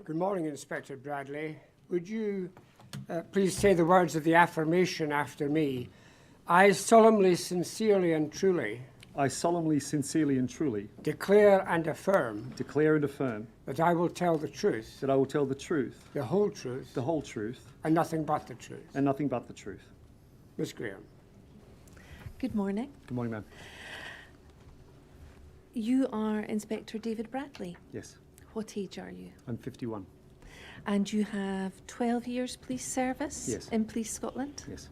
Good morning, Inspector Bradley. Would you please say the words of the affirmation after me? I solemnly, sincerely and truly I solemnly, sincerely and truly declare and affirm that I will tell the truth, that I will tell the truth, the whole truth, and nothing but the truth. and nothing but the truth. Ms. Graham. Good morning. Good morning, ma'am. You are Inspector David Bradley. Yes, What age are you? I'm 51. And you have 12 years police service Yes. in Police Scotland? Yes,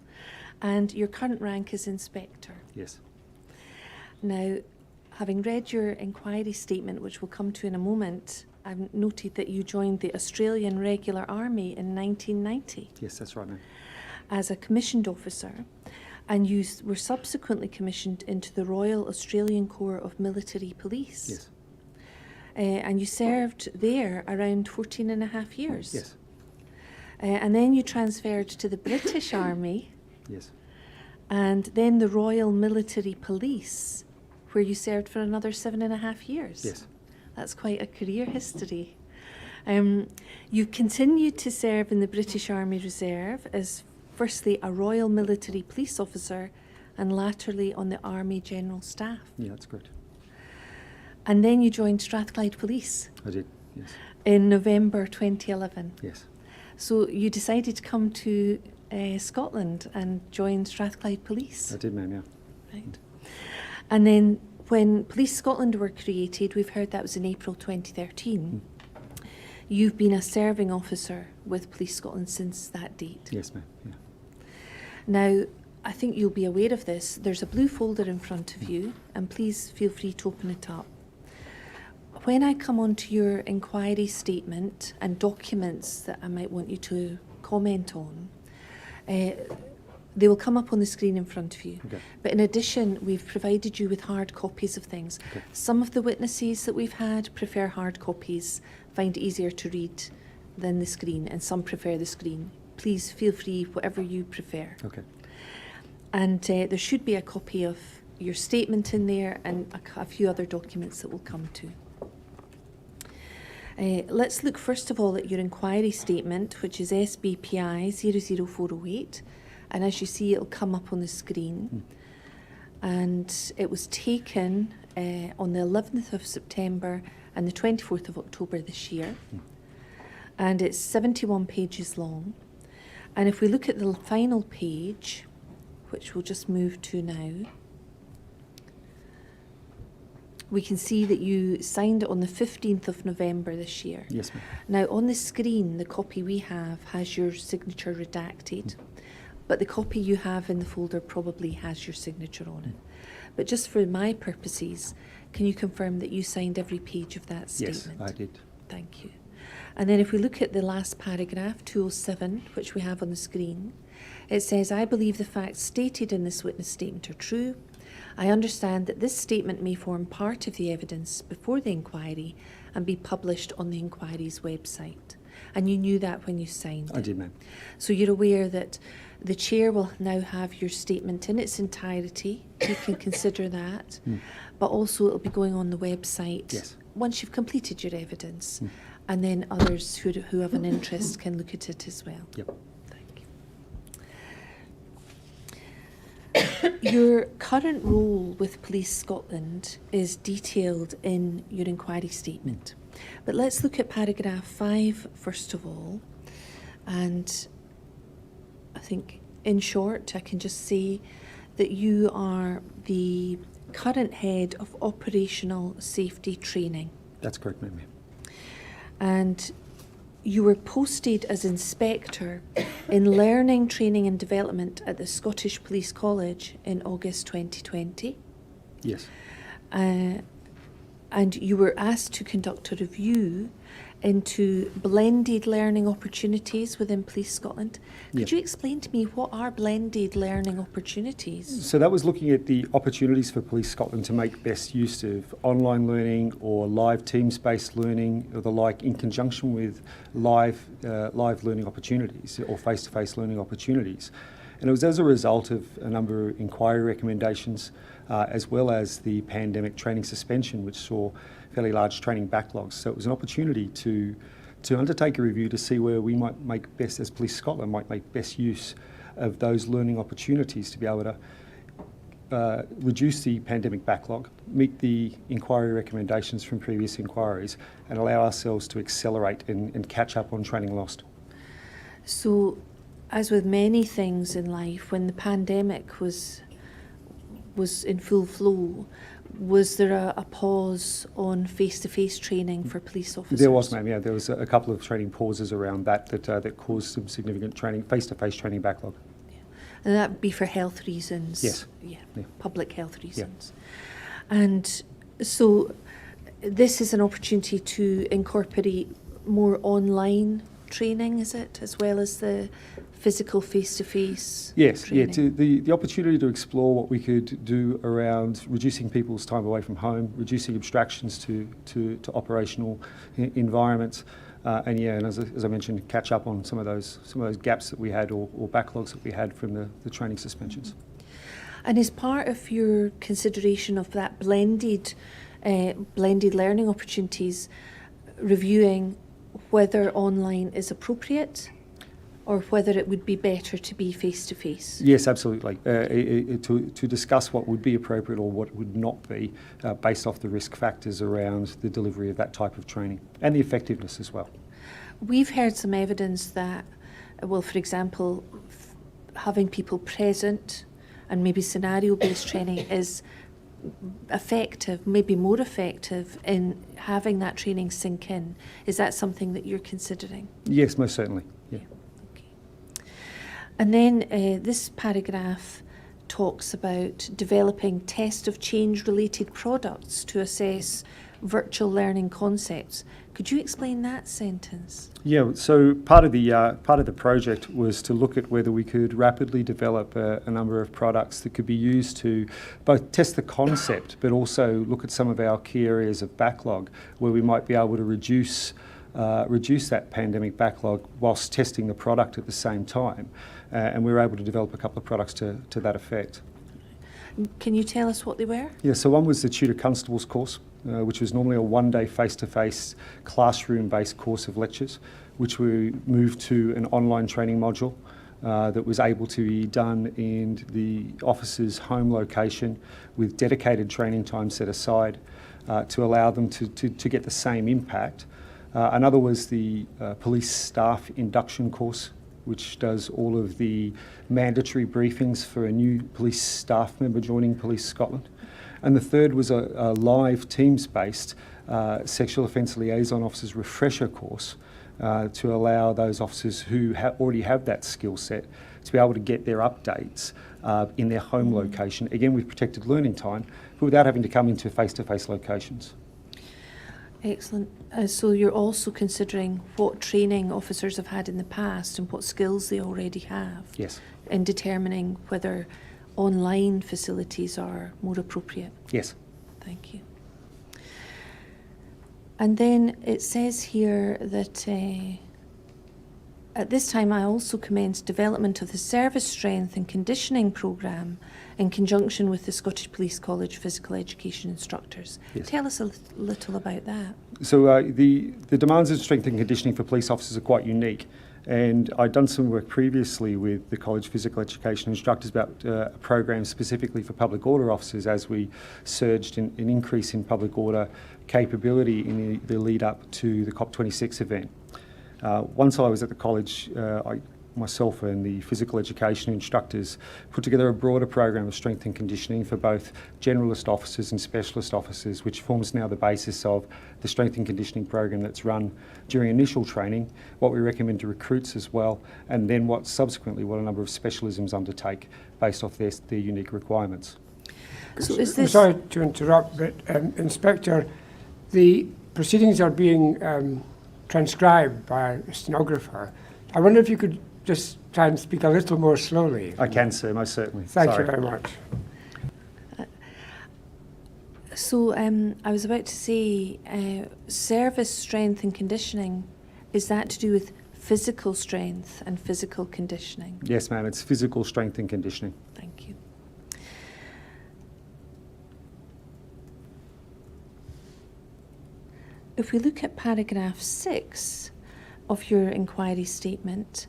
And your current rank is Inspector. yes, Now, having read your inquiry statement, which we'll come to in a moment, I've noted that you joined the Australian Regular Army in 1990 yes, that's right, ma'am. as a commissioned officer, and you were subsequently commissioned into the Royal Australian Corps of Military Police. Yes, And you served there around 14 and a half years. yes, And then you transferred to the British Army yes, and then the Royal Military Police, where you served for another 7.5 years. yes, That's quite a career history. You continued to serve in the British Army Reserve as firstly a Royal Military Police officer and latterly on the Army General Staff. yeah, that's correct. And then you joined Strathclyde Police I did, yes, in November 2011. yes, So you decided to come to Scotland and join Strathclyde Police. I did, ma'am, yeah. Right. And then when Police Scotland were created, we've heard that was in April 2013. You've been a serving officer with Police Scotland since that date. Yes, ma'am, yeah. Now, I think you'll be aware of this. There's a blue folder in front of you, and please feel free to open it up. When I come on to your inquiry statement and documents that I might want you to comment on, they will come up on the screen in front of you. Okay. But in addition, we've provided you with hard copies of things. Okay. Some of the witnesses that we've had prefer hard copies, find it easier to read than the screen, and some prefer the screen. Please feel free, whatever you prefer. Okay, And there should be a copy of your statement in there and a few other documents that we'll come to. Let's look first of all at your inquiry statement, which is SBPI 00408. And as you see, it'll come up on the screen. And it was taken on the 11th of September and the 24th of October this year. And it's 71 pages long. And if we look at the final page, which we'll just move to now, we can see that you signed it on the 15th of November this year. yes, ma'am. Now, on the screen, the copy we have has your signature redacted, but the copy you have in the folder probably has your signature on it. But just for my purposes, can you confirm that you signed every page of that statement? Yes, I did. Thank you. And then if we look at the last paragraph, 207, which we have on the screen, it says, I believe the facts stated in this witness statement are true. I understand that this statement may form part of the evidence before the inquiry and be published on the inquiry's website. And you knew that when you signed I it. did, ma'am. So you're aware that the chair will now have your statement in its entirety. You can consider that. But also it'll be going on the website Yes. once you've completed your evidence. And then others who have an interest can look at it as well. Yep. Thank you. Your current role with Police Scotland is detailed in your inquiry statement. But let's look at paragraph 5 first of all. And I think in short, I can just say that you are the current head of operational safety training. That's correct, ma'am. And you were posted as inspector in learning, training and development at the Scottish Police College in August 2020. Yes, And you were asked to conduct a review into blended learning opportunities within Police Scotland. Could Yeah. you explain to me what are blended learning opportunities? so that was looking at the opportunities for Police Scotland to make best use of online learning or live teams-based learning or the like in conjunction with live learning opportunities or face-to-face learning opportunities. And it was as a result of a number of inquiry recommendations as well as the pandemic training suspension, which saw fairly large training backlogs. So it was an opportunity to to undertake a review to see where we might make best, as Police Scotland might make best use of those learning opportunities to be able to reduce the pandemic backlog, meet the inquiry recommendations from previous inquiries, and allow ourselves to accelerate and catch up on training lost. So, as with many things in life, when the pandemic was in full flow, was there a pause on face-to-face training for police officers? There was, ma'am, yeah. There was a couple of training pauses around that caused some significant training, face-to-face training backlog. And that would be for health reasons? Yes. Yeah, Yeah. public health reasons. Yeah. And so this is an opportunity to incorporate more online training, is it, as well as the physical face-to-face Yes, training? the opportunity to explore what we could do around reducing people's time away from home, reducing abstractions to operational environments, and as I mentioned, catch up on some of those gaps that we had or backlogs that we had from the training suspensions. And as part of your consideration of that blended learning opportunities, reviewing whether online is appropriate or whether it would be better to be face-to-face? Yes, absolutely. To discuss what would be appropriate or what would not be based off the risk factors around the delivery of that type of training and the effectiveness as well. We've heard some evidence that, well, for example, having people present and maybe scenario-based training is effective, maybe more effective in having that training sink in. Is that something that you're considering? Yes, most certainly. Yeah. And then this paragraph talks about developing test of change related products to assess virtual learning concepts. Could you explain that sentence? Yeah, so part of the project was to look at whether we could rapidly develop a number of products that could be used to both test the concept but also look at some of our key areas of backlog where we might be able to reduce that pandemic backlog whilst testing the product at the same time. And we were able to develop a couple of products to that effect. Can you tell us what they were? Yeah, so one was the Tutor Constables course, which was normally a one-day face-to-face classroom-based course of lectures, which we moved to an online training module that was able to be done in the officer's home location with dedicated training time set aside to allow them to get the same impact. Another was the police staff induction course, which does all of the mandatory briefings for a new police staff member joining Police Scotland. And the third was a live Teams-based sexual offence liaison officers refresher course to allow those officers who already have that skill set to be able to get their updates in their home location, again with protected learning time, but without having to come into face-to-face locations. Excellent. So you're also considering what training officers have had in the past and what skills they already have. Yes. In determining whether online facilities are more appropriate. Yes. Thank you. And then it says here that at this time I also commenced development of the service strength and conditioning programme in conjunction with the Scottish Police College physical education instructors. Yes. Tell us a little about that. So the demands of strength and conditioning for police officers are quite unique. And I'd done some work previously with the College Physical Education instructors about a program specifically for public order officers as we surged an increase in public order capability in the lead up to the COP26 event. Once I was at the college, myself and the physical education instructors put together a broader program of strength and conditioning for both generalist officers and specialist officers, which forms now the basis of the strength and conditioning program that's run during initial training, what we recommend to recruits as well, and then what a number of specialisms undertake based off their unique requirements. So is I'm this... sorry to interrupt, but Inspector, the proceedings are being transcribed by a stenographer. I wonder if you could just try and speak a little more slowly. I can, sir, most certainly. Thank Sorry. you very much. So I was about to say, service strength and conditioning, is that to do with physical strength and physical conditioning? Yes, ma'am, it's physical strength and conditioning. Thank you. If we look at paragraph 6, of your inquiry statement,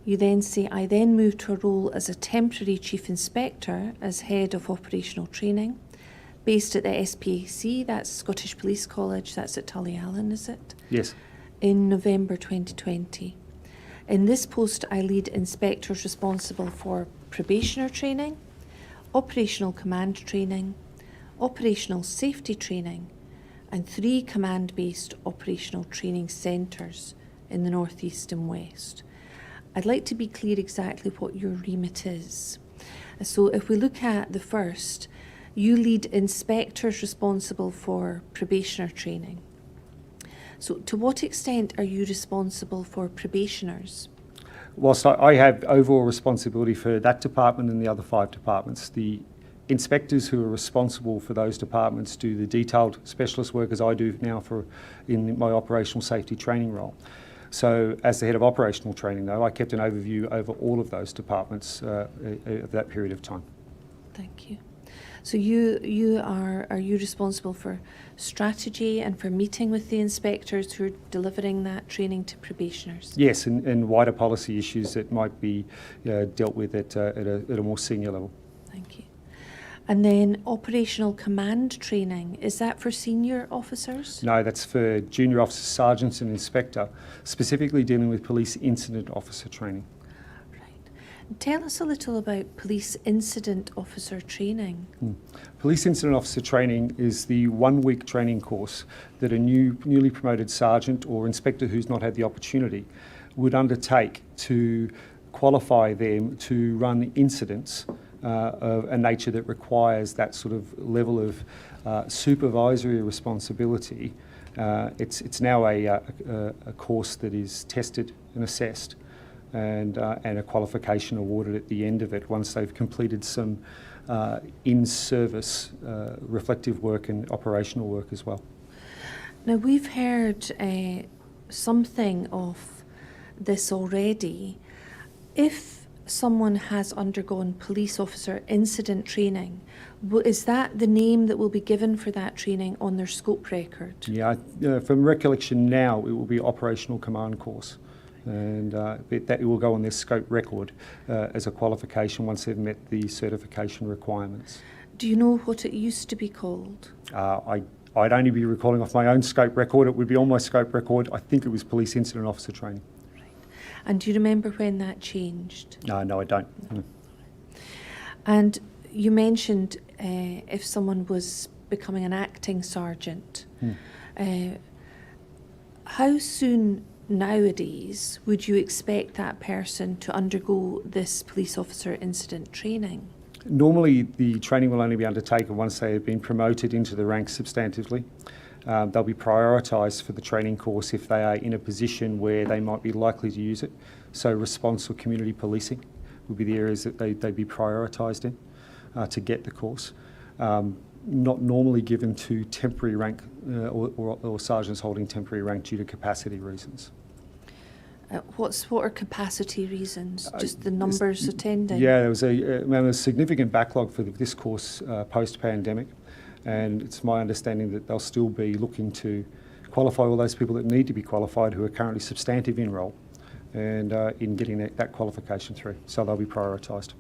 you then say, I then moved to a role as a temporary Chief Inspector as Head of Operational Training, based at the SPAC, that's Scottish Police College, that's at Tullyallen, is it? Yes. In November 2020. In this post, I lead inspectors responsible for probationer training, operational command training, operational safety training, and 3 command-based operational training centres in the North East and West. I'd like to be clear exactly what your remit is. So if we look at the first, you lead inspectors responsible for probationer training. So to what extent are you responsible for probationers? Whilst I have overall responsibility for that department and the other 5 departments, the inspectors who are responsible for those departments do the detailed specialist work as I do now in my operational safety training role. So as the head of operational training, though, I kept an overview over all of those departments of that period of time. Thank you. So are you responsible for strategy and for meeting with the inspectors who are delivering that training to probationers? Yes, and wider policy issues that might be dealt with at a more senior level. Thank you. And then operational command training, is that for senior officers? No, that's for junior officers, sergeants and inspector, specifically dealing with police incident officer training. Right. Tell us a little about police incident officer training. Police incident officer training is the 1-week training course that a newly promoted sergeant or inspector who's not had the opportunity would undertake to qualify them to run incidents of a nature that requires that sort of level of supervisory responsibility. It's now a course that is tested and assessed, and a qualification awarded at the end of it once they've completed some in-service reflective work and operational work as well. Now we've heard something of this already. If someone has undergone police officer incident training, is that the name that will be given for that training on their scope record? Yeah, from recollection now, it will be operational command course, and that will go on their scope record as a qualification once they've met the certification requirements. Do you know what it used to be called? I'd only be recalling off my own scope record. It would be on my scope record. I think it was police incident officer training. And do you remember when that changed? No, I don't. And you mentioned if someone was becoming an acting sergeant, how soon nowadays would you expect that person to undergo this police officer incident training? Normally, the training will only be undertaken once they have been promoted into the ranks substantively. They'll be prioritised for the training course if they are in a position where they might be likely to use it. So response or community policing would be the areas that they'd be prioritised in to get the course. Not normally given to temporary rank or sergeants holding temporary rank due to capacity reasons. What are capacity reasons? Just the numbers attending? Yeah, there was a significant backlog for this course post-pandemic. And it's my understanding that they'll still be looking to qualify all those people that need to be qualified who are currently substantive in role and in getting that qualification through. So they'll be prioritised.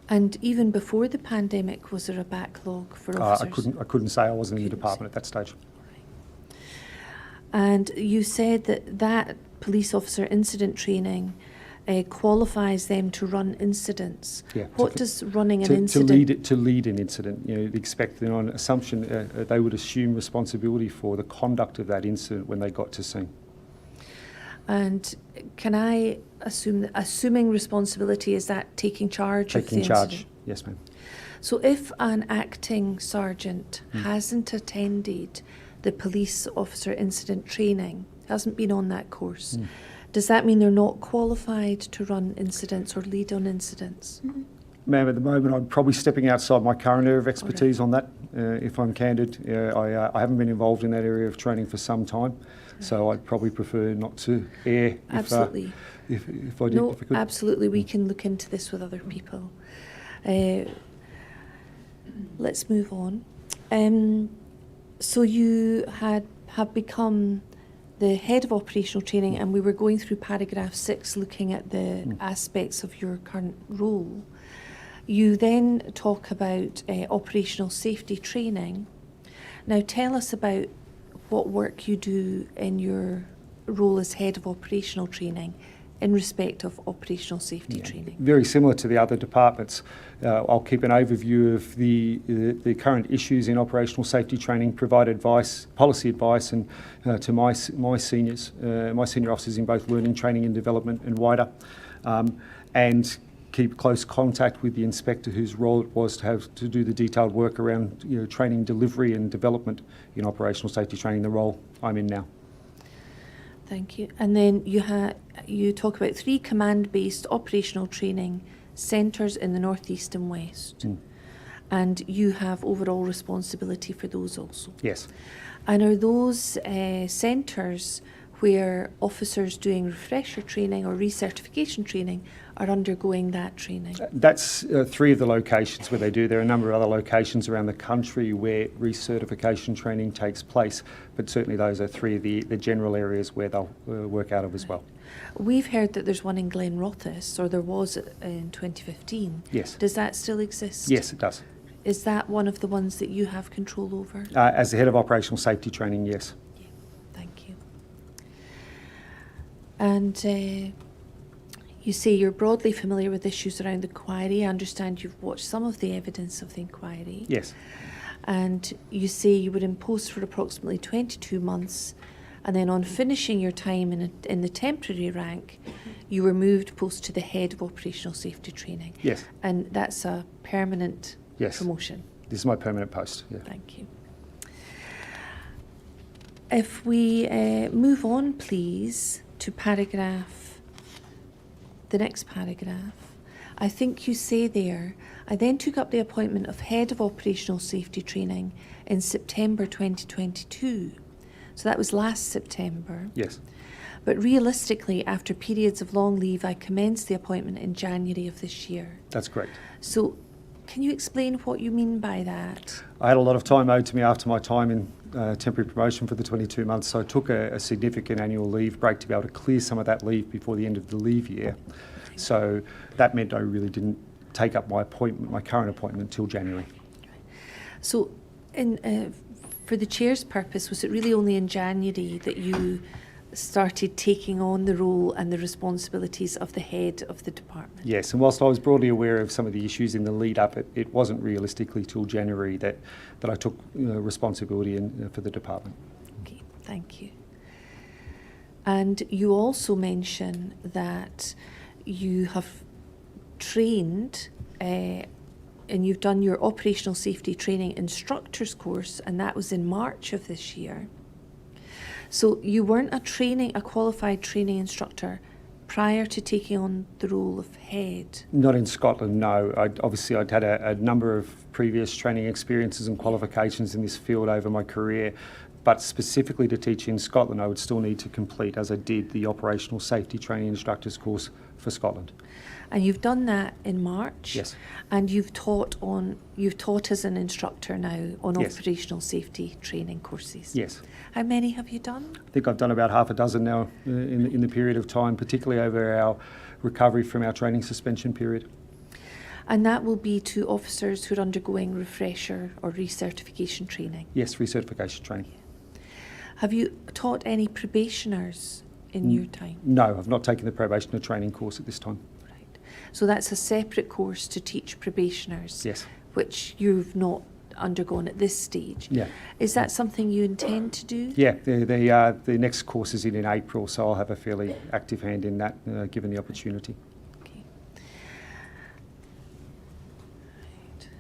And even before the pandemic, was there a backlog for officers? I couldn't say. I wasn't in the department at that stage. Right. And you said that police officer incident training qualifies them to run incidents. Yeah, what does running an incident... To lead an incident, expecting on assumption they would assume responsibility for the conduct of that incident when they got to scene. And can I assume that assuming responsibility is that taking charge of the incident? Taking charge, yes ma'am. So if an acting sergeant hasn't attended the police officer incident training, hasn't been on that course, does that mean they're not qualified to run incidents or lead on incidents? Ma'am, at the moment I'm probably stepping outside my current area of expertise on that, if I'm candid. I haven't been involved in that area of training for some time, so I'd probably prefer not to err Absolutely. If I did. No, if I could. absolutely, we can look into this with other people. Let's move on. So you have become the head of operational training, and we were going through paragraph 6, looking at the aspects of your current role. You then talk about operational safety training. Now tell us about what work you do in your role as head of operational training in respect of operational safety training. Very similar to the other departments. I'll keep an overview of the current issues in operational safety training, provide advice, policy advice, and to my seniors, my senior officers in both learning, training and development and wider, and keep close contact with the inspector whose role it was to have to do the detailed work around training delivery and development in operational safety training, the role I'm in now. Thank you. And then you talk about 3 command-based operational training centres in the North East and West. And you have overall responsibility for those also. Yes. And are those centres where officers doing refresher training or recertification training are undergoing that training? That's 3 of the locations where they do. There are a number of other locations around the country where recertification training takes place, but certainly those are 3 of the general areas where they'll work out of as well. We've heard that there's one in Glenrothes, or there was in 2015. Yes. Does that still exist? Yes, it does. Is that one of the ones that you have control over? As the head of operational safety training, yes. Yeah, thank you. And you say you're broadly familiar with issues around the inquiry. I understand you've watched some of the evidence of the inquiry. Yes. And you say you were in post for approximately 22 months, and then on finishing your time in the temporary rank, you were moved post to the head of operational safety training. Yes. And that's a permanent Yes. promotion. This is my permanent post. Yeah. Thank you. If we move on, please, to the next paragraph. I think you say there, I then took up the appointment of Head of Operational Safety Training in September 2022. So that was last September. Yes. But realistically, after periods of long leave, I commenced the appointment in January of this year. That's correct. So can you explain what you mean by that? I had a lot of time owed to me after my time in temporary promotion for the 22 months, so I took a significant annual leave break to be able to clear some of that leave before the end of the leave year. So that meant I really didn't take up my current appointment until January. So for the chair's purpose, was it really only in January that you started taking on the role and the responsibilities of the head of the department? Yes, and whilst I was broadly aware of some of the issues in the lead up, it wasn't realistically till January that I took responsibility for the department. Okay, thank you. And you also mention that you have trained and you've done your operational safety training instructors course, and that was in March of this year. So you weren't a qualified training instructor prior to taking on the role of head? Not in Scotland, no. I'd had a number of previous training experiences and qualifications in this field over my career, but specifically to teach in Scotland, I would still need to complete, as I did, the operational safety training instructors course for Scotland. And you've done that in March? Yes. And you've taught as an instructor now on Yes. operational safety training courses? Yes. How many have you done? I think I've done about half a dozen now in the period of time, particularly over our recovery from our training suspension period. And that will be to officers who are undergoing refresher or recertification training? Yes, recertification training. Have you taught any probationers in your time? No, I've not taken the probationer training course at this time. Right. So that's a separate course to teach probationers? Yes. Which you've not undergone at this stage? Yeah. Is that something you intend to do? Yeah, the next course is in April, so I'll have a fairly active hand in that, given the opportunity. Okay.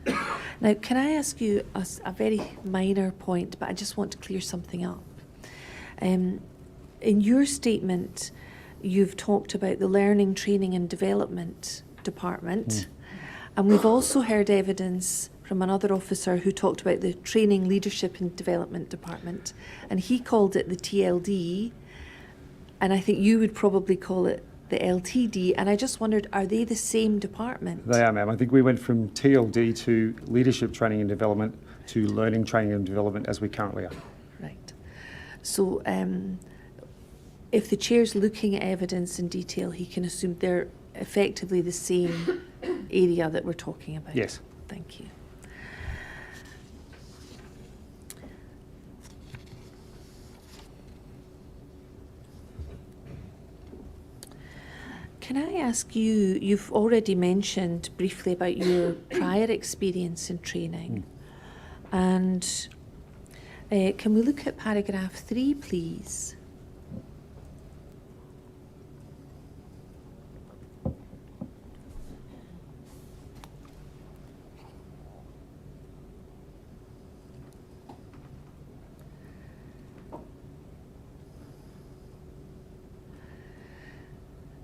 Right. Now, can I ask you a very minor point, but I just want to clear something up. In your statement, you've talked about the Learning, Training and Development Department, and we've also heard evidence from another officer who talked about the Training, Leadership and Development Department, and he called it the TLD, and I think you would probably call it the LTD, and I just wondered, are they the same department? They are, ma'am. I think we went from TLD to Leadership Training and Development to Learning, Training and Development as we currently are. Right. So if the chair's looking at evidence in detail, he can assume they're effectively the same area that we're talking about. Yes. Thank you. Can I ask you, you've already mentioned briefly about your prior experience in training. And can we look at paragraph 3, please?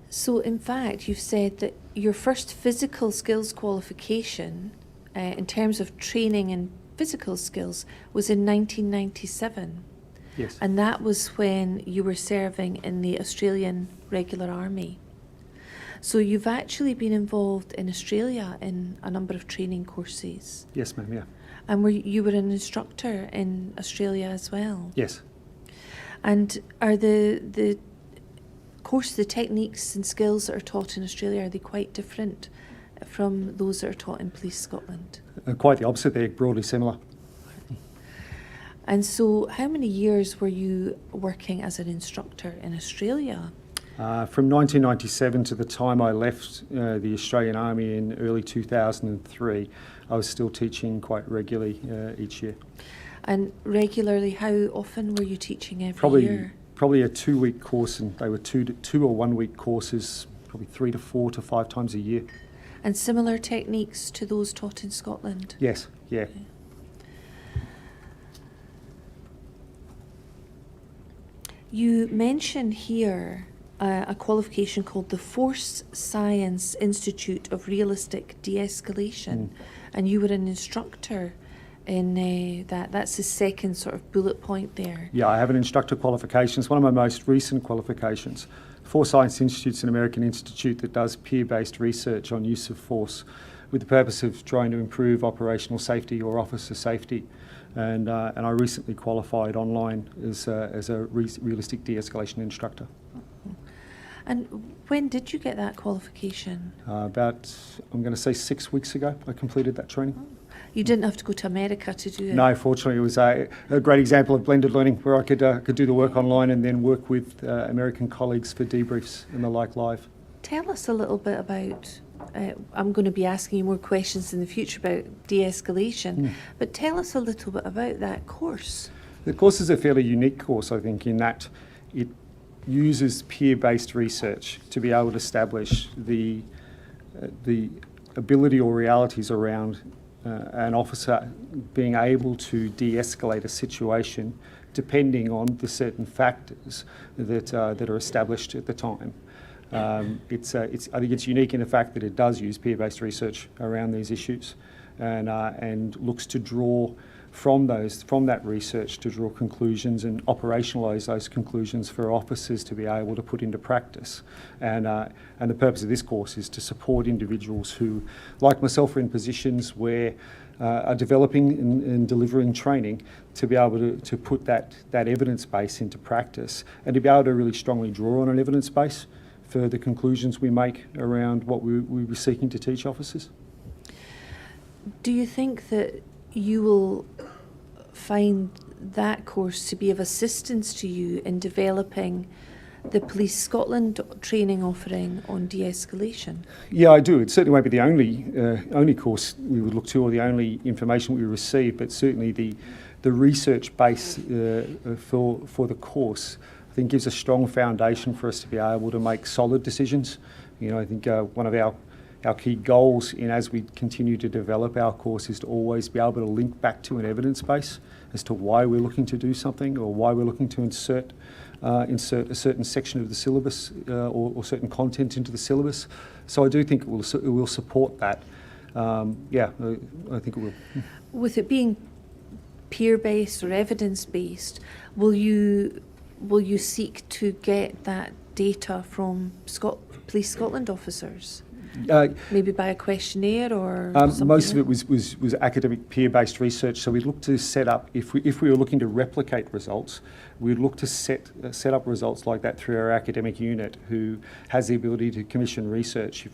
So in fact, you've said that your first physical skills qualification in terms of training and physical skills was in 1997. Yes. And that was when you were serving in the Australian Regular Army. So you've actually been involved in Australia in a number of training courses. Yes, ma'am, yeah. And you were an instructor in Australia as well. Yes. And are the techniques and skills that are taught in Australia, are they quite different from those that are taught in Police Scotland? Quite the opposite, they're broadly similar. And so how many years were you working as an instructor in Australia? From 1997 to the time I left the Australian Army in early 2003, I was still teaching quite regularly each year. And regularly, how often were you teaching every year? Probably a 2-week course, and they were two or 1 week courses, probably 3 to 4 to 5 times a year. And similar techniques to those taught in Scotland? Yes, yeah. Okay. You mention here a qualification called the Force Science Institute of Realistic De-Escalation, and you were an instructor in that. That's the second sort of bullet point there. Yeah, I have an instructor qualification. It's one of my most recent qualifications. Force Science Institute's an American institute that does peer-based research on use of force with the purpose of trying to improve operational safety or officer safety. And I recently qualified online as a realistic de-escalation instructor. And when did you get that qualification? About, I'm going to say 6 weeks ago, I completed that training. You didn't have to go to America to do it? No, fortunately, it was a great example of blended learning where I could do the work online and then work with American colleagues for debriefs and the like live. Tell us a little bit about, I'm going to be asking you more questions in the future about de-escalation, but tell us a little bit about that course. The course is a fairly unique course, I think, in that it uses peer-based research to be able to establish the ability or realities around an officer being able to de-escalate a situation depending on the certain factors that are established at the time. I think it's unique in the fact that it does use peer-based research around these issues and looks to draw from that research to draw conclusions and operationalise those conclusions for officers to be able to put into practice. And the purpose of this course is to support individuals who, like myself, are in positions where are developing and delivering training to be able to put that evidence base into practice and to be able to really strongly draw on an evidence base for the conclusions we make around what we were seeking to teach officers. Do you think that you will find that course to be of assistance to you in developing the Police Scotland training offering on de-escalation? Yeah, I do. It certainly won't be the only course we would look to or the only information we receive, but certainly the research base for the course I think gives a strong foundation for us to be able to make solid decisions. I think one of our key goals as we continue to develop our course is to always be able to link back to an evidence base as to why we're looking to do something or why we're looking to insert a certain section of the syllabus or certain content into the syllabus. So I do think it will support that. I think it will. With it being peer-based or evidence-based, will you seek to get that data from Police Scotland officers? Maybe by a questionnaire or something? Most of it was academic peer-based research. So we looked to set up, if we were looking to replicate results, we'd look to set up results like that through our academic unit, who has the ability to commission research.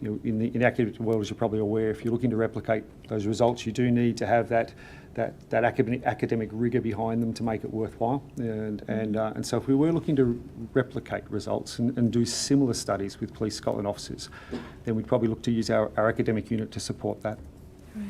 In the academic world, as you're probably aware, if you're looking to replicate those results, you do need to have that academic rigour behind them to make it worthwhile. And so if we were looking to replicate results and do similar studies with Police Scotland officers, then we'd probably look to use our academic unit to support that. Right.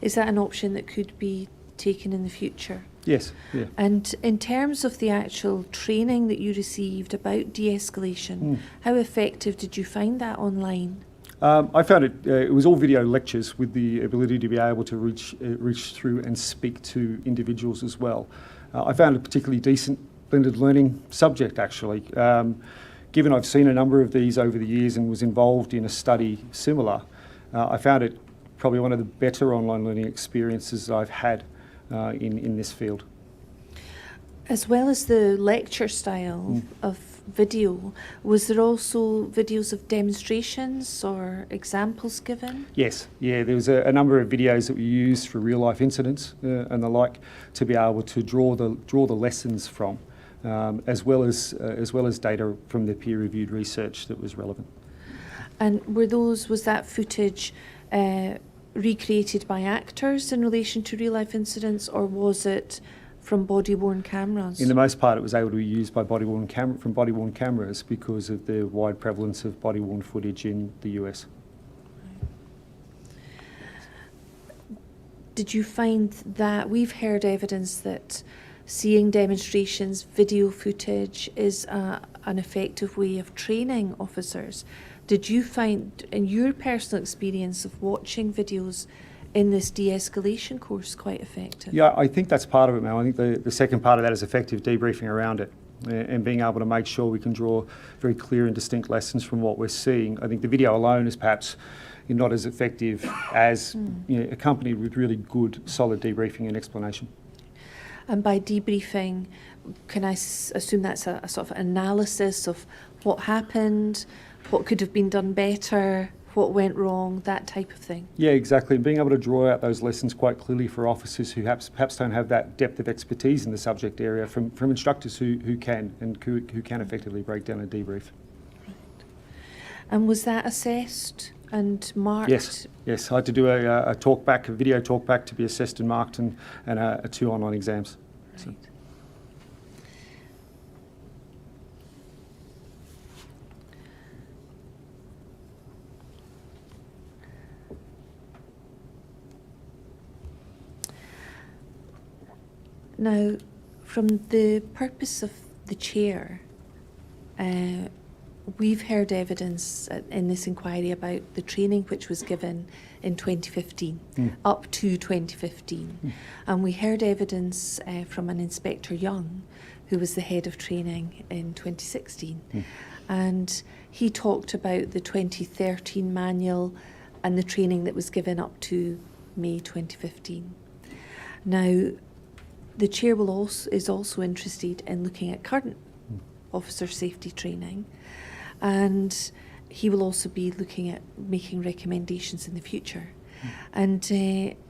Is that an option that could be taken in the future? Yes, yeah. And in terms of the actual training that you received about de-escalation, how effective did you find that online? I found it was all video lectures with the ability to be able to reach through and speak to individuals as well. I found it a particularly decent blended learning subject, actually. Given I've seen a number of these over the years and was involved in a study similar, I found it probably one of the better online learning experiences I've had in this field. As well as the lecture style of video, was there also videos of demonstrations or examples given? Yes, yeah, there was a number of videos that we used for real life incidents and the like to be able to draw the lessons from, as well as data from the peer reviewed research that was relevant. And was that footage recreated by actors in relation to real life incidents, or was it from body-worn cameras? In the most part, it was able to be used by body-worn cameras because of the wide prevalence of body-worn footage in the US. Did you find that we've heard evidence that seeing demonstrations, video footage is an effective way of training officers? Did you find, in your personal experience of watching videos in this de-escalation course, quite effective? Yeah, I think that's part of it, Mel. I think the second part of that is effective debriefing around it and being able to make sure we can draw very clear and distinct lessons from what we're seeing. I think the video alone is perhaps not as effective as accompanied with really good, solid debriefing and explanation. And by debriefing, can I assume that's a sort of analysis of what happened, what could have been done better, what went wrong, that type of thing? Yeah, exactly. Being able to draw out those lessons quite clearly for officers who perhaps don't have that depth of expertise in the subject area from instructors who can effectively break down a debrief. Right. And was that assessed and marked? Yes. I had to do a video talkback to be assessed and marked, and 2 online exams. Right. So. Now, from the purpose of the chair, we've heard evidence in this inquiry about the training which was given in 2015, up to 2015. And we heard evidence from an Inspector Young, who was the head of training in 2016. And he talked about the 2013 manual and the training that was given up to May 2015. Now, the chair is also interested in looking at current officer safety training, and he will also be looking at making recommendations in the future. And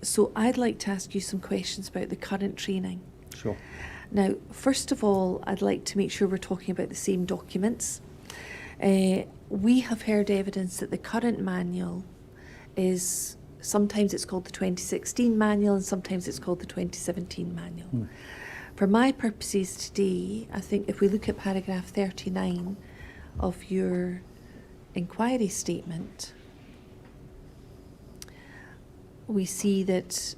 so I'd like to ask you some questions about the current training. Sure. Now, first of all, I'd like to make sure we're talking about the same documents. We have heard evidence that the current manual is, sometimes it's called the 2016 manual and sometimes it's called the 2017 manual. For my purposes today, I think if we look at paragraph 39 of your inquiry statement, we see that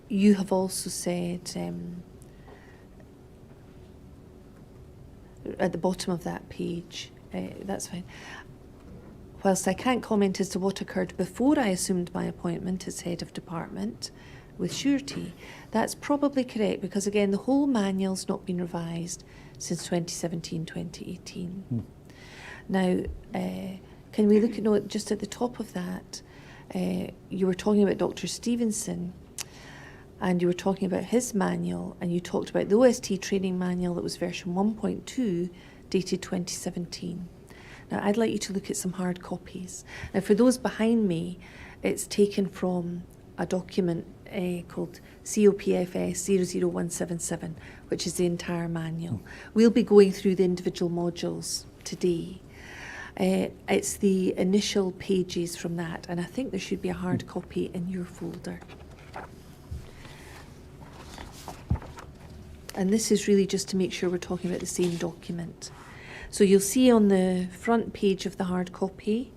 you have also said at the bottom of that page, that's fine. Whilst I can't comment as to what occurred before I assumed my appointment as head of department with surety, that's probably correct because, again, the whole manual's not been revised since 2017-2018. Now, can we look at, just at the top of that, you were talking about Dr. Stevenson, and you were talking about his manual, and you talked about the OST training manual that was version 1.2, dated 2017. Now, I'd like you to look at some hard copies. Now, for those behind me, it's taken from a document called COPFS 00177, which is the entire manual. We'll be going through the individual modules today. It's the initial pages from that, and I think there should be a hard copy in your folder. And this is really just to make sure we're talking about the same document. So you'll see on the front page of the hard copy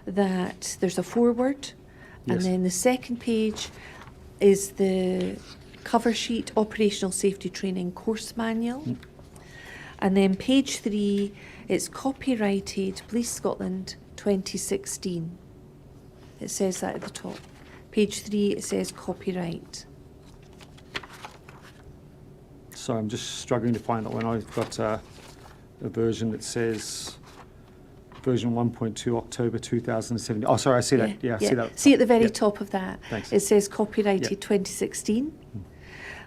that there's a foreword, and Yes. then the second page is the cover sheet, Operational Safety Training Course Manual. And then page 3, it's copyrighted Police Scotland 2016. It says that at the top. Page 3, it says copyright. So I'm just struggling to find that one. I've got a version that says version 1.2 October 2017. Oh, sorry, I see that. Yeah, I see that. See at the very Yeah. top of that, Thanks. it says copyrighted Yeah. 2016.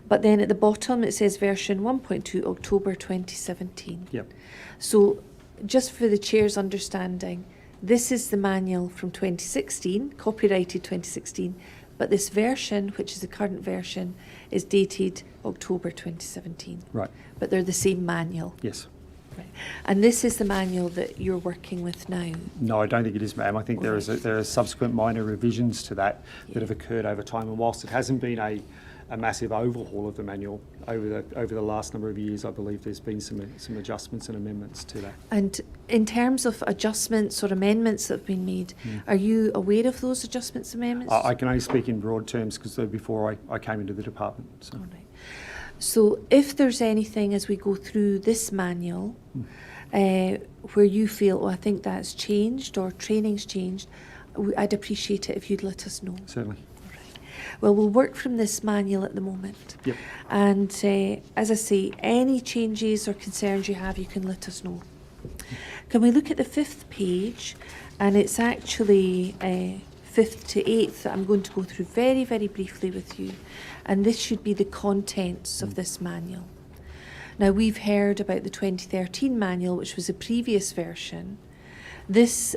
But then at the bottom, it says version 1.2 October 2017. Yep. So just for the chair's understanding, this is the manual from 2016, copyrighted 2016, but this version, which is the current version, is dated October 2017. Right. But they're the same manual. Yes. Right. And this is the manual that you're working with now. No, I don't think it is, ma'am. I think there are subsequent minor revisions to that Yeah. that have occurred over time. And whilst it hasn't been a massive overhaul of the manual over the last number of years, I believe there's been some adjustments and amendments to that. And in terms of adjustments or amendments that have been made, are you aware of those adjustments, amendments? I can only speak in broad terms because before I came into the department. So. All right. So if there's anything as we go through this manual where you feel, oh, I think that's changed or training's changed, I'd appreciate it if you'd let us know. Certainly. Well, we'll work from this manual at the moment. Yep. And as I say, any changes or concerns you have, you can let us know. Can we look at the 5th page? And it's actually 5th to 8th that I'm going to go through very, very briefly with you. And this should be the contents of this manual. Now, we've heard about the 2013 manual, which was a previous version. This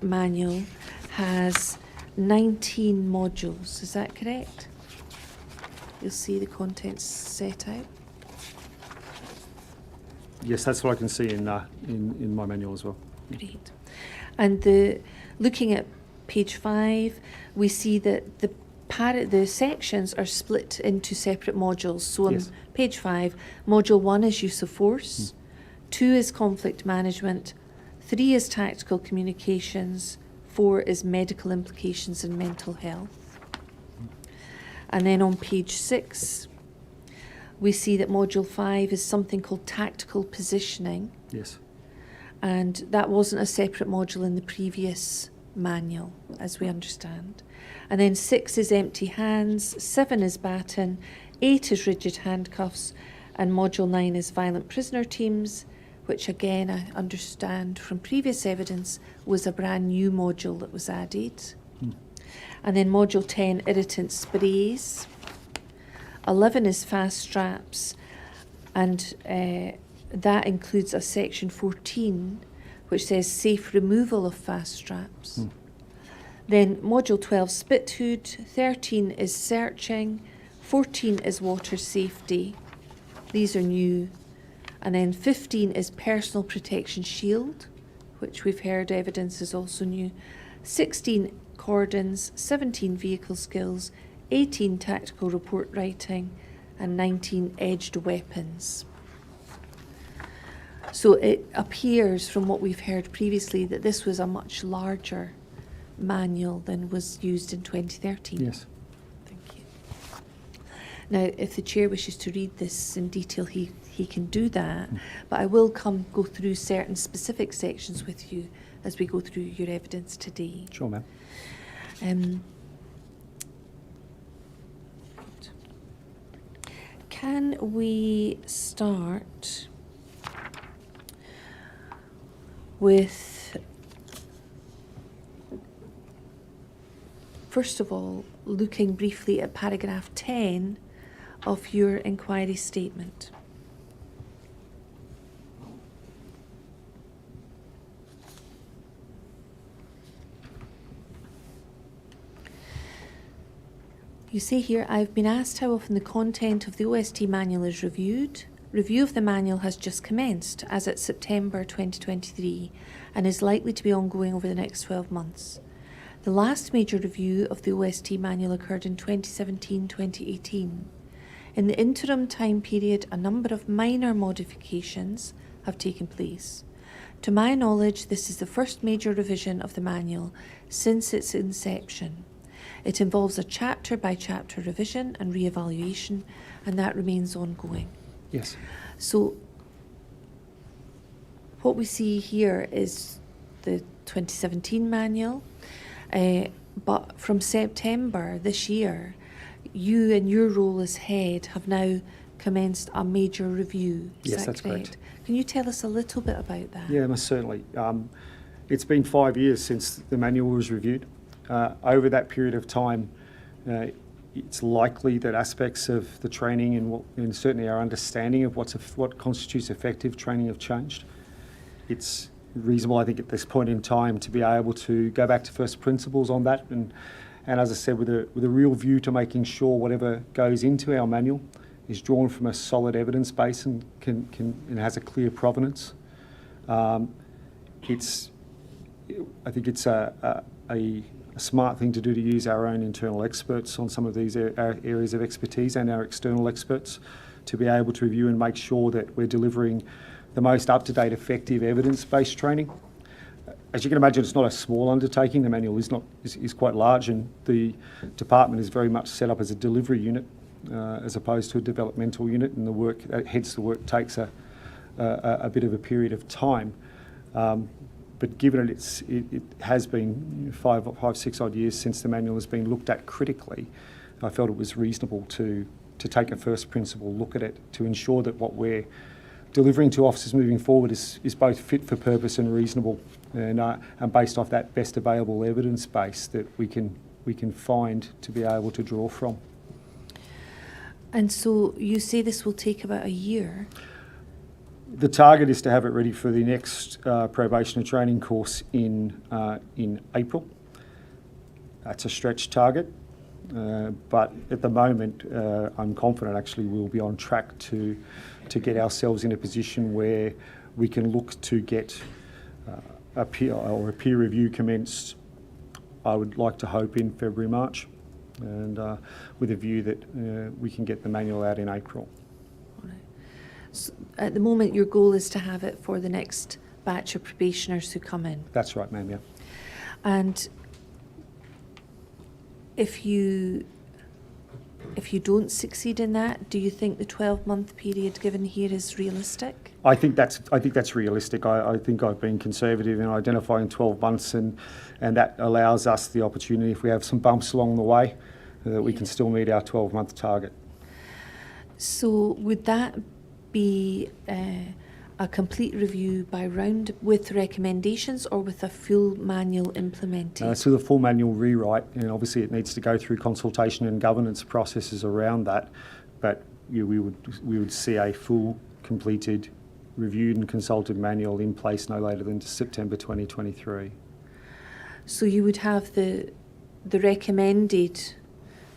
manual has 19 modules, is that correct? You'll see the contents set out. Yes, that's what I can see in my manual as well. Great. And looking at page 5, we see that the sections are split into separate modules. So on Yes. page 5, module 1 is use of force, 2 is conflict management, 3 is tactical communications, 4 is medical implications and mental health. And then on page 6, we see that module 5 is something called tactical positioning, Yes. and that wasn't a separate module in the previous manual, as we understand. And then 6 is empty hands, 7 is baton, 8 is rigid handcuffs, and module 9 is violent prisoner teams, which again I understand from previous evidence was a brand new module that was added. And then module 10, irritant sprays. 11 is fast straps, and that includes a section 14 which says safe removal of fast straps. Then module 12, spit hood. 13 is searching. 14 is water safety. These are new. And then 15 is personal protection shield, which we've heard evidence is also new. 16 cordons, 17 vehicle skills, 18 tactical report writing, and 19 edged weapons. So it appears from what we've heard previously that this was a much larger manual than was used in 2013. Yes. Thank you. Now, if the chair wishes to read this in detail, he can do that, but I will go through certain specific sections with you as we go through your evidence today. Sure, ma'am. Can we start with, first of all, looking briefly at paragraph 10 of your inquiry statement? You say here, I've been asked how often the content of the OST manual is reviewed. Review of the manual has just commenced, as at September 2023, and is likely to be ongoing over the next 12 months. The last major review of the OST manual occurred in 2017-2018. In the interim time period, a number of minor modifications have taken place. To my knowledge, this is the first major revision of the manual since its inception. It involves a chapter-by-chapter revision and re-evaluation, and that remains ongoing. Yes. So what we see here is the 2017 manual, but from September this year, you in your role as head have now commenced a major review. Is Yes, that that's correct. Can you tell us a little bit about that? Yeah, most certainly. It's been 5 years since the manual was reviewed. Over that period of time, it's likely that aspects of the training and certainly our understanding of what constitutes effective training have changed. It's reasonable, I think, at this point in time to be able to go back to first principles on that, and as I said, with a real view to making sure whatever goes into our manual is drawn from a solid evidence base and and has a clear provenance. I think it's a smart thing to do, to use our own internal experts on some of these areas of expertise and our external experts to be able to review and make sure that we're delivering the most up-to-date, effective, evidence-based training. As you can imagine, it's not a small undertaking. The manual is quite large, and the department is very much set up as a delivery unit as opposed to a developmental unit, and hence the work takes a bit of a period of time. But given it has been 6 odd years since the manual has been looked at critically, I felt it was reasonable to take a first principle look at it to ensure that what we're delivering to officers moving forward is both fit for purpose and reasonable, and based off that best available evidence base that we can find to be able to draw from. And so you say this will take about a year. The target is to have it ready for the next probationary training course in April. That's a stretch target, but at the moment I'm confident actually we'll be on track to get ourselves in a position where we can look to get a peer review commenced, I would like to hope, in February, March, and with a view that we can get the manual out in April. So at the moment, your goal is to have it for the next batch of probationers who come in. That's right, ma'am, yeah. And if you don't succeed in that, do you think the 12-month period given here is realistic? I think that's realistic. I think I've been conservative in identifying 12 months, and that allows us the opportunity, if we have some bumps along the way, that we can still meet our 12-month target. So would that be a complete review by round with recommendations, or with a full manual implemented? So the full manual rewrite, and obviously it needs to go through consultation and governance processes around that, but we would see a full, completed, reviewed and consulted manual in place no later than September 2023. So you would have the recommended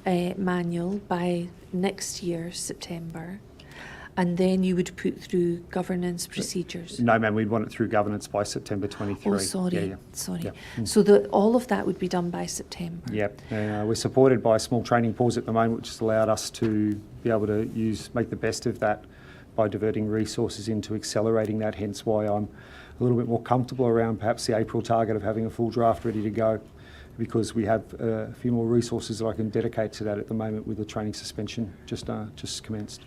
manual by next year, September, and then you would put through governance procedures? No, ma'am, we'd want it through governance by September 23. Oh, sorry, Yeah. sorry. Yeah. So all of that would be done by September? Yep, and we're supported by a small training pause at the moment, which has allowed us to be able to make the best of that by diverting resources into accelerating that, hence why I'm a little bit more comfortable around perhaps the April target of having a full draft ready to go, because we have a few more resources that I can dedicate to that at the moment with the training suspension just commenced.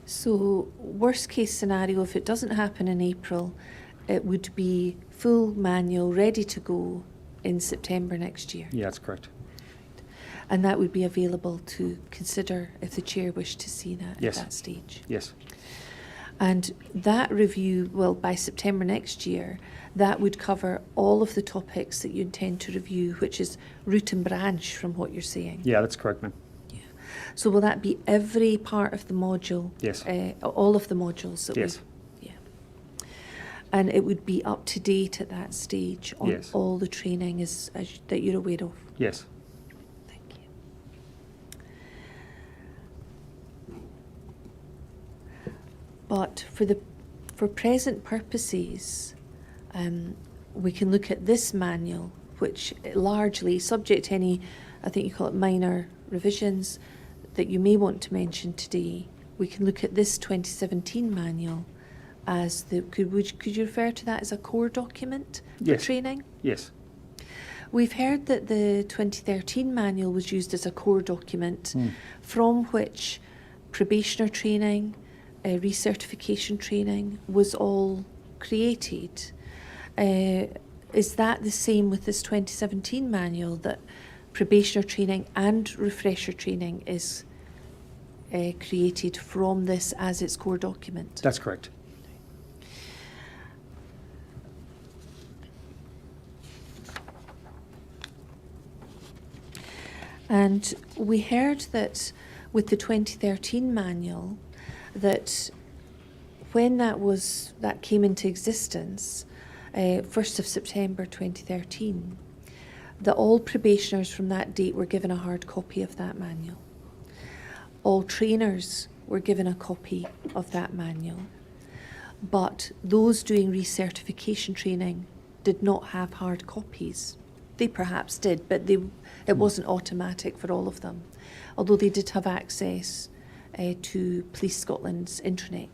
So worst case scenario, if it doesn't happen in April, it would be full manual ready to go in September next year? Yeah, that's correct. And that would be available to consider if the chair wished to see that Yes. at that stage? Yes. And that review, well, by September next year, that would cover all of the topics that you intend to review, which is root and branch from what you're saying? Yeah, that's correct, ma'am. So will that be every part of the module? Yes. All of the modules? That Yes. Yeah. And it would be up to date at that stage on Yes. all the training that you're aware of? Yes. Thank you. But for present purposes, we can look at this manual, which largely, subject to any, I think you call it minor revisions, that you may want to mention today. We can look at this 2017 manual as could you refer to that as a core document for Yes. training? Yes. We've heard that the 2013 manual was used as a core document from which probationer training, recertification training was all created. Is that the same with this 2017 manual, that probationer training and refresher training is created from this as its core document? That's correct. And we heard that with the 2013 manual, that when that came into existence, 1st of September 2013, that all probationers from that date were given a hard copy of that manual. All trainers were given a copy of that manual. But those doing recertification training did not have hard copies. They perhaps did, but it wasn't automatic for all of them, although they did have access to Police Scotland's intranet.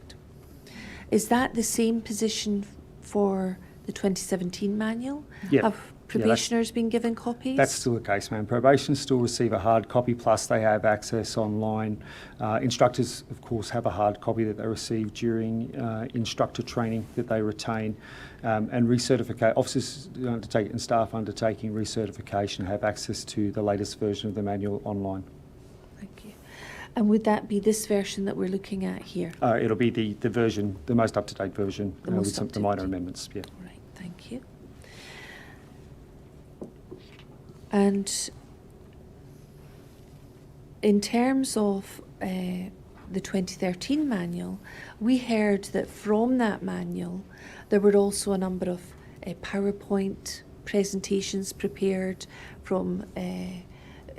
Is that the same position for the 2017 manual? Yeah. Have probationers been given copies? That's still the case, ma'am. Probation still receive a hard copy, plus they have access online. Instructors, of course, have a hard copy that they receive during instructor training that they retain. And recertificate officers and staff undertaking recertification have access to the latest version of the manual online. Thank you. And would that be this version that we're looking at here? It'll be the version, the most up-to-date version, The most with some the up-to-date. minor amendments. Yeah. All right, thank you. And in terms of the 2013 manual, we heard that from that manual there were also a number of PowerPoint presentations prepared from.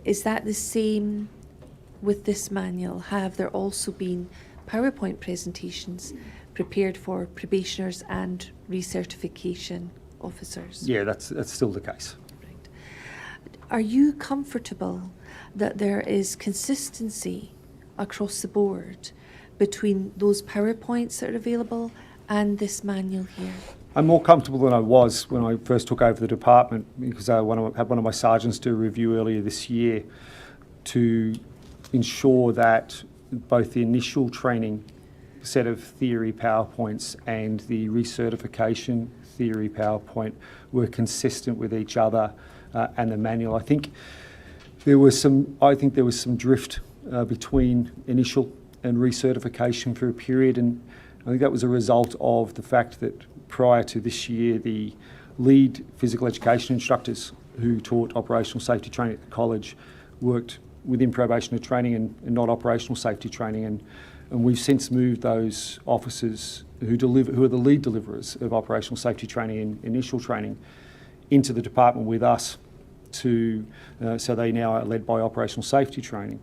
Is that the same with this manual? Have there also been PowerPoint presentations prepared for probationers and recertification officers? Yeah, that's still the case. Right. Are you comfortable that there is consistency across the board between those PowerPoints that are available and this manual here? I'm more comfortable than I was when I first took over the department, because I had one of my sergeants do a review earlier this year to ensure that both the initial training set of theory PowerPoints and the recertification theory PowerPoint were consistent with each other and the manual. I think there was some drift between initial and recertification for a period, and I think that was a result of the fact that prior to this year, the lead physical education instructors who taught operational safety training at the college worked within probationary training and not operational safety training, and we've since moved those officers who are the lead deliverers of operational safety training and initial training into the department with us so they now are led by operational safety training,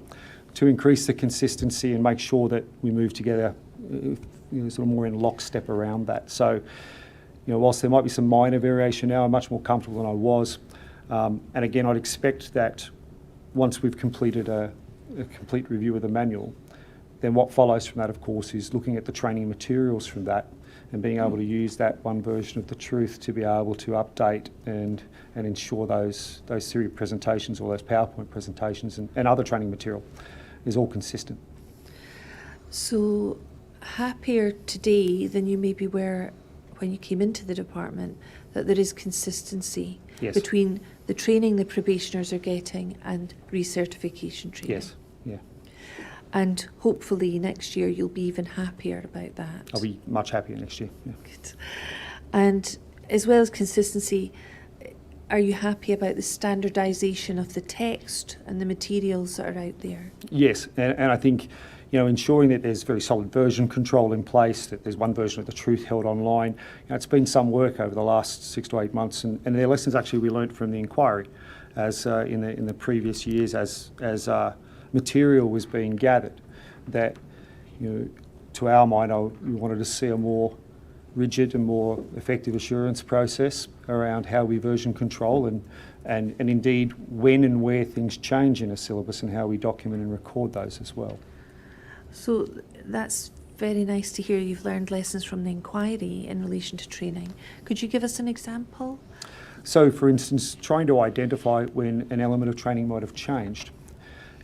to increase the consistency and make sure that we move together sort of more in lockstep around that. So, whilst there might be some minor variation now, I'm much more comfortable than I was. And again, I'd expect that once we've completed a complete review of the manual, then what follows from that, of course, is looking at the training materials from that and being able to use that one version of the truth to be able to update and ensure those theory presentations or those PowerPoint presentations and other training material is all consistent. So happier today than you maybe were when you came into the department that there is consistency Yes. between the training the probationers are getting and recertification training? Yes, yeah. And hopefully next year you'll be even happier about that. I'll be much happier next year. Yeah. Good. And as well as consistency, are you happy about the standardisation of the text and the materials that are out there? Yes, and I think ensuring that there's very solid version control in place, that there's one version of the truth held online. It's been some work over the last 6 to 8 months, and there are lessons actually we learnt from the inquiry, as in the previous years as material was being gathered, that to our mind, we wanted to see a more rigid and more effective assurance process around how we version control and indeed when and where things change in a syllabus and how we document and record those as well. So that's very nice to hear you've learned lessons from the inquiry in relation to training. Could you give us an example? So, for instance, trying to identify when an element of training might have changed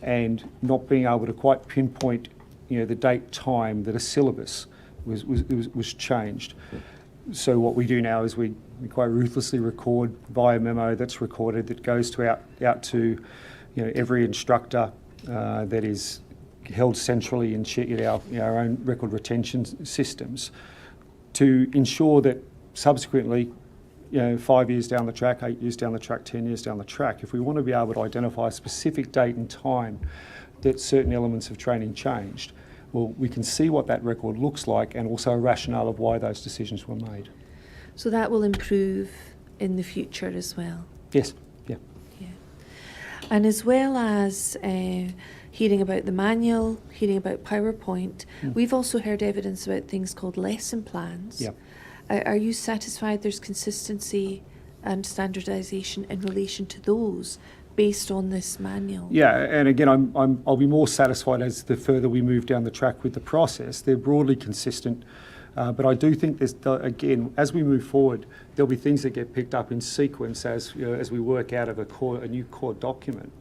and not being able to quite pinpoint, the date, time that a syllabus was changed. So what we do now is we quite ruthlessly record via memo that's recorded that goes out to every instructor that is held centrally in our own record retention systems to ensure that subsequently, 5 years down the track, 8 years down the track, 10 years down the track, if we want to be able to identify a specific date and time that certain elements of training changed, well, we can see what that record looks like and also a rationale of why those decisions were made. So that will improve in the future as well? Yes, yeah. Yeah. And as well as hearing about the manual, hearing about PowerPoint, we've also heard evidence about things called lesson plans. Yeah. Are you satisfied there's consistency and standardisation in relation to those based on this manual? Yeah, and again, I'll be more satisfied as the further we move down the track with the process. They're broadly consistent, but I do think again, as we move forward, there'll be things that get picked up in sequence as we work out of a new core document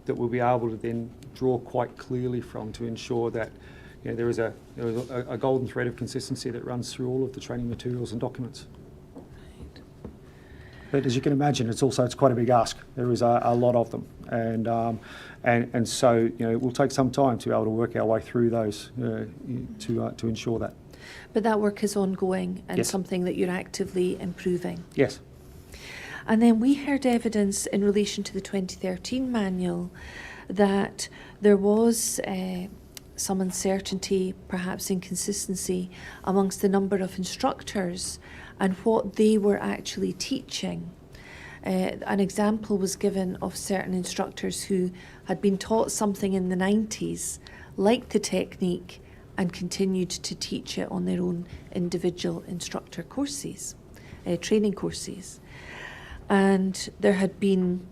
that we'll be able to then draw quite clearly from to ensure that there is a golden thread of consistency that runs through all of the training materials and documents. Right. But as you can imagine, it's quite a big ask. There is a lot of them, and so it will take some time to be able to work our way through those to ensure that. But that work is ongoing and Yes. something that you're actively improving. Yes. And then we heard evidence in relation to the 2013 manual that there was some uncertainty, perhaps inconsistency, amongst the number of instructors and what they were actually teaching. An example was given of certain instructors who had been taught something in the 90s, liked the technique, and continued to teach it on their own individual instructor courses, training courses. And there had been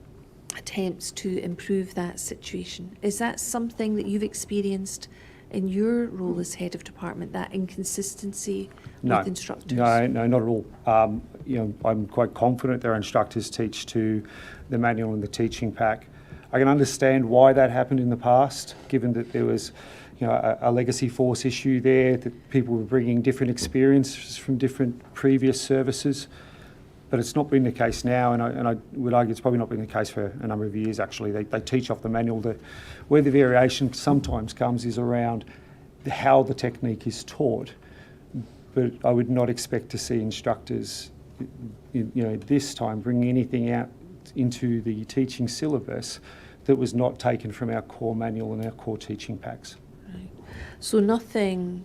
attempts to improve that situation. Is that something that you've experienced in your role as head of department, that inconsistency with instructors? No, not at all. I'm quite confident their instructors teach to the manual and the teaching pack. I can understand why that happened in the past, given that there was a legacy force issue there, that people were bringing different experiences from different previous services. But it's not been the case now, and I would argue it's probably not been the case for a number of years, actually. They teach off the manual. Where the variation sometimes comes is around how the technique is taught. But I would not expect to see instructors, this time bring anything out into the teaching syllabus that was not taken from our core manual and our core teaching packs. Right. So nothing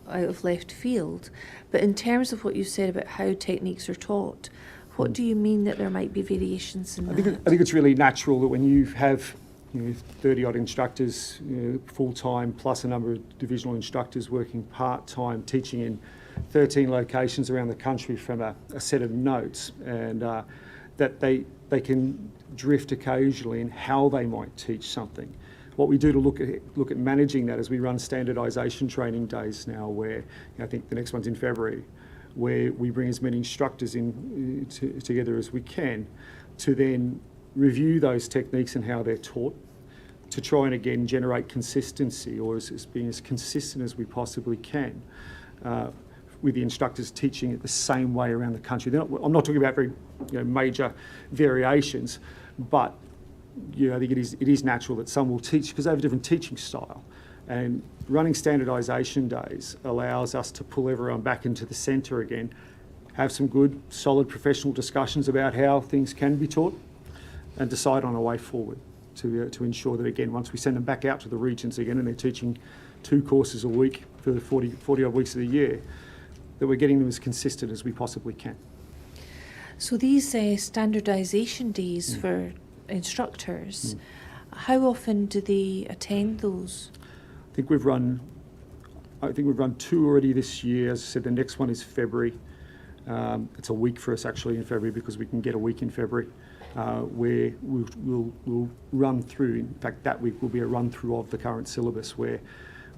out of left field, but in terms of what you said about how techniques are taught, what do you mean that there might be variations in that? I think it's really natural that when you have 30-odd instructors full-time plus a number of divisional instructors working part-time teaching in 13 locations around the country from a set of notes, and that they can drift occasionally in how they might teach something. What we do to look at managing that is we run standardisation training days now, where I think the next one's in February, where we bring as many instructors in together as we can to then review those techniques and how they're taught, to try and again generate consistency, or as being as consistent as we possibly can with the instructors teaching it the same way around the country. I'm not talking about very major variations, but I think it is natural that some will teach because they have a different teaching style. And running standardisation days allows us to pull everyone back into the centre again, have some good, solid professional discussions about how things can be taught, and decide on a way forward to ensure that, again, once we send them back out to the regions again and they're teaching 2 courses a week for the 40-odd weeks of the year, that we're getting them as consistent as we possibly can. So these standardisation days for instructors, how often do they attend those? I think we've run I think we've run 2 already this year. As I said, the next one is February. It's a week for us actually in February because we can get a week in February where we'll run through. In fact, that week will be a run through of the current syllabus where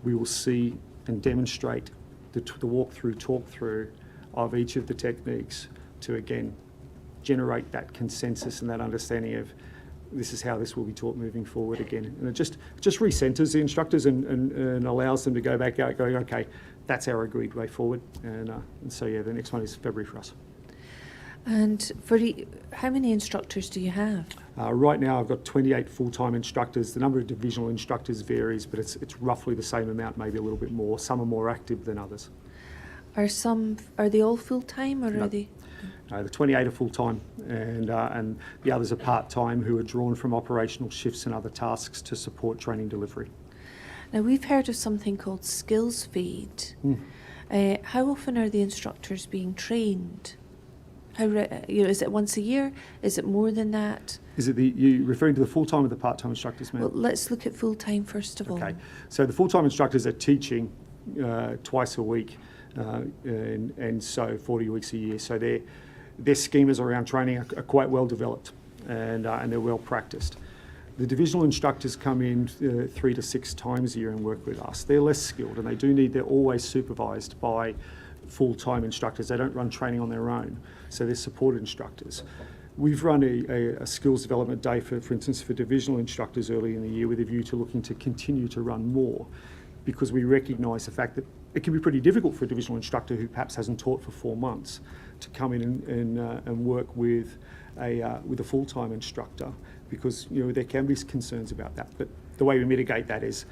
we will see and demonstrate the walkthrough, talk through of each of the techniques to again generate that consensus and that understanding of this is how this will be taught moving forward again. And it just recenters the instructors and allows them to go back out going, okay, that's our agreed way forward. And so, yeah, the next one is February for us. And how many instructors do you have? Right now I've got 28 full-time instructors. The number of divisional instructors varies, but it's roughly the same amount, maybe a little bit more. Some are more active than others. Are they all full-time or No. are they? The 28 are full-time and the others are part-time who are drawn from operational shifts and other tasks to support training delivery. Now, we've heard of something called Skills Feed. How often are the instructors being trained? Is it once a year? Is it more than that? Is it you referring to the full-time or the part-time instructors, ma'am? Well, let's look at full-time first of all. Okay, so the full-time instructors are teaching twice a week and so 40 weeks a year. So their schemas around training are quite well developed and they're well practiced. The divisional instructors come in 3 to 6 times a year and work with us. They're less skilled and they're always supervised by full-time instructors. They don't run training on their own, so they're supported instructors. We've run a skills development day, for instance, for divisional instructors early in the year with a view to looking to continue to run more because we recognise the fact that it can be pretty difficult for a divisional instructor who perhaps hasn't taught for 4 months to come in and work with a full-time instructor because there can be concerns about that. But the way we mitigate that is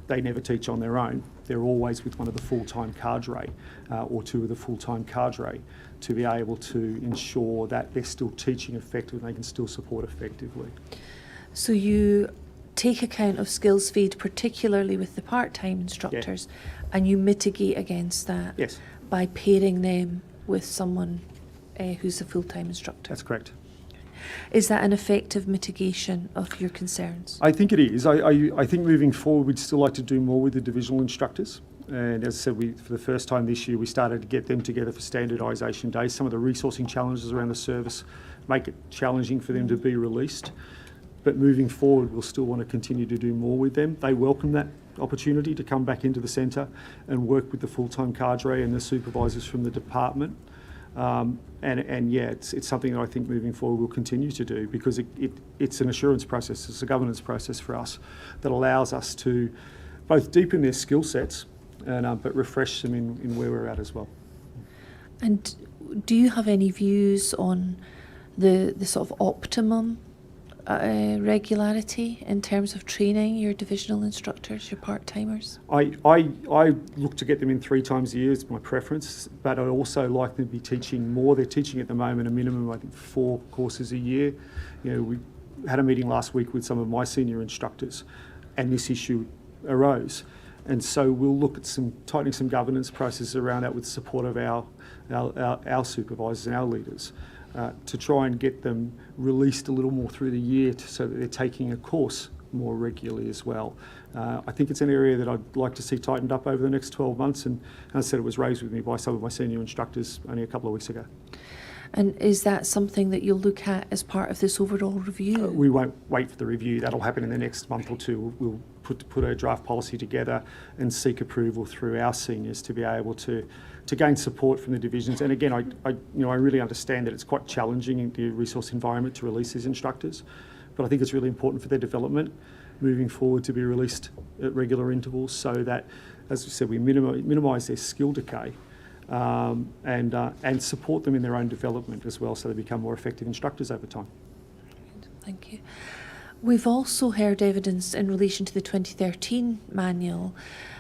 they never teach on their own. They're always with one of the full-time cadre or 2 of the full-time cadre to be able to ensure that they're still teaching effectively and they can still support effectively. So you take account of skills feed, particularly with the part-time instructors, and you mitigate against that Yes, by pairing them with someone who's a full-time instructor. that's correct. Is that an effective mitigation of your concerns? I think it is. I think moving forward we'd still like to do more with the divisional instructors. And as I said, for the first time this year we started to get them together for standardisation days. Some of the resourcing challenges around the service make it challenging for them to be released. But moving forward we'll still want to continue to do more with them. They welcome that opportunity to come back into the centre and work with the full-time cadre and the supervisors from the department. It's something that I think moving forward we'll continue to do because it's an assurance process, it's a governance process for us that allows us to both deepen their skill sets and but refresh them in where we're at as well. And do you have any views on the sort of optimum regularity in terms of training your divisional instructors, your part-timers? I look to get them in 3 times a year, it's my preference, but I also like them to be teaching more. They're teaching at the moment a minimum, I think, 4 courses a year. We had a meeting last week with some of my senior instructors and this issue arose. And so we'll look at tightening some governance processes around that with the support of our supervisors and our leaders. To try and get them released a little more through the year so that they're taking a course more regularly as well. I think it's an area that I'd like to see tightened up over the next 12 months and as I said, it was raised with me by some of my senior instructors only a couple of weeks ago. And is that something that you'll look at as part of this overall review? We won't wait for the review. That'll happen in the next month or 2. We'll put a draft policy together and seek approval through our seniors to be able to gain support from the divisions. And again, I really understand that it's quite challenging in the resource environment to release these instructors, but I think it's really important for their development moving forward to be released at regular intervals so that, as we said, we minimise their skill decay and support them in their own development as well so they become more effective instructors over time. Thank you. We've also heard evidence in relation to the 2013 manual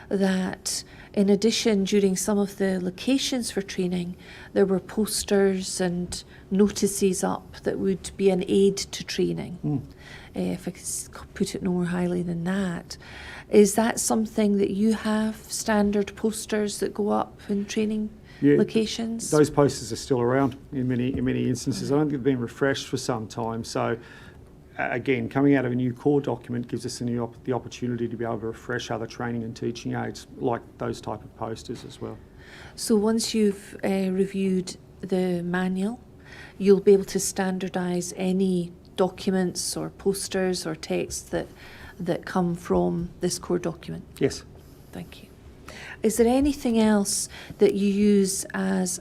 that in addition, during some of the locations for training, there were posters and notices up that would be an aid to training. If I could put it no more highly than that. Is that something that you have, standard posters that go up in training locations? Those posters are still around in many instances. I don't think they've been refreshed for some time. So again, coming out of a new core document gives us the opportunity to be able to refresh other training and teaching aids like those type of posters as well. So once you've reviewed the manual, you'll be able to standardise any documents or posters or texts that come from this core document. Yes. Thank you. Is there anything else that you use as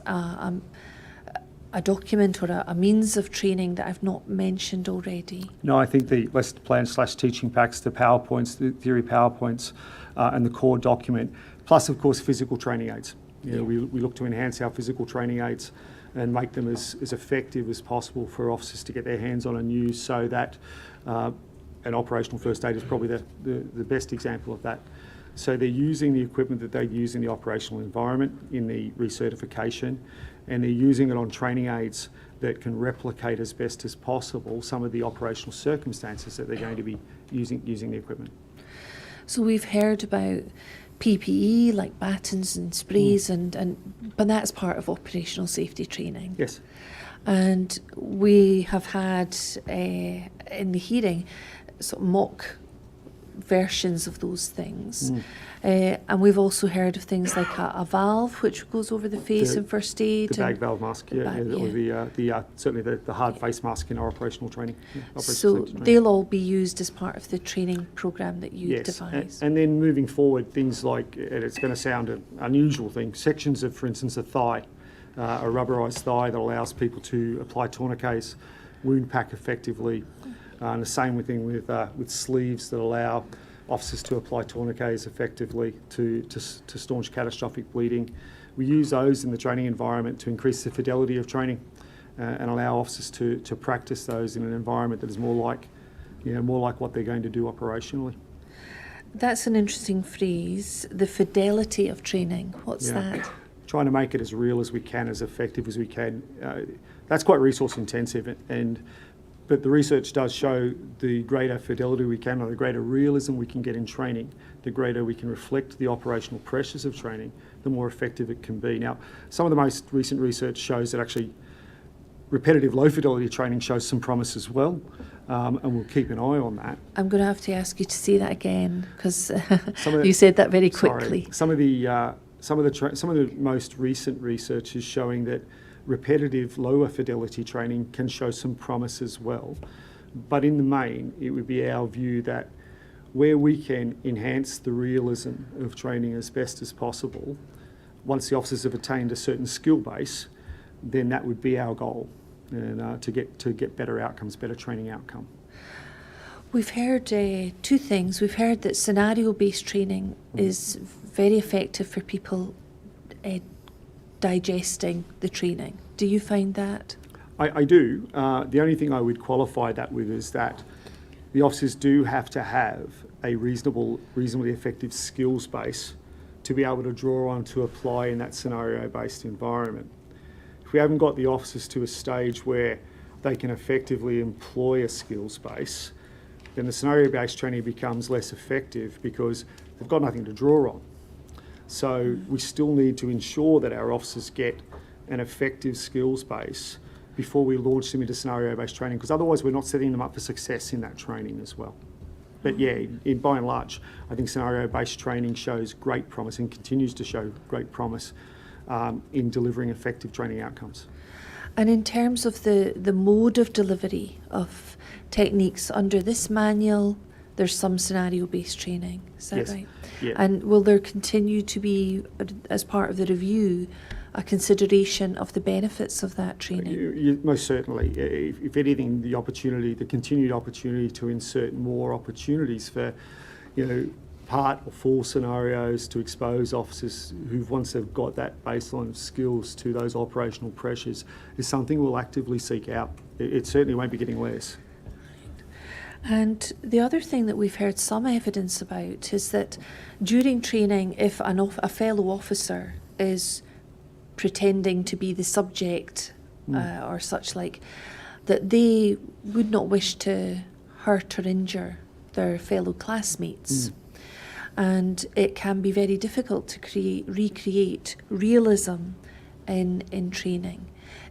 a document or a means of training that I've not mentioned already? No, I think the lesson plan / teaching packs, the PowerPoints, the theory PowerPoints, and the core document, plus of course physical training aids. You know, we look to enhance our physical training aids and make them as effective as possible for officers to get their hands on and use, so that an operational first aid is probably the best example of that. So they're using the equipment that they use in the operational environment, in the recertification, and they're using it on training aids that can replicate as best as possible some of the operational circumstances that they're going to be using the equipment. So we've heard about PPE like batons and sprays, but that's part of operational safety training. Yes. And we have had in the hearing sort of mock versions of those things. And we've also heard of things like a valve which goes over the face in first aid. The bag valve mask, or certainly the hard face mask in our operational training. So they'll all be used as part of the training programme that you devise. And then moving forward, things like, and it's going to sound an unusual thing, sections of, for instance, a thigh, a rubberised thigh that allows people to apply tourniquets, wound pack effectively. And the same thing with sleeves that allow officers to apply tourniquets effectively to staunch catastrophic bleeding. We use those in the training environment to increase the fidelity of training and allow officers to practice those in an environment that is more like what they're going to do operationally. That's an interesting phrase, the fidelity of training. What's that? Trying to make it as real as we can, as effective as we can. That's quite resource intensive, but the research does show the greater fidelity we can, or the greater realism we can get in training, the greater we can reflect the operational pressures of training, the more effective it can be. Now, some of the most recent research shows that actually repetitive low fidelity training shows some promise as well, and we'll keep an eye on that. I'm going to have to ask you to say that again, because you said that very quickly. Some of the most recent research is showing that repetitive lower fidelity training can show some promise as well. But in the main, it would be our view that where we can enhance the realism of training as best as possible, once the officers have attained a certain skill base, then that would be our goal, and to get better outcomes, better training outcome. We've heard two things. We've heard that scenario-based training is very effective for people digesting the training. Do you find that? I do. The only thing I would qualify that with is that the officers do have to have a reasonably effective skills base to be able to draw on to apply in that scenario-based environment. If we haven't got the officers to a stage where they can effectively employ a skills base, then the scenario-based training becomes less effective because they've got nothing to draw on. So we still need to ensure that our officers get an effective skills base before we launch them into scenario-based training, because otherwise we're not setting them up for success in that training as well. But by and large, I think scenario-based training shows great promise and continues to show great promise in delivering effective training outcomes. And in terms of the mode of delivery of techniques under this manual, there's some scenario-based training, is that right? Yeah. And will there continue to be, as part of the review, a consideration of the benefits of that training? Most certainly. If anything, the continued opportunity to insert more opportunities for, part or full scenarios to expose officers who, once they've got that baseline of skills to those operational pressures, is something we'll actively seek out. It certainly won't be getting less. And the other thing that we've heard some evidence about is that during training, if a fellow officer is pretending to be the subject or such like, that they would not wish to hurt or injure their fellow classmates. And it can be very difficult to recreate realism in training.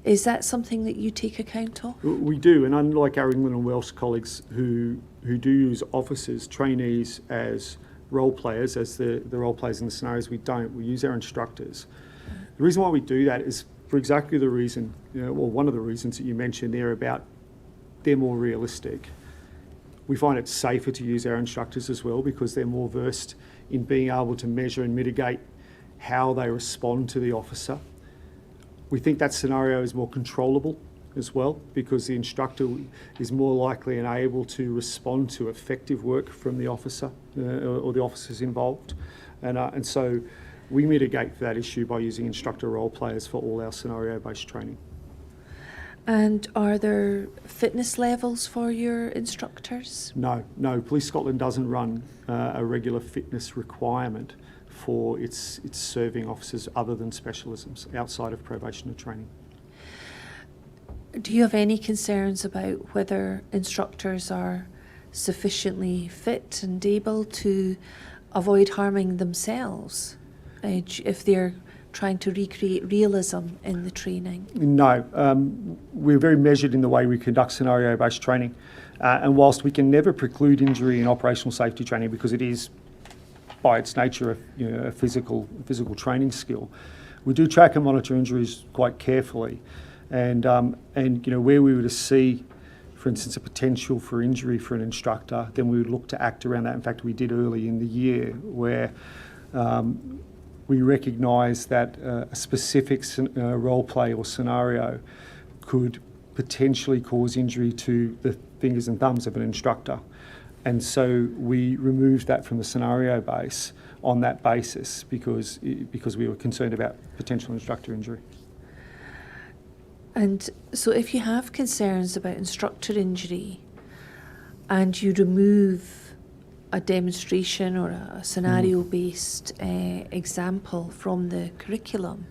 Is that something that you take account of? We do, and unlike our England and Welsh colleagues who do use officers, trainees as role players, as the role players in the scenarios, we don't. We use our instructors. The reason why we do that is for exactly the reason, one of the reasons that you mentioned there about they're more realistic. We find it safer to use our instructors as well because they're more versed in being able to measure and mitigate how they respond to the officer. We think that scenario is more controllable as well because the instructor is more likely and able to respond to effective work from the officer or the officers involved. And so we mitigate that issue by using instructor role players for all our scenario-based training. And are there fitness levels for your instructors? No. Police Scotland doesn't run a regular fitness requirement for its serving officers other than specialisms outside of probationary training. Do you have any concerns about whether instructors are sufficiently fit and able to avoid harming themselves if they're trying to recreate realism in the training? No, we're very measured in the way we conduct scenario-based training. And whilst we can never preclude injury in operational safety training because it is by its nature a physical training skill, we do track and monitor injuries quite carefully. And where we were to see, for instance, a potential for injury for an instructor, then we would look to act around that. In fact, we did early in the year where we recognised that a specific role play or scenario could potentially cause injury to the fingers and thumbs of an instructor. And so we removed that from the scenario base on that basis because we were concerned about potential instructor injury. And so if you have concerns about instructor injury and you remove a demonstration or a scenario-based example from the curriculum,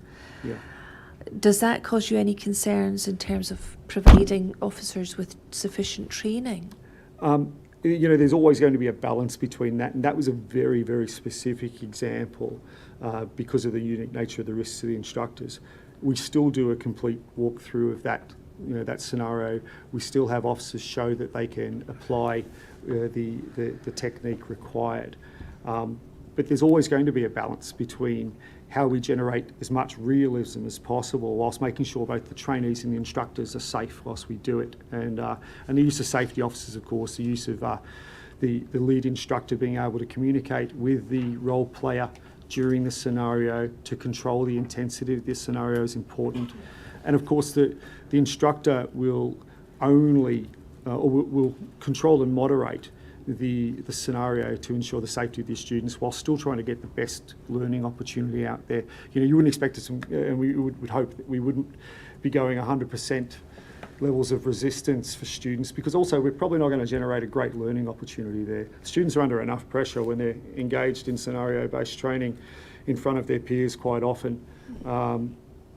does that cause you any concerns in terms of providing officers with sufficient training? There's always going to be a balance between that, and that was a very, very specific example because of the unique nature of the risks to the instructors. We still do a complete walkthrough of that scenario. We still have officers show that they can apply the technique required. But there's always going to be a balance between how we generate as much realism as possible whilst making sure both the trainees and the instructors are safe whilst we do it. And the use of safety officers, of course, the use of the lead instructor being able to communicate with the role player during the scenario to control the intensity of this scenario is important. And of course, the instructor will only will control and moderate the scenario to ensure the safety of the students while still trying to get the best learning opportunity out there. You wouldn't expect us, and we would hope that we wouldn't be going 100% levels of resistance for students, because also we're probably not going to generate a great learning opportunity there. Students are under enough pressure when they're engaged in scenario-based training in front of their peers quite often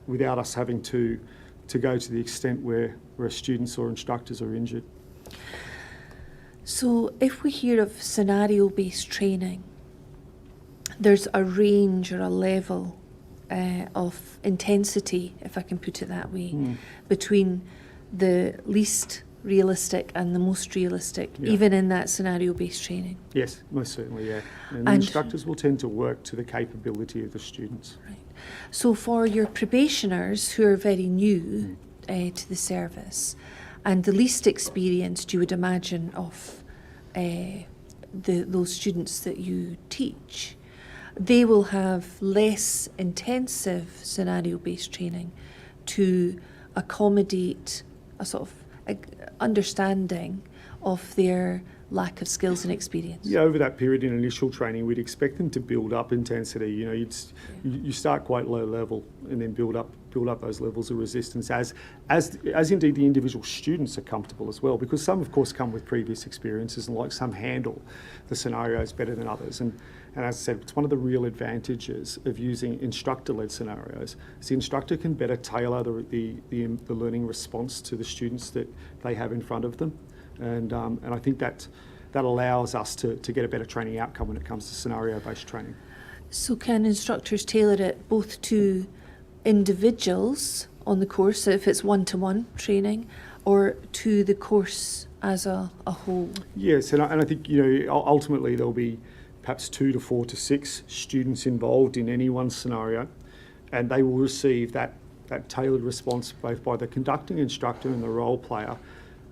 without us having to go to the extent where students or instructors are injured. So if we hear of scenario-based training, there's a range or a level of intensity, if I can put it that way, between the least realistic and the most realistic, even in that scenario-based training. Yes, most certainly, yeah. And the instructors will tend to work to the capability of the students. Right. So for your probationers who are very new to the service and the least experienced, you would imagine, of those students that you teach, they will have less intensive scenario-based training to accommodate a sort of understanding of their lack of skills and experience. Yeah, over that period in initial training, we'd expect them to build up intensity. You start quite low level and then build up those levels of resistance as indeed the individual students are comfortable as well, because some of course come with previous experiences and like some handle the scenarios better than others. And as I said, it's one of the real advantages of using instructor-led scenarios. So the instructor can better tailor the learning response to the students that they have in front of them. And I think that allows us to get a better training outcome when it comes to scenario-based training. So can instructors tailor it both to individuals on the course, if it's one-to-one training, or to the course as a whole? Yes, and I think, you know, ultimately there'll be perhaps 2 to 4 to 6 students involved in any one scenario, and they will receive that tailored response both by the conducting instructor and the role player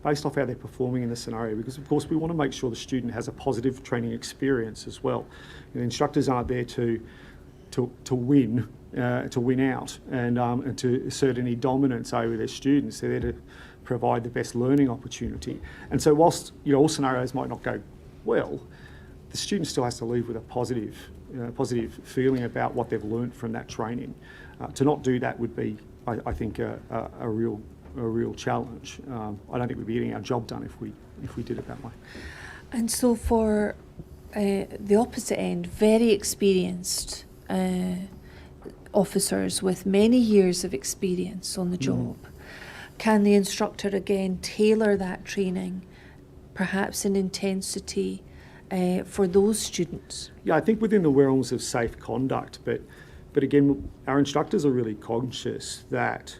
based off how they're performing in the scenario, because of course we want to make sure the student has a positive training experience as well. You know, instructors aren't there to win out and to assert any dominance over their students. They're there to provide the best learning opportunity. And so whilst, you know, all scenarios might not go well, the student still has to leave with a positive feeling about what they've learnt from that training. To not do that would be, I think, a real challenge. I don't think we'd be getting our job done if we did it that way. And so for the opposite end, very experienced officers with many years of experience on the job, can the instructor again tailor that training, perhaps in intensity, for those students? Yeah, I think within the realms of safe conduct, but again, our instructors are really conscious that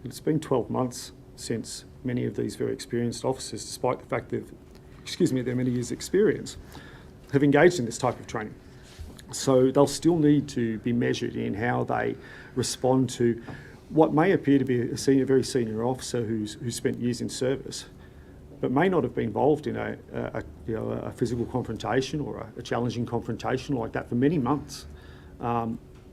it's been 12 months since many of these very experienced officers, despite the fact that, their many years' experience, have engaged in this type of training. So they'll still need to be measured in how they respond to what may appear to be a very senior officer who's spent years in service, but may not have been involved in a physical confrontation or a challenging confrontation like that for many months,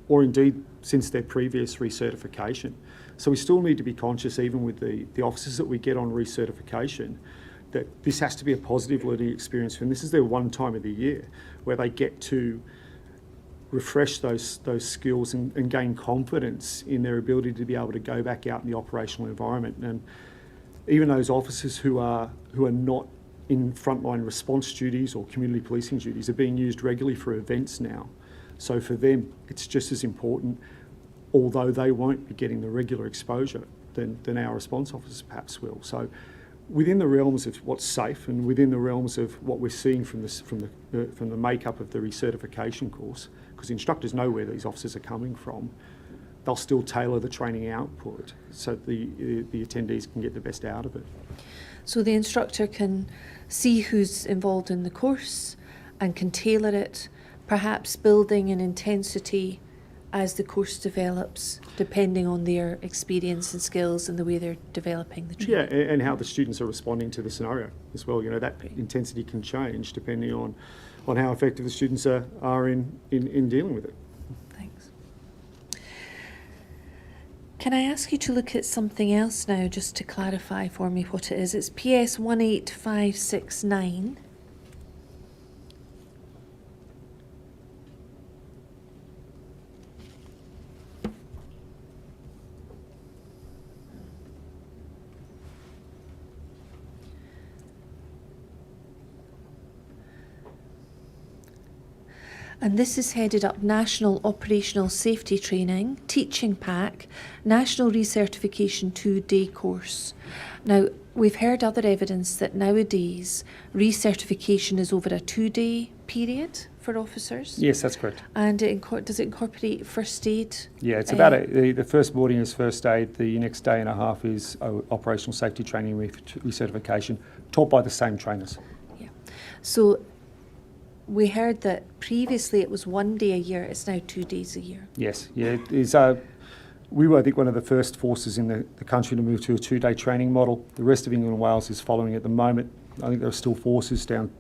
or indeed since their previous recertification. So we still need to be conscious, even with the officers that we get on recertification, that this has to be a positive learning experience for them. This is their one time of the year where they get to refresh those skills and gain confidence in their ability to be able to go back out in the operational environment. And even those officers who are not in frontline response duties or community policing duties are being used regularly for events now. So for them, it's just as important, although they won't be getting the regular exposure than our response officers perhaps will. So within the realms of what's safe and within the realms of what we're seeing from the makeup of the recertification course, because instructors know where these officers are coming from, they'll still tailor the training output so the attendees can get the best out of it. So the instructor can see who's involved in the course and can tailor it, perhaps building in intensity as the course develops, depending on their experience and skills and the way they're developing the training. Yeah, and how the students are responding to the scenario as well. You know, that intensity can change depending on how effective the students are in dealing with it. Thanks. Can I ask you to look at something else now, just to clarify for me what it is? It's PS 18569. And this is headed up National Operational Safety Training, Teaching Pack, National Recertification 2-day course. Now, we've heard other evidence that nowadays recertification is over a 2-day period for officers. Yes, that's correct. And does it incorporate first aid? Yeah, it's about the first morning is first aid, the next day and a half is operational safety training recertification, taught by the same trainers. Yeah. So we heard that previously it was 1 day a year, it's now 2 days a year. Yes, yeah, it is. We were, I think, one of the first forces in the country to move to a 2-day training model. The rest of England and Wales is following at the moment. I think there are still forces down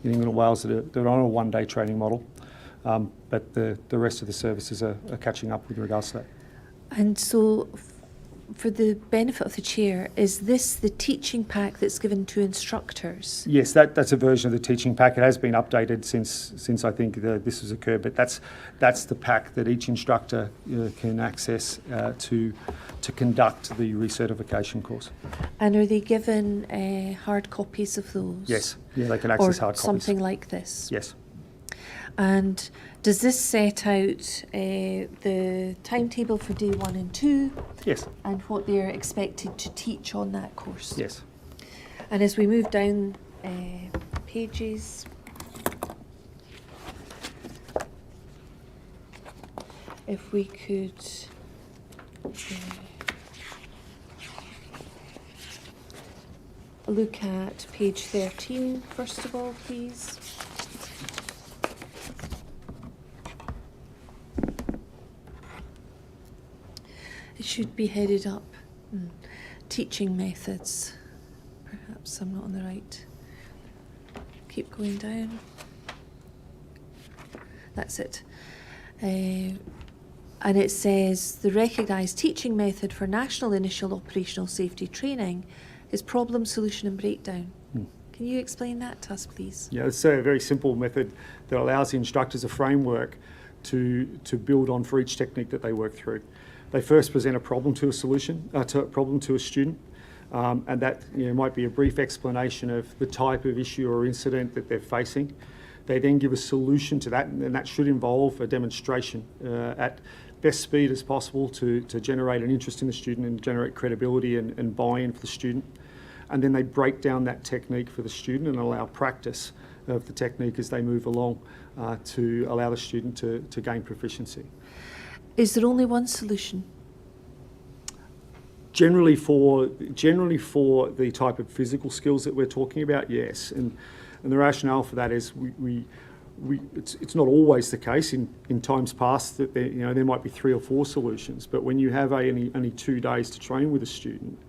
in England and Wales that are on a 1-day training model, but the rest of the services are catching up with regards to that. And so, for the benefit of the chair, is this the teaching pack that's given to instructors? Yes, that's a version of the teaching pack. It has been updated since I think this has occurred, but that's the pack that each instructor can access to conduct the recertification course. And are they given hard copies of those? Yes, yeah, they can access or hard copies. Something like this? Yes. And does this set out the timetable for day 1 and 2? Yes. And what they're expected to teach on that course? Yes. And as we move down pages, if we could look at page 13, first of all, please. It should be headed up. Teaching methods. Perhaps I'm not on the right. Keep going down. That's it. And it says the recognised teaching method for national initial operational safety training is problem, solution and breakdown. Can you explain that to us, please? Yeah, it's a very simple method that allows the instructors a framework to build on for each technique that they work through. They first present a problem to a student, and that might be a brief explanation of the type of issue or incident that they're facing. They then give a solution to that, and that should involve a demonstration at best speed as possible to generate an interest in the student and generate credibility and buy-in for the student. And then they break down that technique for the student and allow practice of the technique as they move along to allow the student to gain proficiency. Is there only one solution? Generally for the type of physical skills that we're talking about, yes. And the rationale for that is it's not always the case. In times past that there might be 3 or 4 solutions, but when you have only 2 days to train with a student,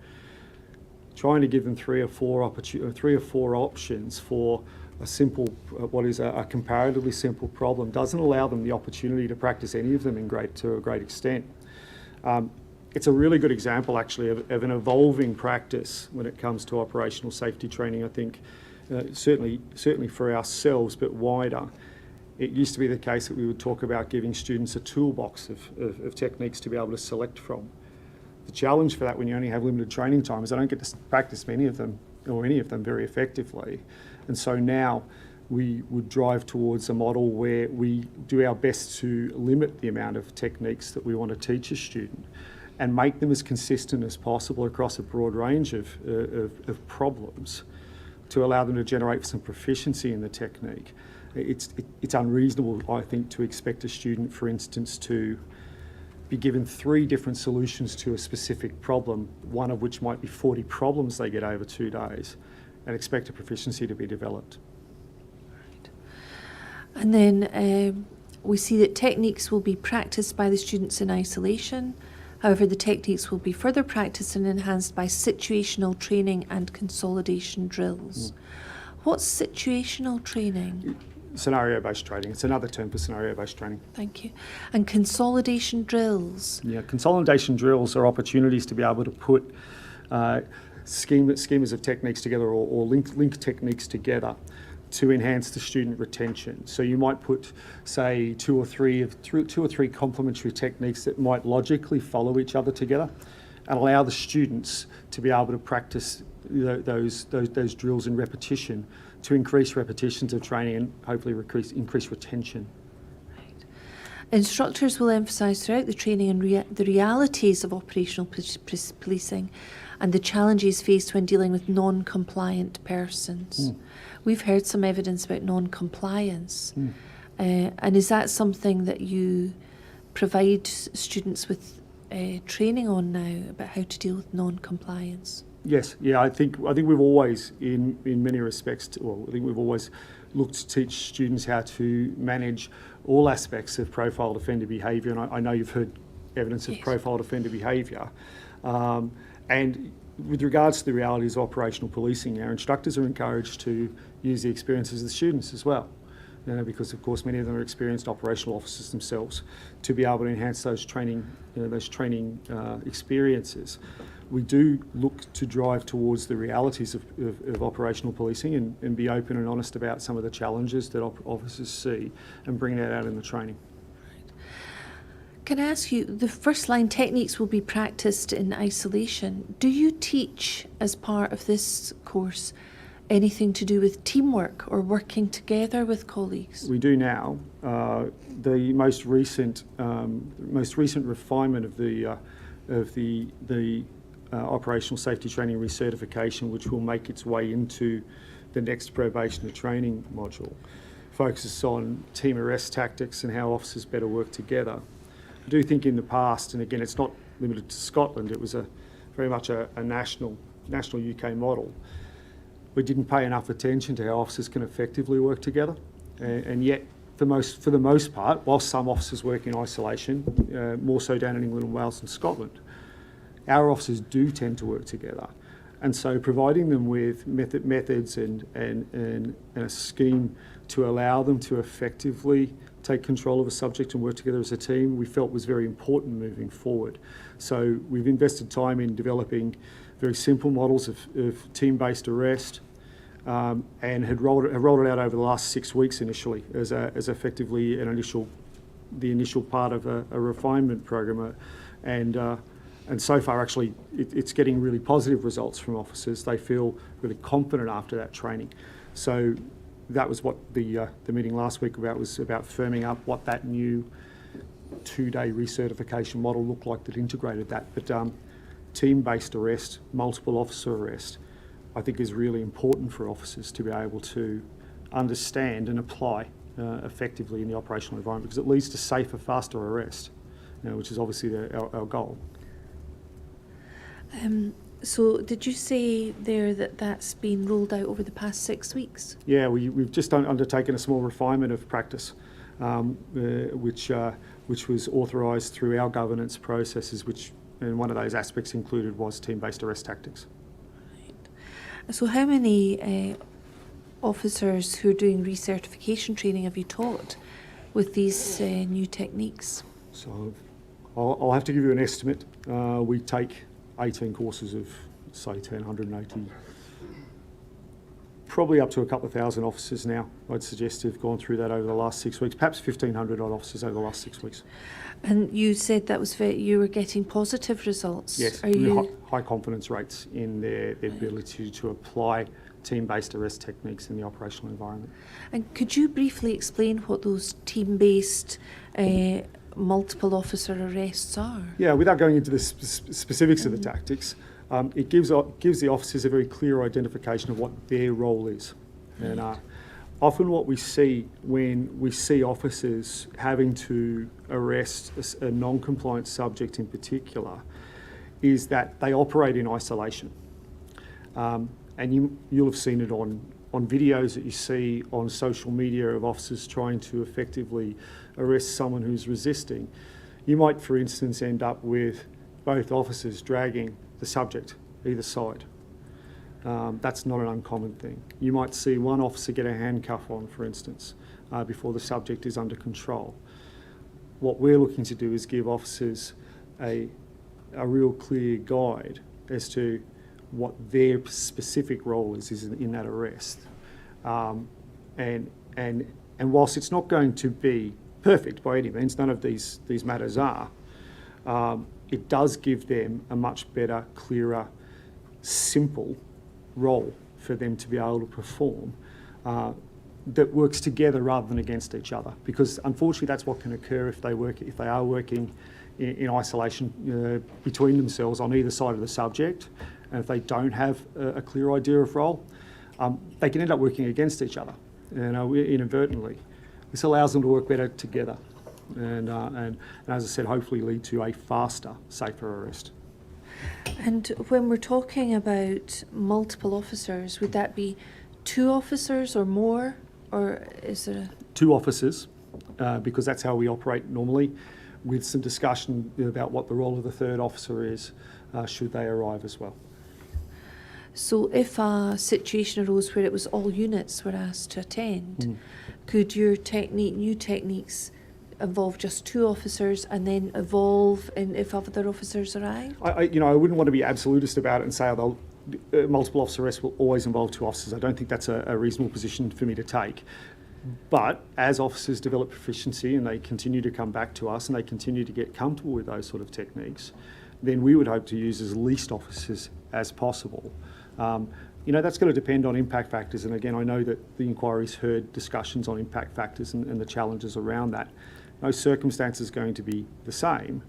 trying to give them 3 or 4 options for a simple, what is a comparatively simple problem, doesn't allow them the opportunity to practice any of them to a great extent. It's a really good example, actually, of an evolving practice when it comes to operational safety training. I think certainly for ourselves, but wider. It used to be the case that we would talk about giving students a toolbox of techniques to be able to select from. The challenge for that when you only have limited training time is I don't get to practice many of them or any of them very effectively. And so now we would drive towards a model where we do our best to limit the amount of techniques that we want to teach a student and make them as consistent as possible across a broad range of problems to allow them to generate some proficiency in the technique. It's unreasonable, I think, to expect a student, for instance, to be given 3 different solutions to a specific problem, one of which might be 40 problems they get over 2 days, and expect a proficiency to be developed. Right. And then we see that techniques will be practiced by the students in isolation. However, the techniques will be further practiced and enhanced by situational training and consolidation drills. What's situational training? Scenario-based training. It's another term for scenario-based training. Thank you. And consolidation drills? Yeah, consolidation drills are opportunities to be able to put schemas of techniques together or link techniques together to enhance the student retention. So you might put, say, two or three complementary techniques that might logically follow each other together and allow the students to be able to practice those drills in repetition to increase repetitions of training and hopefully increase retention. Right. Instructors will emphasise throughout the training and the realities of operational policing and the challenges faced when dealing with non-compliant persons. We've heard some evidence about non-compliance. And is that something that you provide students with training on now about how to deal with non-compliance? Yes, yeah, I think we've always, in many respects, I think we've always looked to teach students how to manage all aspects of profiled offender behaviour, and I know you've heard evidence of Yes. profiled offender behaviour. And with regards to the realities of operational policing, our instructors are encouraged to use the experiences of the students as well, because of course many of them are experienced operational officers themselves, to be able to enhance those training experiences. We do look to drive towards the realities of operational policing and be open and honest about some of the challenges that officers see and bring that out in the training. Can I ask you, the first line techniques will be practiced in isolation. Do you teach, as part of this course, anything to do with teamwork or working together with colleagues? We do now. The most recent refinement of the operational safety training recertification, which will make its way into the next probationary training module, focuses on team arrest tactics and how officers better work together. I do think in the past, and again, it's not limited to Scotland, it was very much a national UK model. we didn't pay enough attention to how officers can effectively work together. And yet, for the most part, whilst some officers work in isolation, more so down in England and Wales and Scotland, our officers do tend to work together. And so providing them with methods and a scheme to allow them to effectively take control of a subject and work together as a team, we felt was very important moving forward. So we've invested time in developing very simple models of team-based arrest, and had rolled it out over the last 6 weeks initially as effectively the initial part of a refinement program, and so far actually it's getting really positive results from officers. They feel really confident after that training. So that was what the meeting last week was about firming up what that new 2-day recertification model looked like that integrated that. But team-based arrest, multiple officer arrest, I think is really important for officers to be able to understand and apply effectively in the operational environment, because it leads to safer, faster arrest, which is obviously our goal. So did you say there that that's been rolled out over the past 6 weeks? Yeah, we've just undertaken a small refinement of practice, which was authorised through our governance processes, and one of those aspects included was team-based arrest tactics. Right. So how many officers who are doing recertification training have you taught with these new techniques? So I'll have to give you an estimate. We take 18 courses of, say, 180, probably up to a couple of thousand officers now, I'd suggest, have gone through that over the last 6 weeks, perhaps 1,500 odd officers over the last 6 weeks. And you said that was you were getting positive results. Yes, Are you... high confidence rates in their ability to apply team-based arrest techniques in the operational environment. And could you briefly explain what those team-based multiple officer arrests are? Yeah, without going into the specifics of the tactics, it gives the officers a very clear identification of what their role is. And often what we see when we see officers having to arrest a non-compliant subject in particular is that they operate in isolation. And you'll have seen it on videos that you see on social media of officers trying to effectively arrest someone who's resisting. You might, for instance, end up with both officers dragging the subject either side. That's not an uncommon thing. You might see one officer get a handcuff on, for instance, before the subject is under control. What we're looking to do is give officers a real clear guide as to what their specific role is in that arrest. And whilst it's not going to be perfect by any means, none of these matters are, it does give them a much better, clearer, simple role for them to be able to perform that works together rather than against each other. Because unfortunately that's what can occur if they are working in isolation between themselves on either side of the subject, and if they don't have a clear idea of role, they can end up working against each other, inadvertently. This allows them to work better together, and as I said, hopefully lead to a faster, safer arrest. And when we're talking about multiple officers, would that be 2 officers or more, or is there a... 2 officers, because that's how we operate normally, with some discussion about what the role of the 3rd officer is, should they arrive as well. So if a situation arose where it was all units were asked to attend, could your new techniques involve just 2 officers and then evolve if other officers arrive? I wouldn't want to be absolutist about it and say multiple officer arrests will always involve 2 officers. I don't think that's a reasonable position for me to take. But as officers develop proficiency and they continue to come back to us and they continue to get comfortable with those sort of techniques, then we would hope to use as least officers as possible. That's going to depend on impact factors, and again, I know that the inquiry's heard discussions on impact factors and the challenges around that. No circumstance is going to be the same,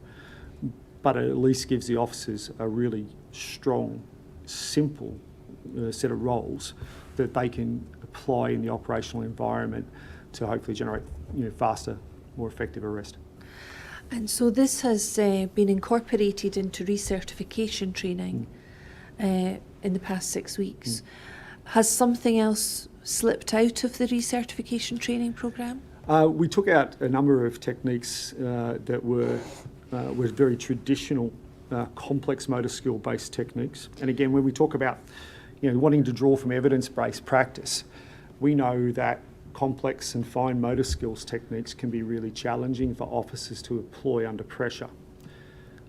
but it at least gives the officers a really strong, simple set of roles that they can apply in the operational environment to hopefully generate faster, more effective arrest. And so this has been incorporated into recertification training in the past 6 weeks. Has something else slipped out of the recertification training programme? We took out a number of techniques that were very traditional, complex motor skill based techniques. And again, when we talk about wanting to draw from evidence-based practice, we know that complex and fine motor skills techniques can be really challenging for officers to employ under pressure.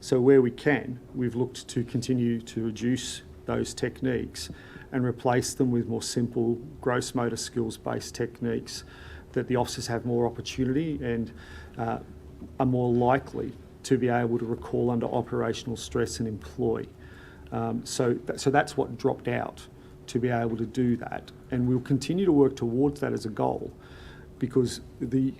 So where we can, we've looked to continue to reduce those techniques and replace them with more simple gross motor skills based techniques that the officers have more opportunity and are more likely to be able to recall under operational stress and employ. So that's what dropped out, to be able to do that. And we'll continue to work towards that as a goal, because the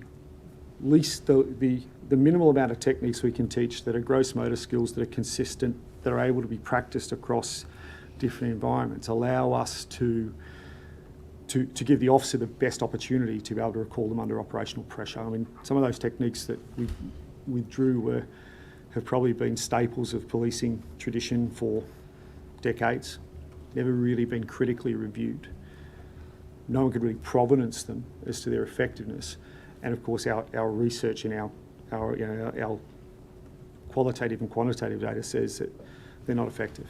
minimal amount of techniques we can teach that are gross motor skills, that are consistent, that are able to be practiced across different environments, allow us to give the officer the best opportunity to be able to recall them under operational pressure. I mean, some of those techniques that we withdrew have probably been staples of policing tradition for decades, never really been critically reviewed. No one could really provenance them as to their effectiveness. And of course, our research and our qualitative and quantitative data says that they're not effective.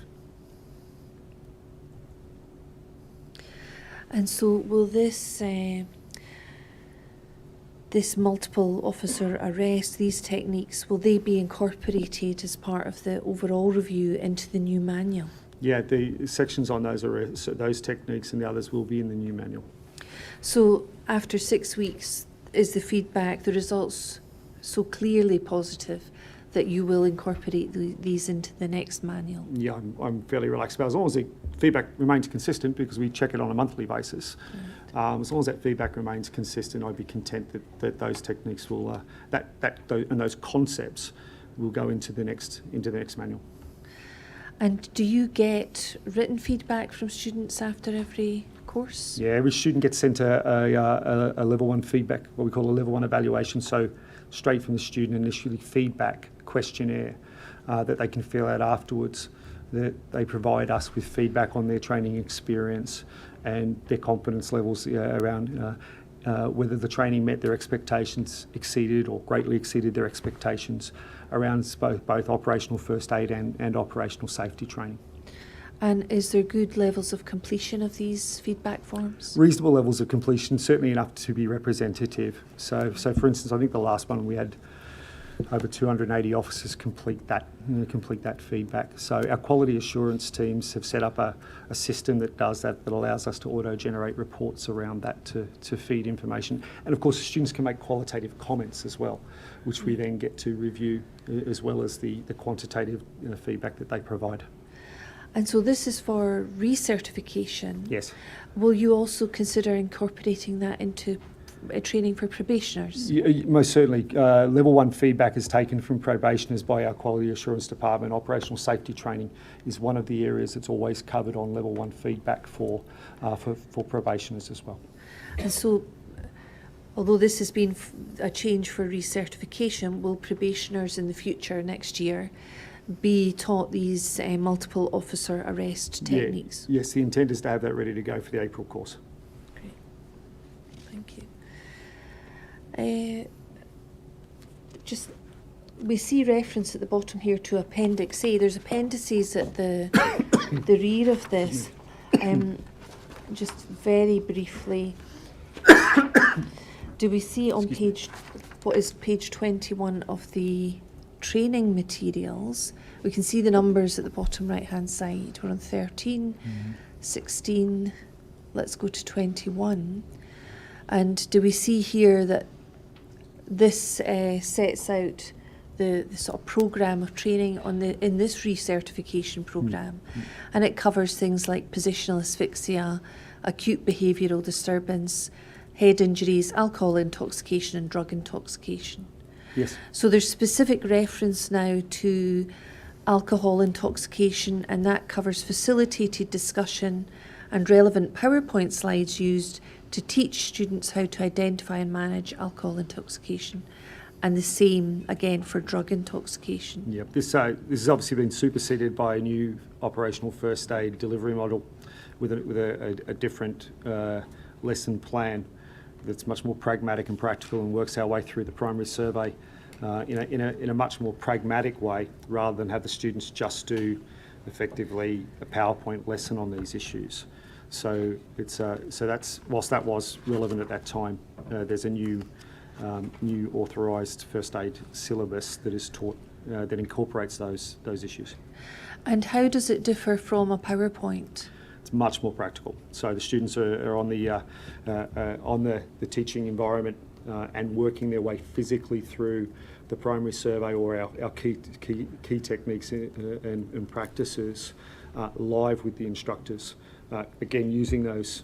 And so will this multiple officer arrest, these techniques, will they be incorporated as part of the overall review into the new manual? Yeah, the sections on those techniques and the others will be in the new manual. So after 6 weeks, is the feedback, the results so clearly positive that you will incorporate these into the next manual? Yeah, I'm fairly relaxed about it. As long as the feedback remains consistent, because we check it on a monthly basis. Right. As long as that feedback remains consistent, I'd be content that those techniques will, and those concepts will go into the next manual. And do you get written feedback from students after every course? Yeah, every student gets sent a level 1 feedback, what we call a level 1 evaluation. So straight from the student, initially feedback questionnaire that they can fill out afterwards. That they provide us with feedback on their training experience and their competence levels around whether the training met their expectations, exceeded or greatly exceeded their expectations around both operational first aid and operational safety training. And is there good levels of completion of these feedback forms? Reasonable levels of completion, certainly enough to be representative. So for instance, I think the last one we had over 280 officers complete that feedback. So our quality assurance teams have set up a system that does that allows us to auto-generate reports around that to feed information. And of course, the students can make qualitative comments as well, which we then get to review, as well as the quantitative feedback that they provide. And so this is for recertification. Yes. Will you also consider incorporating that into training for probationers? Most certainly. Level 1 feedback is taken from probationers by our Quality Assurance Department. Operational safety training is one of the areas that's always covered on Level 1 feedback for probationers as well. And so, although this has been a change for recertification, will probationers in the future, next year, be taught these multiple officer arrest techniques? Yeah. Yes, the intent is to have that ready to go for the April course. Great. Thank you. We see reference at the bottom here to Appendix A. There's appendices at the rear of this. Just very briefly, do we see on page 21 of the training materials, we can see the numbers at the bottom right hand side. We're on 13, 16, let's go to 21. And do we see here that this sets out the sort of programme of training in this recertification programme, and it covers things like positional asphyxia, acute behavioural disturbance, head injuries, alcohol intoxication and drug intoxication. Yes. So there's specific reference now to alcohol intoxication, and that covers facilitated discussion and relevant PowerPoint slides used to teach students how to identify and manage alcohol intoxication, and the same again for drug intoxication. Yep. This has obviously been superseded by a new operational first aid delivery model, with a different lesson plan that's much more pragmatic and practical and works our way through the primary survey in a much more pragmatic way, rather than have the students just do effectively a PowerPoint lesson on these issues. So that's, whilst that was relevant at that time, there's a new authorised first aid syllabus that is taught that incorporates those issues. And how does it differ from a PowerPoint? It's much more practical. So the students are on the teaching environment and working their way physically through the primary survey or our key techniques and practices live with the instructors. Again, using those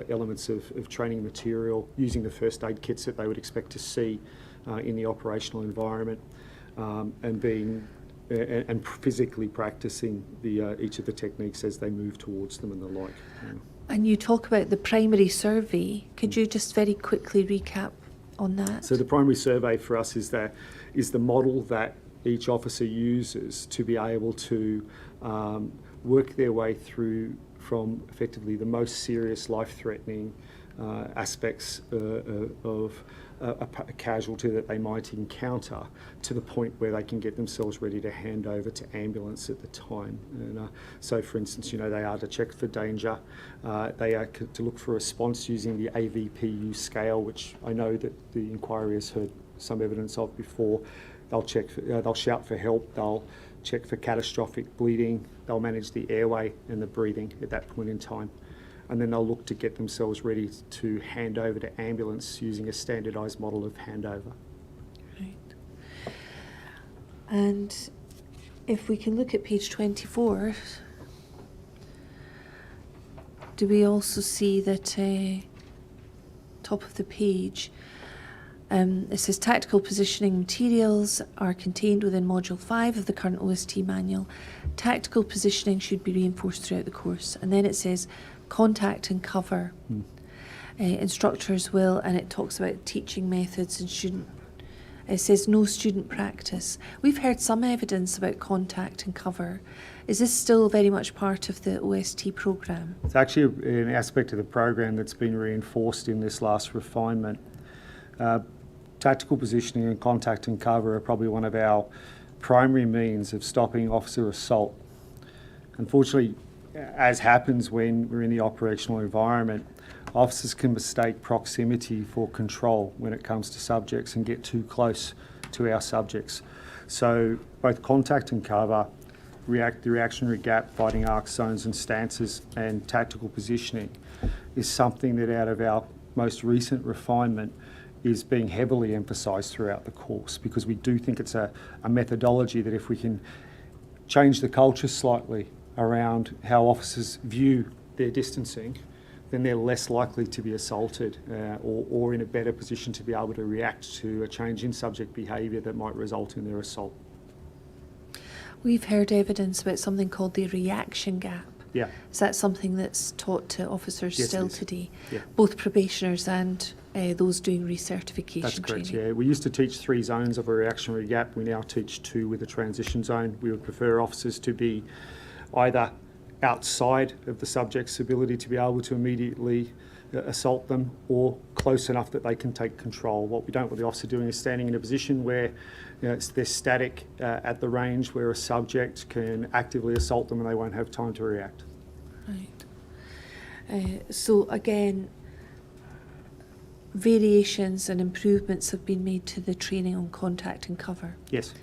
elements of training material, using the first aid kits that they would expect to see in the operational environment, and physically practicing each of the techniques as they move towards them and the like. And you talk about the primary survey. Could you just very quickly recap on that? So the primary survey for us is the model that each officer uses to be able to work their way through from effectively the most serious life-threatening aspects of a casualty that they might encounter, to the point where they can get themselves ready to hand over to ambulance at the time. And so, for instance, they are to check for danger. They are to look for response using the AVPU scale, which I know that the inquiry has heard some evidence of before. They'll shout for help. They'll check for catastrophic bleeding. They'll manage the airway and the breathing at that point in time. And then they'll look to get themselves ready to hand over to ambulance using a standardised model of handover. Right. And if we can look at page 24, do we also see that top of the page, it says tactical positioning materials are contained within module 5 of the current OST manual. Tactical positioning should be reinforced throughout the course. And then it says contact and cover. Instructors will, and it talks about teaching methods and student. It says no student practice. We've heard some evidence about contact and cover. Is this still very much part of the OST programme? It's actually an aspect of the program that's been reinforced in this last refinement. Tactical positioning and contact and cover are probably one of our primary means of stopping officer assault. Unfortunately, as happens when we're in the operational environment, officers can mistake proximity for control when it comes to subjects and get too close to our subjects. So both contact and cover, the reactionary gap, fighting arc zones and stances, and tactical positioning is something that out of our most recent refinement is being heavily emphasised throughout the course, because we do think it's a methodology that if we can change the culture slightly around how officers view their distancing, then they're less likely to be assaulted or in a better position to be able to react to a change in subject behaviour that might result in their assault. We've heard evidence about something called the reaction gap. Yeah. Is that something that's taught to officers Yes, still it is. today? Yeah. Both probationers and those doing recertification That's correct, training? yeah. We used to teach 3 zones of a reactionary gap. We now teach 2 with a transition zone. We would prefer officers to be either outside of the subject's ability to be able to immediately assault them, or close enough that they can take control. What we don't want the officer doing is standing in a position where they're static at the range, where a subject can actively assault them and they won't have time to react. Right. So again, variations and improvements have been made to the training on contact and cover. Yes,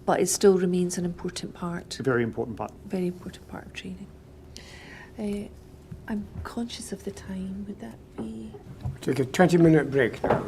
But it still remains an important part. it's a very important part. Very important part of training. I'm conscious of the time. Would that be? Take a 20-minute break now.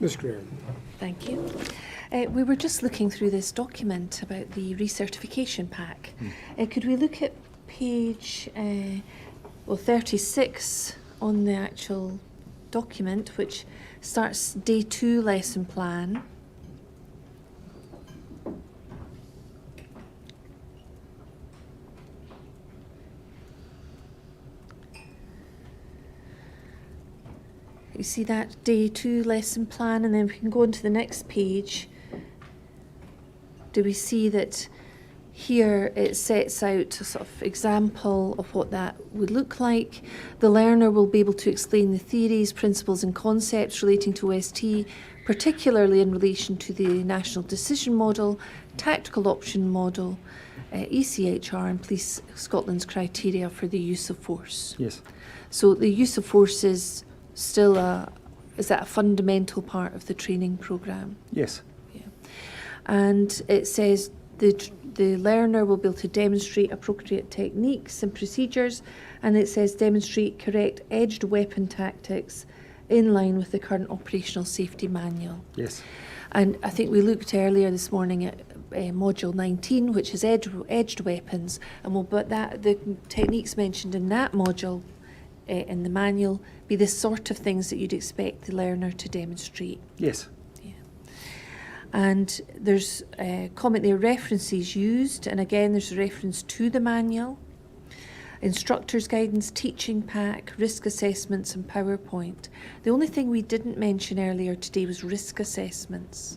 Ms. Graham. Thank you. We were just looking through this document about the recertification pack. Could we look at page 36 on the actual document, which starts day 2 lesson plan. You see that day 2 lesson plan, and then we can go on to the next page. Do we see that here it sets out a sort of example of what that would look like? The learner will be able to explain the theories, principles and concepts relating to OST, particularly in relation to the National Decision Model, Tactical Option Model, ECHR and Police Scotland's criteria for the use of force. Yes. So the use of force is still is that a fundamental part of the training programme? Yes. Yeah. And it says the learner will be able to demonstrate appropriate techniques and procedures, and it says demonstrate correct edged weapon tactics in line with the current operational safety manual. Yes. And I think we looked earlier this morning at module 19, which is edged weapons, and but the techniques mentioned in that module in the manual be the sort of things that you'd expect the learner to demonstrate. Yes. Yeah. And there's a comment there, references used, and again there's a reference to the manual, instructor's guidance, teaching pack, risk assessments and PowerPoint. The only thing we didn't mention earlier today was risk assessments.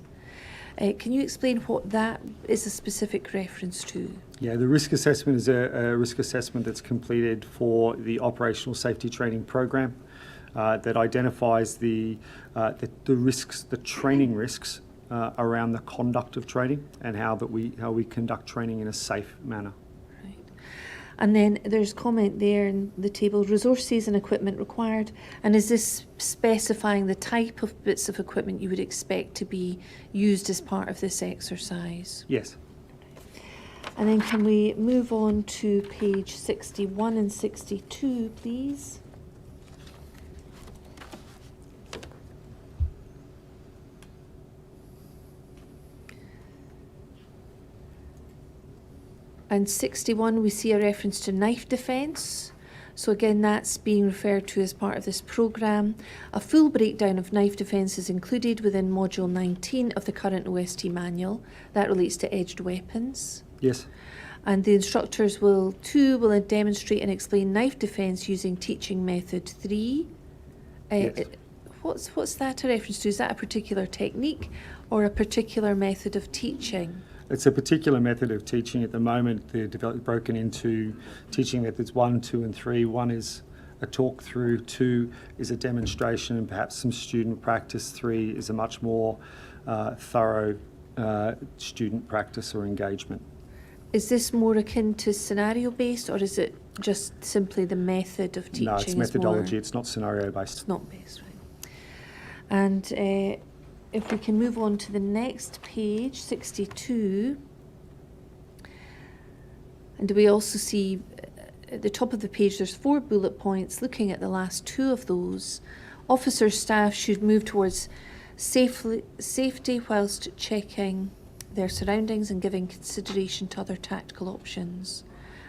Can you explain what that is a specific reference to? Yeah, the risk assessment is a risk assessment that's completed for the operational safety training program that identifies the risks, the training risks around the conduct of training and how we conduct training in a safe manner. And then there's comment there in the table, resources and equipment required. And is this specifying the type of bits of equipment you would expect to be used as part of this exercise? Yes. And then can we move on to page 61 and 62, please? And 61, we see a reference to knife defence. So again, that's being referred to as part of this programme. A full breakdown of knife defence is included within module 19 of the current OST manual. That relates to edged weapons. Yes. And the instructors will demonstrate and explain knife defence using teaching method 3. Yes. What's that a reference to? Is that a particular technique or a particular method of teaching? It's a particular method of teaching. At the moment, they're broken into teaching methods 1, 2 and 3. 1 is a talk through, 2 is a demonstration and perhaps some student practice, 3 is a much more thorough student practice or engagement. Is this more akin to scenario-based, or is it just simply the method of teaching? No, it's methodology. It's not scenario-based. It's not based, right. And if we can move on to the next page, 62, and do we also see at the top of the page there's 4 bullet points. Looking at the last 2 of those, officers' staff should move towards safety whilst checking their surroundings and giving consideration to other tactical options.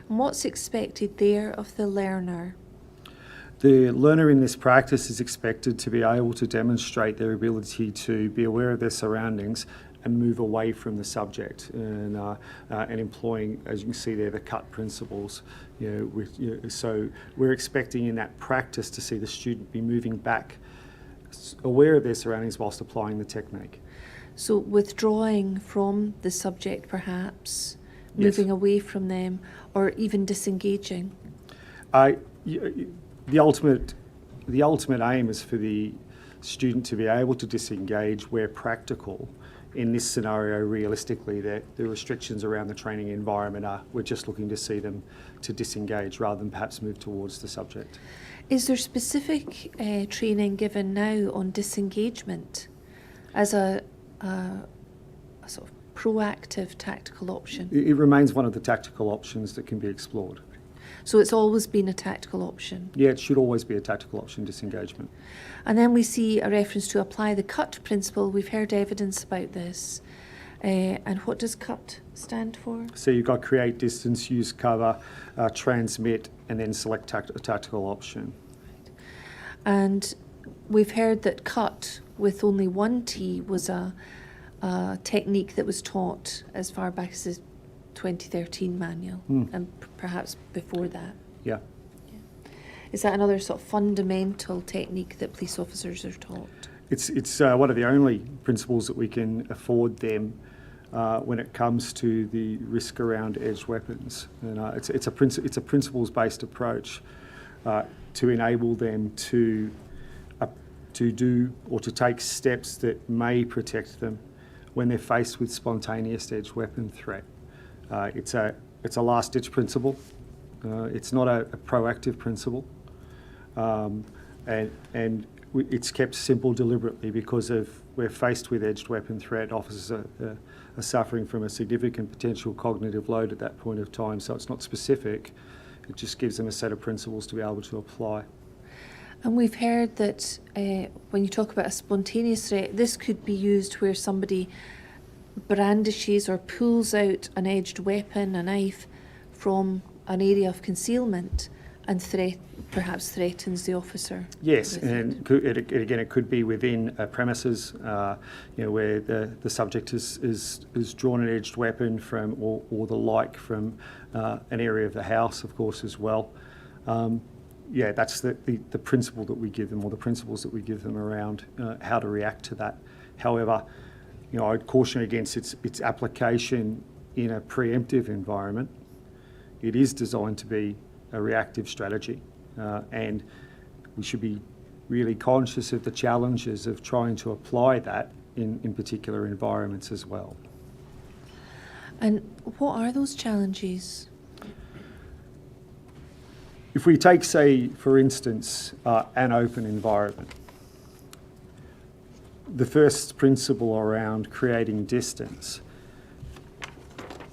And what's expected there of the learner? The learner in this practice is expected to be able to demonstrate their ability to be aware of their surroundings and move away from the subject, and employing, as you can see there, the CUT principles. So we're expecting in that practice to see the student be moving back, aware of their surroundings whilst applying the technique. So withdrawing from the subject, perhaps, Yes. moving away from them, or even disengaging. The ultimate aim is for the student to be able to disengage where practical. In this scenario, realistically, the restrictions around the training environment we're just looking to see them to disengage rather than perhaps move towards the subject. Is there specific training given now on disengagement as a sort of proactive tactical option? It remains one of the tactical options that can be explored. So it's always been a tactical option. Yeah, it should always be a tactical option, disengagement. And then we see a reference to apply the CUT principle. We've heard evidence about this. And what does CUT stand for? So you've got create distance, use cover, transmit, and then select a tactical option. And we've heard that CUT with only one T was a technique that was taught as far back as the 2013 manual, and perhaps before that. Yeah. Is that another sort of fundamental technique that police officers are taught? It's one of the only principles that we can afford them when it comes to the risk around edged weapons. And it's a principles-based approach to enable them to do or to take steps that may protect them when they're faced with spontaneous edged weapon threat. It's a last-ditch principle. It's not a proactive principle, and it's kept simple deliberately because we're faced with edged weapon threat. Officers are suffering from a significant potential cognitive load at that point of time, so it's not specific. It just gives them a set of principles to be able to apply. And we've heard that when you talk about a spontaneous threat, this could be used where somebody brandishes or pulls out an edged weapon, a knife, from an area of concealment and perhaps threatens the officer. Yes, with and it. it could be within premises, where the subject is drawn an edged weapon from, or the like, from an area of the house, of course, as well. That's the principle that we give them, or the principles that we give them around how to react to that. However, I'd caution against its application in a preemptive environment. It is designed to be a reactive strategy, and we should be really conscious of the challenges of trying to apply that in particular environments as well. And what are those challenges? If we take, say, for instance, an open environment, the first principle around creating distance,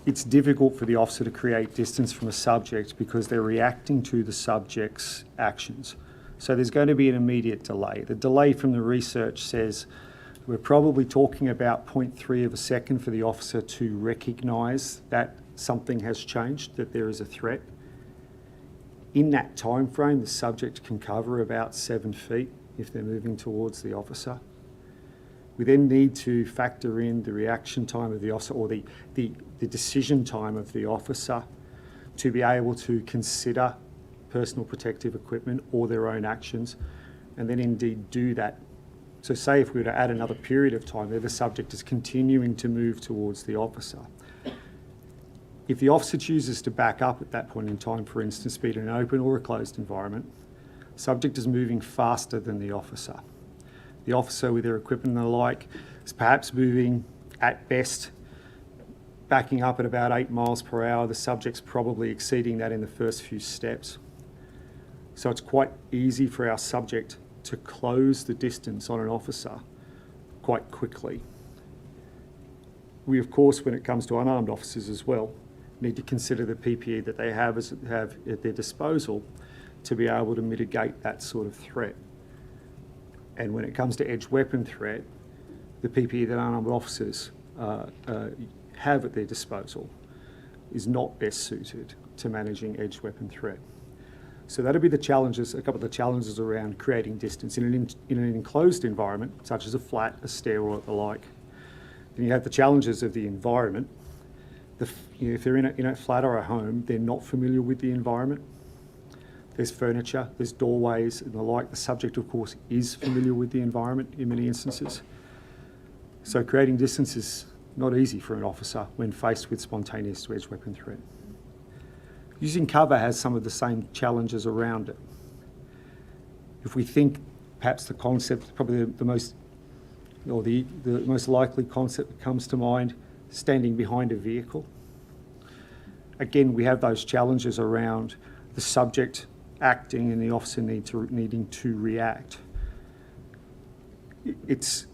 it's difficult for the officer to create distance from a subject because they're reacting to the subject's actions. So there's going to be an immediate delay. The delay from the research says we're probably talking about 0.3 of a second for the officer to recognise that something has changed, that there is a threat. In that time frame, the subject can cover about 7 feet if they're moving towards the officer. We then need to factor in the reaction time of the officer, or the decision time of the officer, to be able to consider personal protective equipment or their own actions, and then indeed do that. So say if we were to add another period of time where the subject is continuing to move towards the officer, if the officer chooses to back up at that point in time, for instance, be it in an open or a closed environment, the subject is moving faster than the officer. The officer with their equipment and the like is perhaps moving at best, backing up at about 8 miles per hour. The subject's probably exceeding that in the first few steps. So it's quite easy for our subject to close the distance on an officer quite quickly. We, of course, when it comes to unarmed officers as well, need to consider the PPE that they have at their disposal to be able to mitigate that sort of threat. And when it comes to edged weapon threat, the PPE that unarmed officers have at their disposal is not best suited to managing edged weapon threat. So that'll be the challenges, a couple of the challenges around creating distance in an enclosed environment, such as a flat, a stair, or the like. Then you have the challenges of the environment. If they're in a flat or a home, they're not familiar with the environment. There's furniture, there's doorways and the like. The subject, of course, is familiar with the environment in many instances. So creating distance is not easy for an officer when faced with spontaneous edged weapon threat. Using cover has some of the same challenges around it. If we think perhaps the concept, probably the most likely concept that comes to mind, standing behind a vehicle. Again, we have those challenges around the subject acting and the officer needing to react. The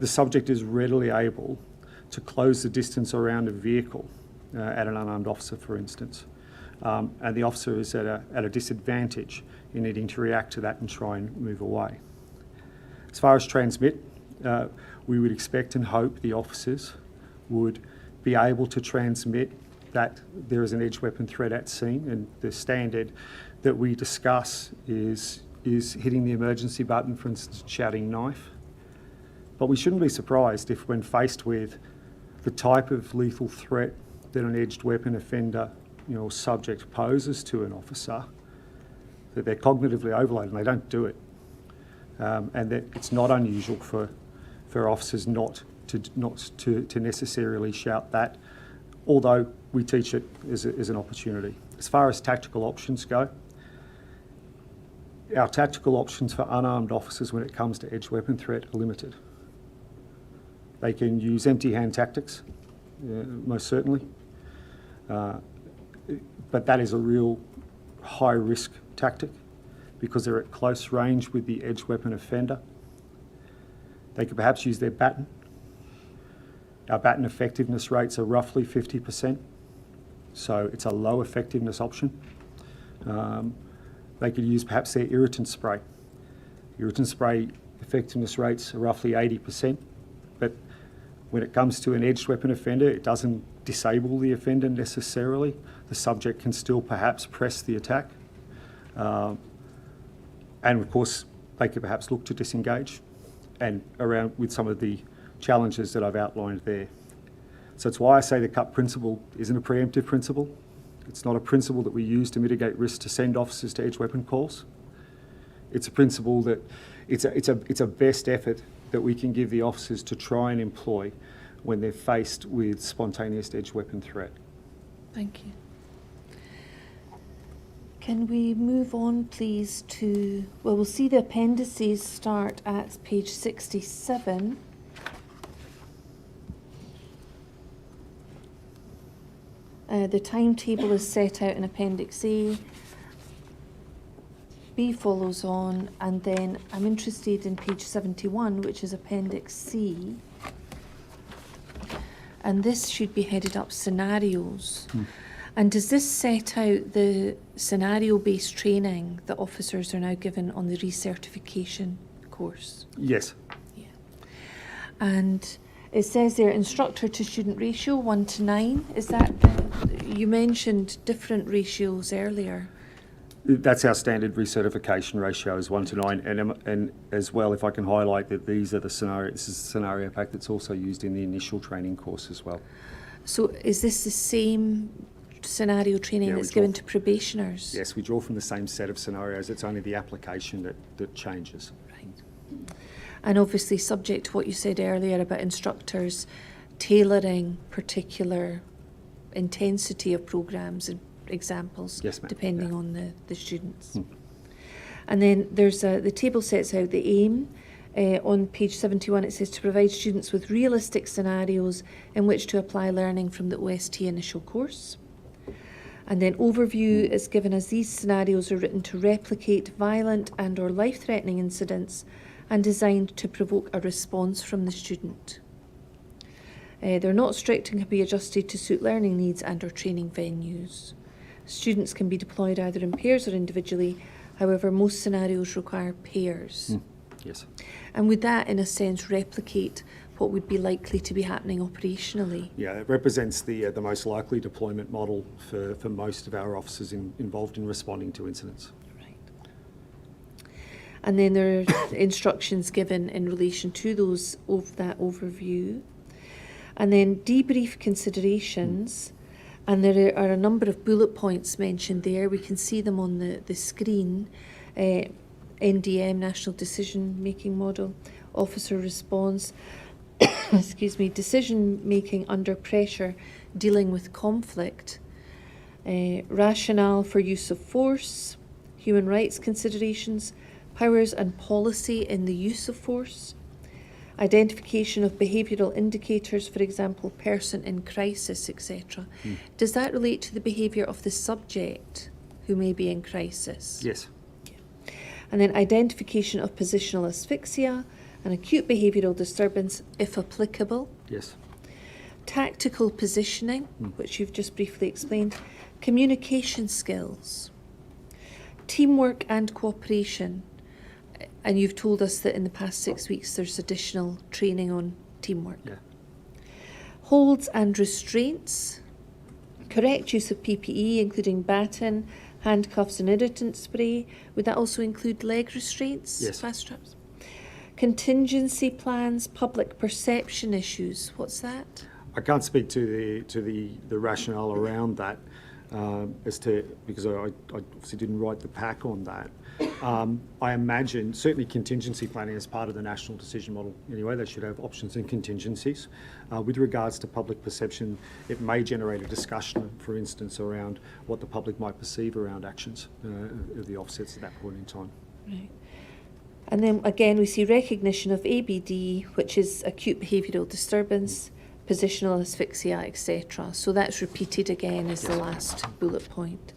subject is readily able to close the distance around a vehicle at an unarmed officer, for instance. and the officer is at a disadvantage in needing to react to that and try and move away. As far as transmit, we would expect and hope the officers would be able to transmit that there is an edge weapon threat at scene, and the standard that we discuss is hitting the emergency button, for instance, shouting knife. But we shouldn't be surprised if, when faced with the type of lethal threat that an edged weapon offender, or subject poses to an officer, that they're cognitively overloaded and they don't do it. And that it's not unusual for officers not to necessarily shout that, although we teach it as an opportunity. As far as tactical options go, our tactical options for unarmed officers when it comes to edge weapon threat are limited. They can use empty hand tactics, most certainly, but that is a real high risk tactic because they're at close range with the edge weapon offender. They could perhaps use their baton. Our baton effectiveness rates are roughly 50%, so it's a low effectiveness option. They could use perhaps their irritant spray. Irritant spray effectiveness rates are roughly 80%, but when it comes to an edged weapon offender, it doesn't disable the offender necessarily. The subject can still perhaps press the attack. And of course, they could perhaps look to disengage, and around with some of the challenges that I've outlined there. So it's why I say the CUP principle isn't a preemptive principle. It's not a principle that we use to mitigate risk to send officers to edge weapon calls. It's a principle that it's a best effort that we can give the officers to try and employ when they're faced with spontaneous edge weapon threat. Thank you. Can we move on, please, to, well, we'll see the appendices start at page 67. The timetable is set out in Appendix A. B follows on, and then I'm interested in page 71, which is Appendix C. And this should be headed up scenarios. And does this set out the scenario-based training that officers are now given on the recertification course? Yes. Yeah. And it says there, instructor to student ratio 1:9. Is that, you mentioned different ratios earlier. That's our standard recertification ratio is 1:9, and as well, if I can highlight that this is the scenario pack that's also used in the initial training course as well. So is this the same scenario training Yeah, that's given to probationers? Yes, we draw from the same set of scenarios. It's only the application that changes. Right. And obviously subject to what you said earlier about instructors tailoring particular intensity of programmes and examples, Yes, ma'am. depending Yeah. on the students. And then there's the table sets out the aim. On page 71 it says to provide students with realistic scenarios in which to apply learning from the OST initial course. And then overview is given as these scenarios are written to replicate violent and or life-threatening incidents and designed to provoke a response from the student. They're not strict and can be adjusted to suit learning needs and or training venues. Students can be deployed either in pairs or individually. However, most scenarios require pairs. Yes. And would that, in a sense, replicate what would be likely to be happening operationally? Yeah, it represents the most likely deployment model for most of our officers involved in responding to incidents. Right. And then there are instructions given in relation to those of that overview. And then debrief considerations. And there are a number of bullet points mentioned there. We can see them on the screen. NDM, National Decision Making Model, officer response, excuse me, decision making under pressure, dealing with conflict, rationale for use of force, human rights considerations, powers and policy in the use of force, identification of behavioural indicators, for example, person in crisis, etc. Does that relate to the behaviour of the subject who may be in crisis? Yes. And then identification of positional asphyxia and acute behavioural disturbance, if applicable. Yes. Tactical positioning, which you've just briefly explained. Communication skills, teamwork and cooperation. And you've told us that in the past 6 weeks there's additional training on teamwork. Yeah. Holds and restraints, correct use of PPE, including baton, handcuffs and irritant spray. Would that also include leg restraints? Yes. Fast straps. Contingency plans, public perception issues. What's that? I can't speak to the rationale around that because I obviously didn't write the pack on that. I imagine certainly contingency planning is part of the national decision model anyway. They should have options and contingencies. With regards to public perception, it may generate a discussion, for instance, around what the public might perceive around actions of the offsets at that point in time. Right. And then again, we see recognition of ABD, which is acute behavioural disturbance, positional asphyxia, etc. So that's repeated again as the last bullet point.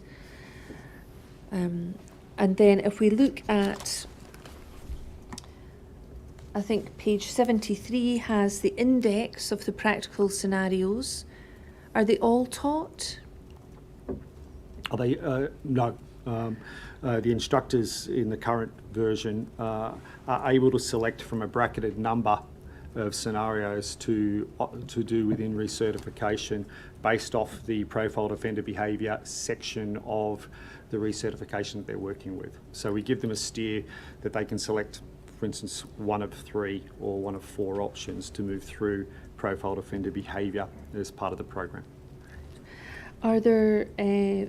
And then if we look at, I think page 73 has the index of the practical scenarios. Are they all taught? Are they? No. The instructors in the current version are able to select from a bracketed number of scenarios to do within recertification based off the profiled offender behaviour section of the recertification that they're working with. So we give them a steer that they can select, for instance, one of 3 or one of 4 options to move through profiled offender behaviour as part of the program. Are there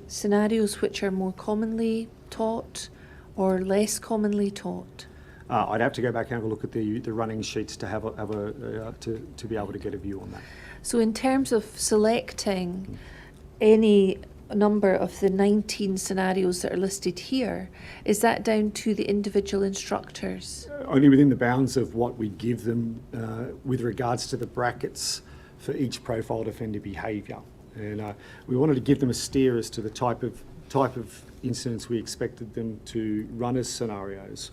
scenarios which are more commonly taught or less commonly taught? I'd have to go back and have a look at the running sheets to have to be able to get a view on that. So in terms of selecting any number of the 19 scenarios that are listed here, is that down to the individual instructors? Only within the bounds of what we give them with regards to the brackets for each profiled offender behaviour. And we wanted to give them a steer as to the type of incidents we expected them to run as scenarios,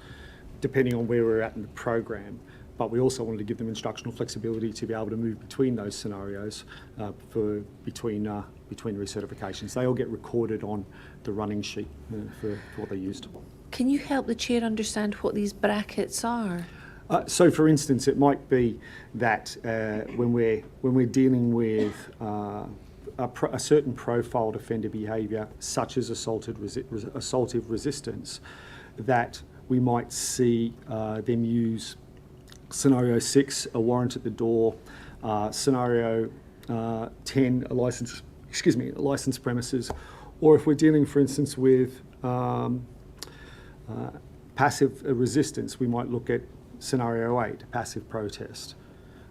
depending on where we're at in the program. But we also wanted to give them instructional flexibility to be able to move between those scenarios between recertifications. They all get recorded on the running sheet for what they used. Can you help the chair understand what these brackets are? So, for instance, it might be that when we're dealing with a certain profiled offender behaviour, such as assaultive resistance, that we might see them use scenario 6, a warrant at the door, scenario 10, a licensed premises, or if we're dealing, for instance, with passive resistance, we might look at scenario 8, passive protest.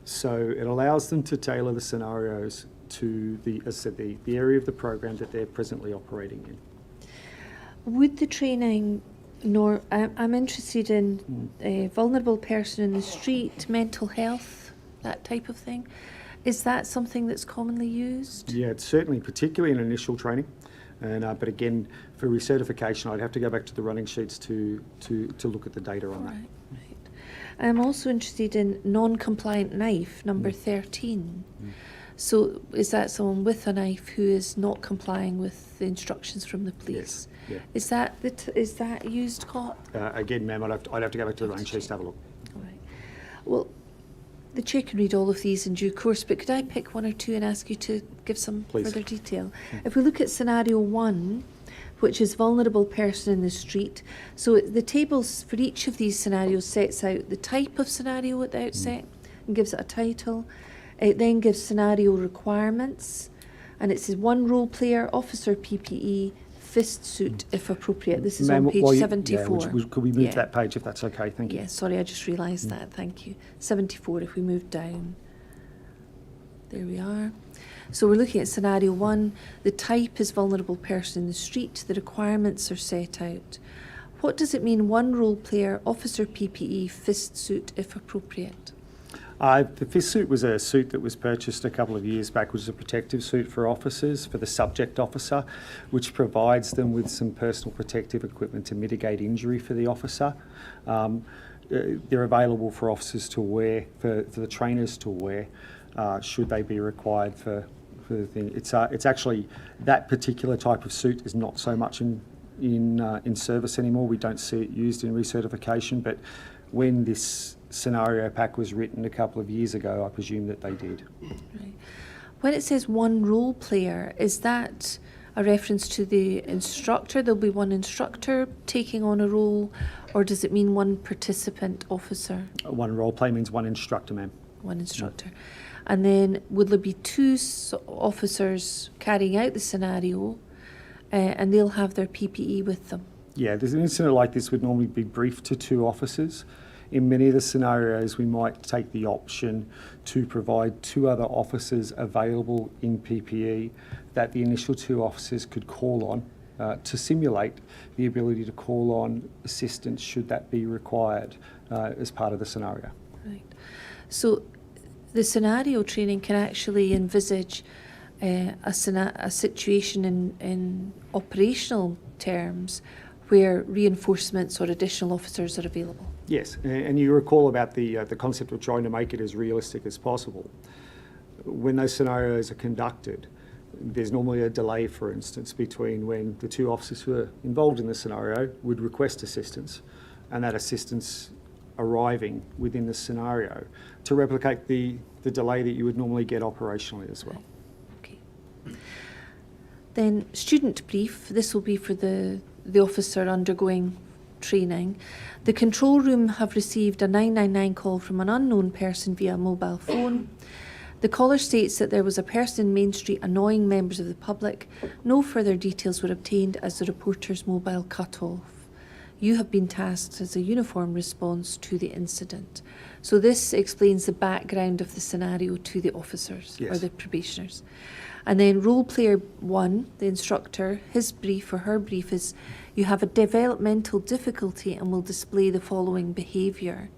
So it allows them to tailor the scenarios to the area of the program that they're presently operating in. Would the training, I'm interested in a vulnerable person in the street, mental health, that type of thing. Is that something that's commonly used? Yeah, it's certainly, particularly in initial training. And but again, for recertification, I'd have to go back to the running sheets to look at the data on that. Right. I'm also interested in non-compliant knife, number 13. So is that someone with a knife who is not complying with the instructions from the police? Yes. Yeah. Is that used, Cot? Again, ma'am, I'd have to go back to the running sheets to have a look. All right. Well, the chair can read all of these in due course, but could I pick one or two and ask you to give some Please. further detail? If we look at scenario 1, which is vulnerable person in the street, so the tables for each of these scenarios sets out the type of scenario at the outset and gives it a title. It then gives scenario requirements, and it says 1 role player, officer PPE, fist suit if appropriate. This is Ma'am, on page while you- 74. Yeah, could we move Yeah. to that page if that's okay? Thank you. Yeah, sorry, I just realised that. Thank you. 74, if we move down. There we are. So we're looking at scenario 1. The type is vulnerable person in the street. The requirements are set out. What does it mean, 1 role player, officer PPE, fist suit if appropriate? The fist suit was a suit that was purchased a couple of years back, which is a protective suit for officers, for the subject officer, which provides them with some personal protective equipment to mitigate injury for the officer. They're available for officers to wear, for the trainers to wear, should they be required for for the thing. It's actually that particular type of suit is not so much in service anymore. We don't see it used in recertification, but when this scenario pack was written a couple of years ago, I presume that they did. Right. When it says one role player, is that a reference to the instructor? There'll be one instructor taking on a role, or does it mean one participant officer? One role play means one instructor, ma'am. One instructor. And then will there be two officers carrying out the scenario, and they'll have their PPE with them? Yeah, there's an incident like this would normally be briefed to two officers. In many of the scenarios, we might take the option to provide two other officers available in PPE that the initial two officers could call on to simulate the ability to call on assistance should that be required as part of the scenario. Right. So the scenario training can actually envisage a situation in operational terms where reinforcements or additional officers are available. Yes, and you recall about the concept of trying to make it as realistic as possible. When those scenarios are conducted, there's normally a delay, for instance, between when the two officers who are involved in the scenario would request assistance and that assistance arriving within the scenario to replicate the delay that you would normally get operationally as well. Okay. Then student brief, this will be for the officer undergoing training. The control room have received a 999 call from an unknown person via mobile phone. The caller states that there was a person in Main Street annoying members of the public. No further details were obtained as the reporter's mobile cut off. You have been tasked as a uniform response to the incident. So this explains the background of the scenario to the officers or Yes. the probationers. And then role player one, the instructor, his brief or her brief is, you have a developmental difficulty and will display the following behaviour.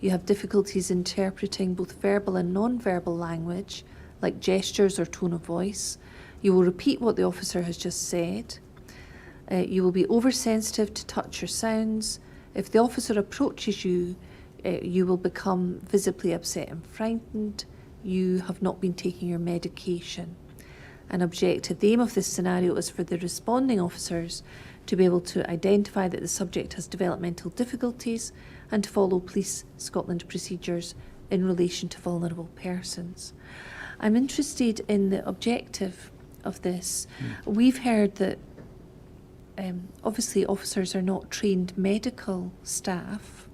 You have difficulties interpreting both verbal and non-verbal language, like gestures or tone of voice. You will repeat what the officer has just said. You will be oversensitive to touch or sounds. If the officer approaches you, you will become visibly upset and frightened. You have not been taking your medication. An objective. The aim of this scenario is for the responding officers to be able to identify that the subject has developmental difficulties and to follow Police Scotland procedures in relation to vulnerable persons. I'm interested in the objective of this. We've heard that obviously officers are not trained medical staff.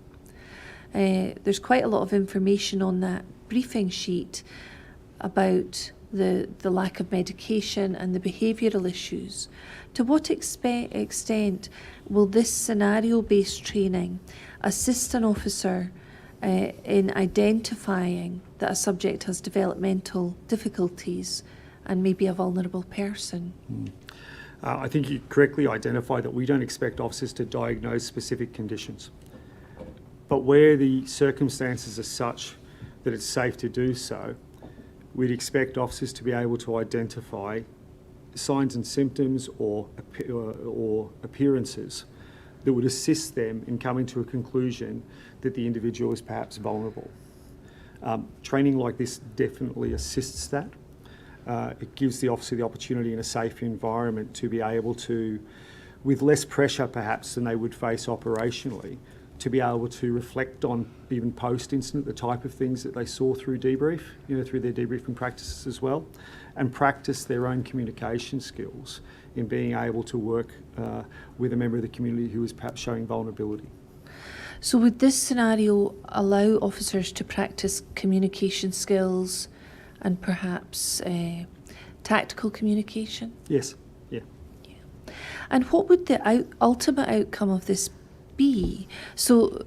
There's quite a lot of information on that briefing sheet about the lack of medication and the behavioural issues. To what extent will this scenario-based training assist an officer in identifying that a subject has developmental difficulties and maybe a vulnerable person? I think you correctly identify that we don't expect officers to diagnose specific conditions. But where the circumstances are such that it's safe to do so, we'd expect officers to be able to identify signs and symptoms or appearances that would assist them in coming to a conclusion that the individual is perhaps vulnerable. Training like this definitely assists that. It gives the officer the opportunity in a safe environment to be able to, with less pressure perhaps than they would face operationally, to be able to reflect on, even post-incident, the type of things that they saw through debrief, through their debriefing practices as well, and practice their own communication skills in being able to work with a member of the community who is perhaps showing vulnerability. So would this scenario allow officers to practice communication skills and perhaps tactical communication? Yes, yeah. And what would the ultimate outcome of this be? So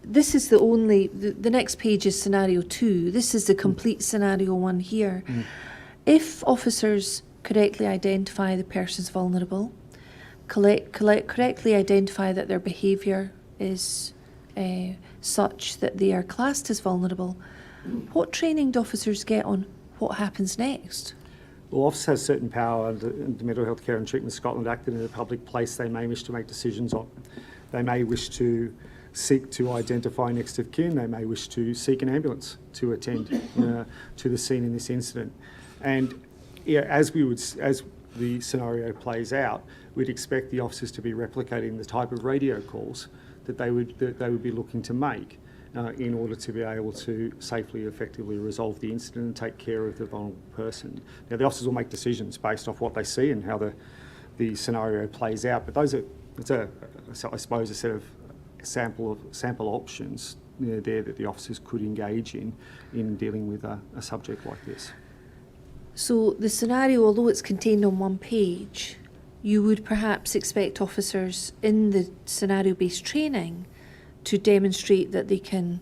this is the next page is scenario 2. This is the complete scenario 1 here. If officers correctly identify the person's vulnerable, correctly identify that their behaviour is such that they are classed as vulnerable, what training do officers get on what happens next? Well, officers have certain power under the Mental Health Care and Treatment Scotland Act that in a public place they may wish to make decisions on. They may wish to seek to identify next of kin. They may wish to seek an ambulance to attend to the scene in this incident. And yeah, as the scenario plays out, we'd expect the officers to be replicating the type of radio calls that they would be looking to make in order to be able to safely, effectively resolve the incident and take care of the vulnerable person. Now, the officers will make decisions based off what they see and how the scenario plays out, but I suppose a set of sample options there that the officers could engage in dealing with a subject like this. So the scenario, although it's contained on one page, you would perhaps expect officers in the scenario-based training to demonstrate that they can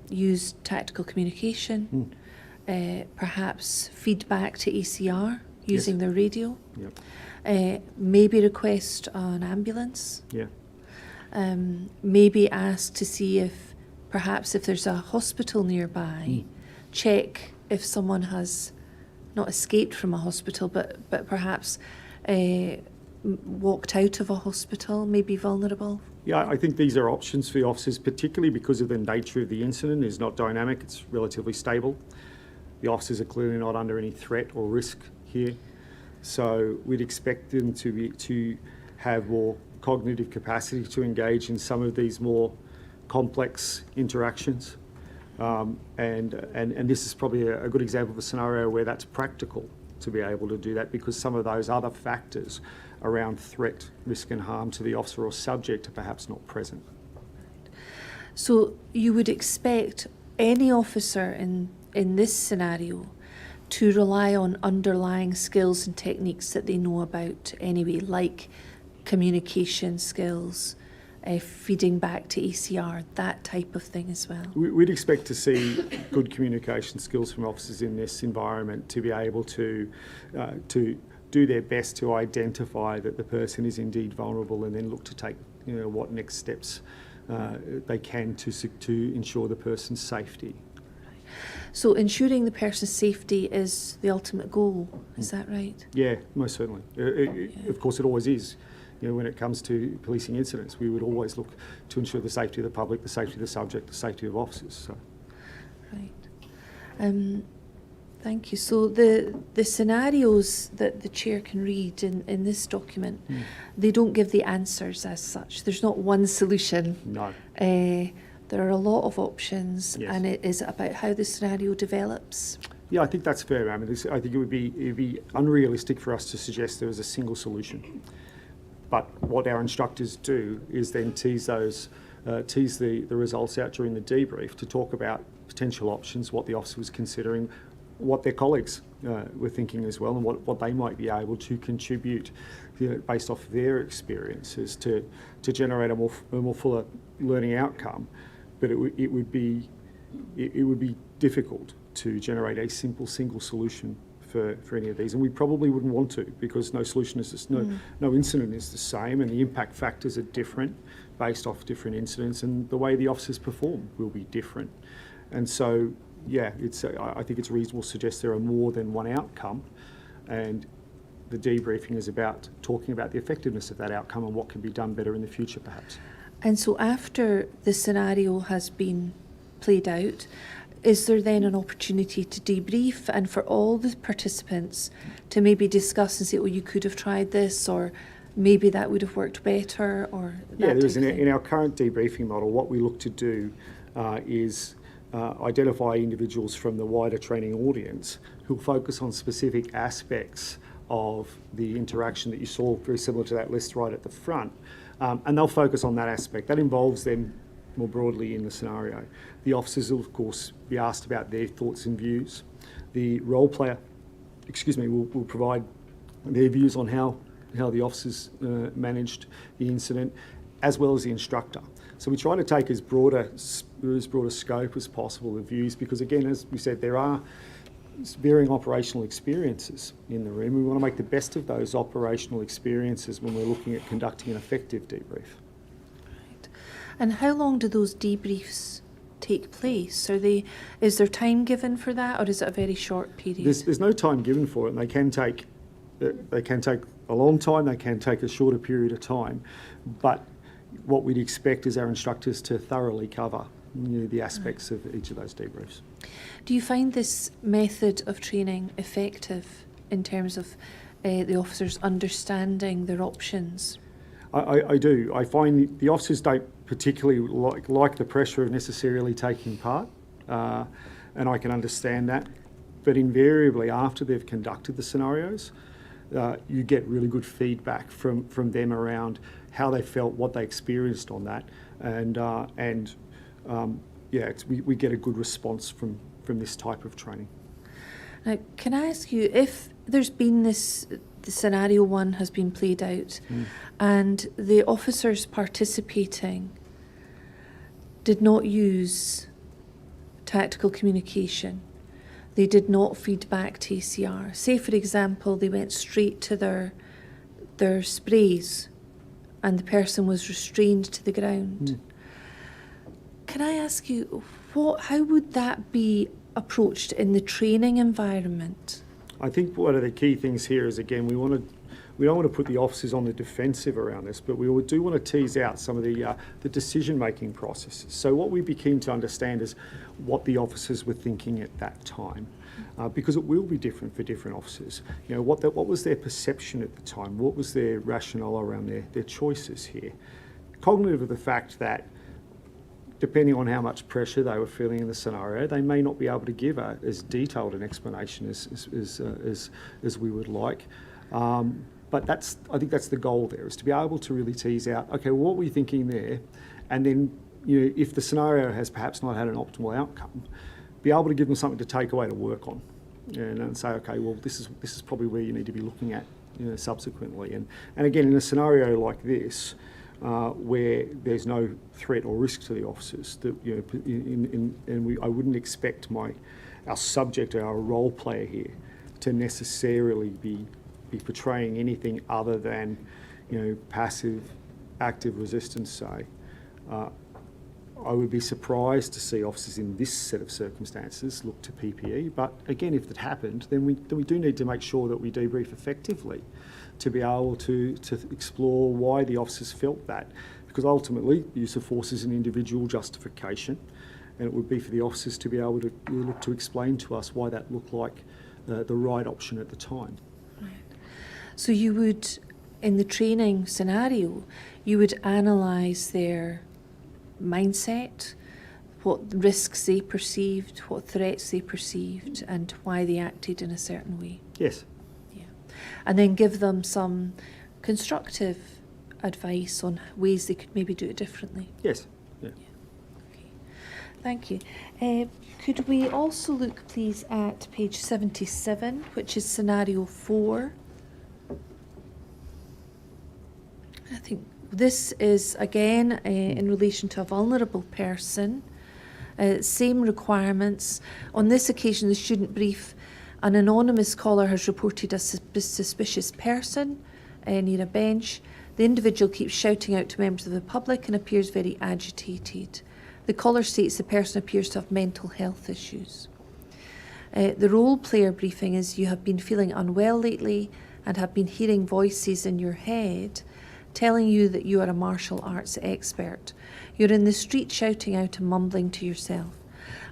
use tactical communication, perhaps feedback to ACR using Yes. their radio, Yep. maybe request an ambulance, Yeah. maybe ask to see if perhaps if there's a hospital nearby, check if someone has not escaped from a hospital, but perhaps walked out of a hospital, maybe vulnerable. Yeah, I think these are options for the officers, particularly because of the nature of the incident. It's not dynamic, it's relatively stable. The officers are clearly not under any threat or risk here. So we'd expect them to have more cognitive capacity to engage in some of these more complex interactions. And this is probably a good example of a scenario where that's practical to be able to do that, because some of those other factors around threat, risk and harm to the officer or subject are perhaps not present. So you would expect any officer in this scenario to rely on underlying skills and techniques that they know about anyway, like communication skills, feeding back to ACR, that type of thing as well. We'd expect to see good communication skills from officers in this environment to be able to do their best to identify that the person is indeed vulnerable, and then look to take what next steps they can to ensure the person's safety. So ensuring the person's safety is the ultimate goal, is that right? Yeah, most certainly. Of course, it always is. When it comes to policing incidents, we would always look to ensure the safety of the public, the safety of the subject, the safety of officers. So. Right. Thank you. So the scenarios that the chair can read in this document, they don't give the answers as such. There's not one solution. No. There are a lot of options, Yes. and it is about how the scenario develops. Yeah, I think that's fair. I mean, I think it would be unrealistic for us to suggest there is a single solution. But what our instructors do is then tease the results out during the debrief to talk about potential options, what the officer was considering, what their colleagues were thinking as well, and what they might be able to contribute based off their experiences to generate a more fuller learning outcome. But it would be difficult to generate a single solution for any of these, and we probably wouldn't want to, because no solution is no incident is the same, and the impact factors are different based off different incidents, and the way the officers perform will be different. And so, yeah, I think it's reasonable to suggest there are more than one outcome, and the debriefing is about talking about the effectiveness of that outcome and what can be done better in the future, perhaps. And so after the scenario has been played out, is there then an opportunity to debrief and for all the participants to maybe discuss and say, oh, you could have tried this, or maybe that would have worked better, or that Yeah, there's type of thing? in our current debriefing model, what we look to do is identify individuals from the wider training audience who'll focus on specific aspects of the interaction that you saw, very similar to that list right at the front, and they'll focus on that aspect. That involves them more broadly in the scenario. The officers will, of course, be asked about their thoughts and views. The role player, will provide their views on how the officers managed the incident, as well as the instructor. So we try to take as broad a scope as possible of views, because again, as we said, there are varying operational experiences in the room. We want to make the best of those operational experiences when we're looking at conducting an effective debrief. And how long do those debriefs take place? Is there time given for that, or is it a very short period? There's no time given for it, and they can take a long time, they can take a shorter period of time, but what we'd expect is our instructors to thoroughly cover the aspects of each of those debriefs. Do you find this method of training effective in terms of the officers understanding their options? I do. I find the officers don't particularly like the pressure of necessarily taking part, and I can understand that. But invariably, after they've conducted the scenarios, you get really good feedback from them around how they felt, what they experienced on that, we get a good response from this type of training. Now, can I ask you, if there's been the scenario 1 has been played out and the officers participating did not use tactical communication, they did not feed back to ACR. Say, for example, they went straight to their sprays and the person was restrained to the ground. Can I ask you, how would that be approached in the training environment? I think one of the key things here is, again, we don't want to put the officers on the defensive around this, but we do want to tease out some of the decision-making processes. So what we'd be keen to understand is what the officers were thinking at that time, because it will be different for different officers. You know, what was their perception at the time? What was their rationale around their choices here? Cognitive of the fact that depending on how much pressure they were feeling in the scenario, they may not be able to give as detailed an explanation as we would like. But I think that's the goal there, is to be able to really tease out, okay, well, what were you thinking there? And then, you know, if the scenario has perhaps not had an optimal outcome, be able to give them something to take away to work on, and say, okay, well, this is probably where you need to be looking at, you know, subsequently. And again, in a scenario like this, where there's no threat or risk to the officers, that, you know, I wouldn't expect our subject or our role player here to necessarily be portraying anything other than, you know, passive, active resistance, say. I would be surprised to see officers in this set of circumstances look to PPE, but again, if that happened, then we do need to make sure that we debrief effectively to be able to explore why the officers felt that, because ultimately use of force is an individual justification, and it would be for the officers to be able to look to explain to us why that looked like the right option at the time. Right. So you would, in the training scenario, you would analyse their mindset, what risks they perceived, what threats they perceived, and why they acted in a certain way. Yes. Yeah. And then give them some constructive advice on ways they could maybe do it differently. Yes. Yeah. Okay. Thank you. Could we also look, please, at page 77, which is scenario 4? I think this is, again, in relation to a vulnerable person. Same requirements. On this occasion, the student brief, an anonymous caller has reported a suspicious person near a bench. The individual keeps shouting out to members of the public and appears very agitated. The caller states the person appears to have mental health issues. The role player briefing is, you have been feeling unwell lately and have been hearing voices in your head telling you that you are a martial arts expert. You're in the street shouting out and mumbling to yourself.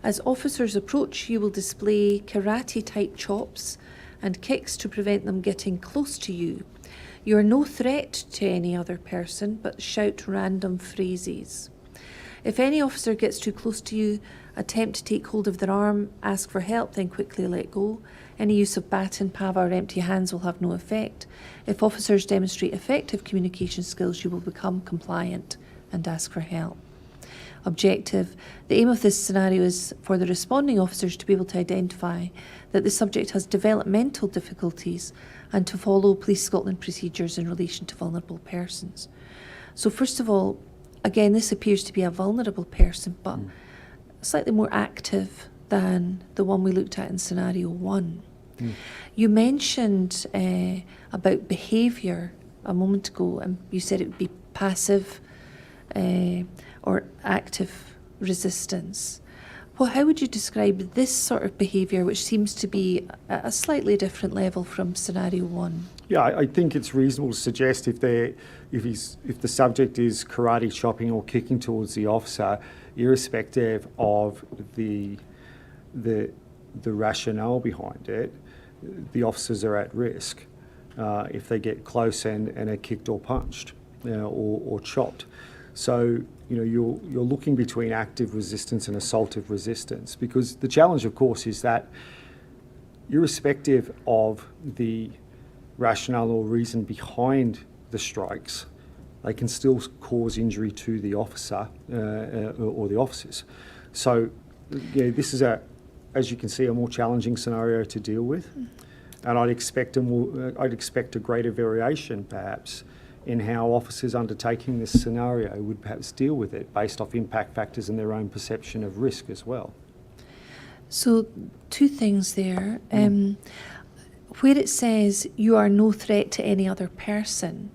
As officers approach, you will display karate-type chops and kicks to prevent them getting close to you. You are no threat to any other person, but shout random phrases. If any officer gets too close to you, attempt to take hold of their arm, ask for help, then quickly let go. Any use of baton, pava or empty hands will have no effect. If officers demonstrate effective communication skills, you will become compliant and ask for help. Objective. The aim of this scenario is for the responding officers to be able to identify that the subject has developmental difficulties and to follow Police Scotland procedures in relation to vulnerable persons. So first of all, again, this appears to be a vulnerable person, but slightly more active than the one we looked at in scenario 1. You mentioned about behaviour a moment ago, and you said it would be passive or active resistance. Well, how would you describe this sort of behaviour, which seems to be at a slightly different level from scenario 1? Yeah, I think it's reasonable to suggest if the subject is karate chopping or kicking towards the officer, irrespective of the rationale behind it, the officers are at risk if they get close and are kicked or punched or chopped. So, you're looking between active resistance and assaultive resistance, because the challenge, of course, is that irrespective of the rationale or reason behind the strikes, they can still cause injury to the officer or the officers. So, this is as you can see, a more challenging scenario to deal with, and I'd expect a greater variation, perhaps, in how officers undertaking this scenario would perhaps deal with it based off impact factors and their own perception of risk as well. So, two things there. Where it says you are no threat to any other person,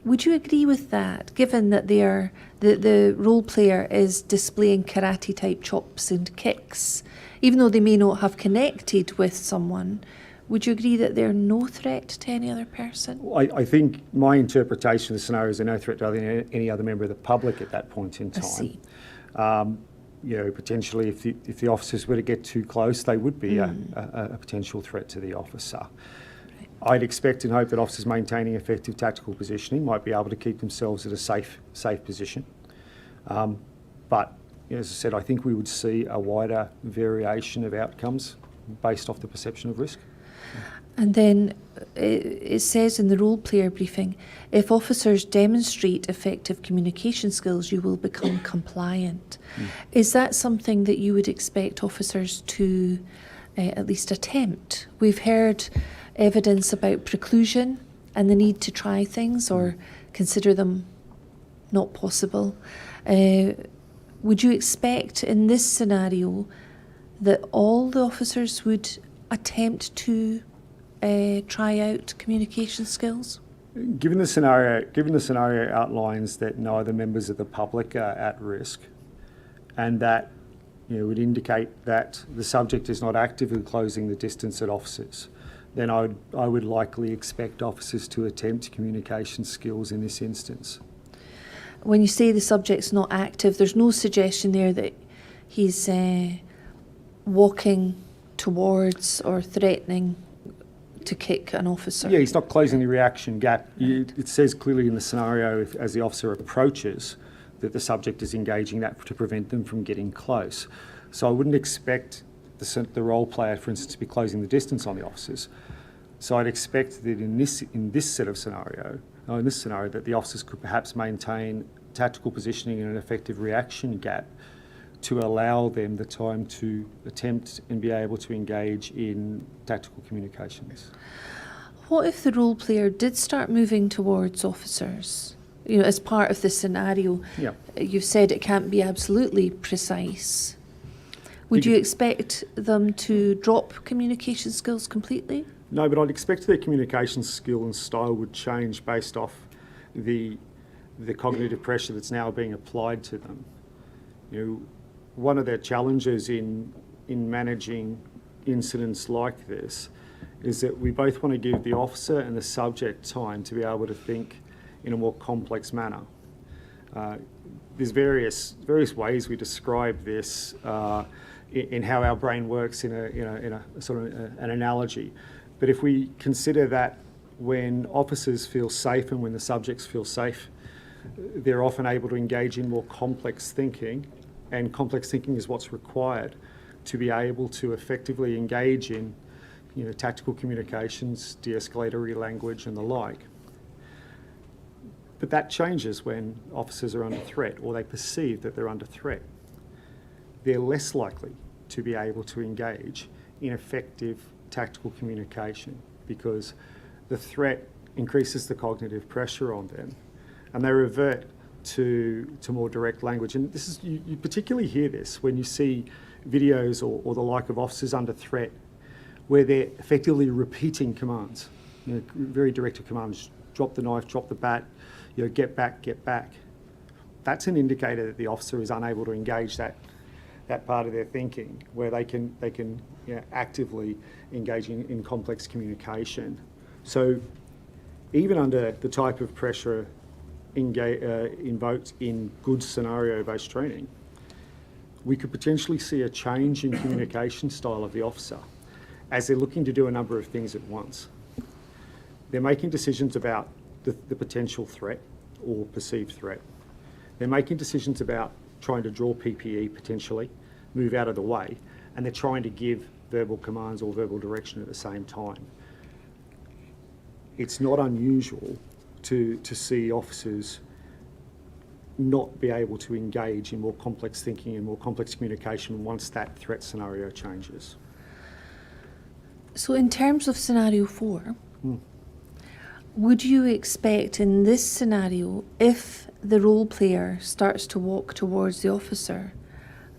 would you agree with that, given that the role player is displaying karate type chops and kicks, even though they may not have connected with someone? Would you agree that they're no threat to any other person? I think my interpretation of the scenario is they're no threat to any other member of the public at that point in time. I see. Potentially if the officers were to get too close, they would be a potential threat to the officer. Right. I'd expect and hope that officers maintaining effective tactical positioning might be able to keep themselves at a safe position. But as I said, I think we would see a wider variation of outcomes based off the perception of risk. And then it says in the role player briefing, if officers demonstrate effective communication skills, you will become compliant. Is that something that you would expect officers to at least attempt? We've heard evidence about preclusion and the need to try things or consider them not possible. Would you expect in this scenario that all the officers would attempt to try out communication skills? Given the scenario outlines that neither members of the public are at risk, and that would indicate that the subject is not actively closing the distance at officers, then I would likely expect officers to attempt communication skills in this instance. When you say the subject's not active, there's no suggestion there that he's walking towards or threatening to kick an officer? Yeah, he's not closing the reaction gap. It says clearly in the scenario, as the officer approaches, that the subject is engaging that to prevent them from getting close. So I wouldn't expect the role player, for instance, to be closing the distance on the officers. So I'd expect that in this scenario, that the officers could perhaps maintain tactical positioning and an effective reaction gap to allow them the time to attempt and be able to engage in tactical communications. What if the role player did start moving towards officers? As part of the scenario, Yeah. You've said it can't be absolutely precise. Would you expect them to drop communication skills completely? No, but I'd expect their communication skill and style would change based off the cognitive pressure that's now being applied to them. One of their challenges in managing incidents like this is that we both want to give the officer and the subject time to be able to think in a more complex manner. There's various ways we describe this in how our brain works in a sort of an analogy. But if we consider that when officers feel safe and when the subjects feel safe, they're often able to engage in more complex thinking, and complex thinking is what's required to be able to effectively engage in tactical communications, de-escalatory language and the like. But that changes when officers are under threat or they perceive that they're under threat. They're less likely to be able to engage in effective tactical communication because the threat increases the cognitive pressure on them and they revert to more direct language. And this is you particularly hear this when you see videos or the like of officers under threat where they're effectively repeating commands, very directed commands, drop the knife, drop the bat, get back, get back. That's an indicator that the officer is unable to engage that part of their thinking where they can actively engage in complex communication. So even under the type of pressure invoked in good scenario-based training, we could potentially see a change in communication style of the officer. as they're looking to do a number of things at once. They're making decisions about the potential threat or perceived threat. They're making decisions about trying to draw PPE potentially, move out of the way, and they're trying to give verbal commands or verbal direction at the same time. It's not unusual to see officers not be able to engage in more complex thinking and more complex communication once that threat scenario changes. So in terms of scenario 4, would you expect in this scenario, if the role player starts to walk towards the officer,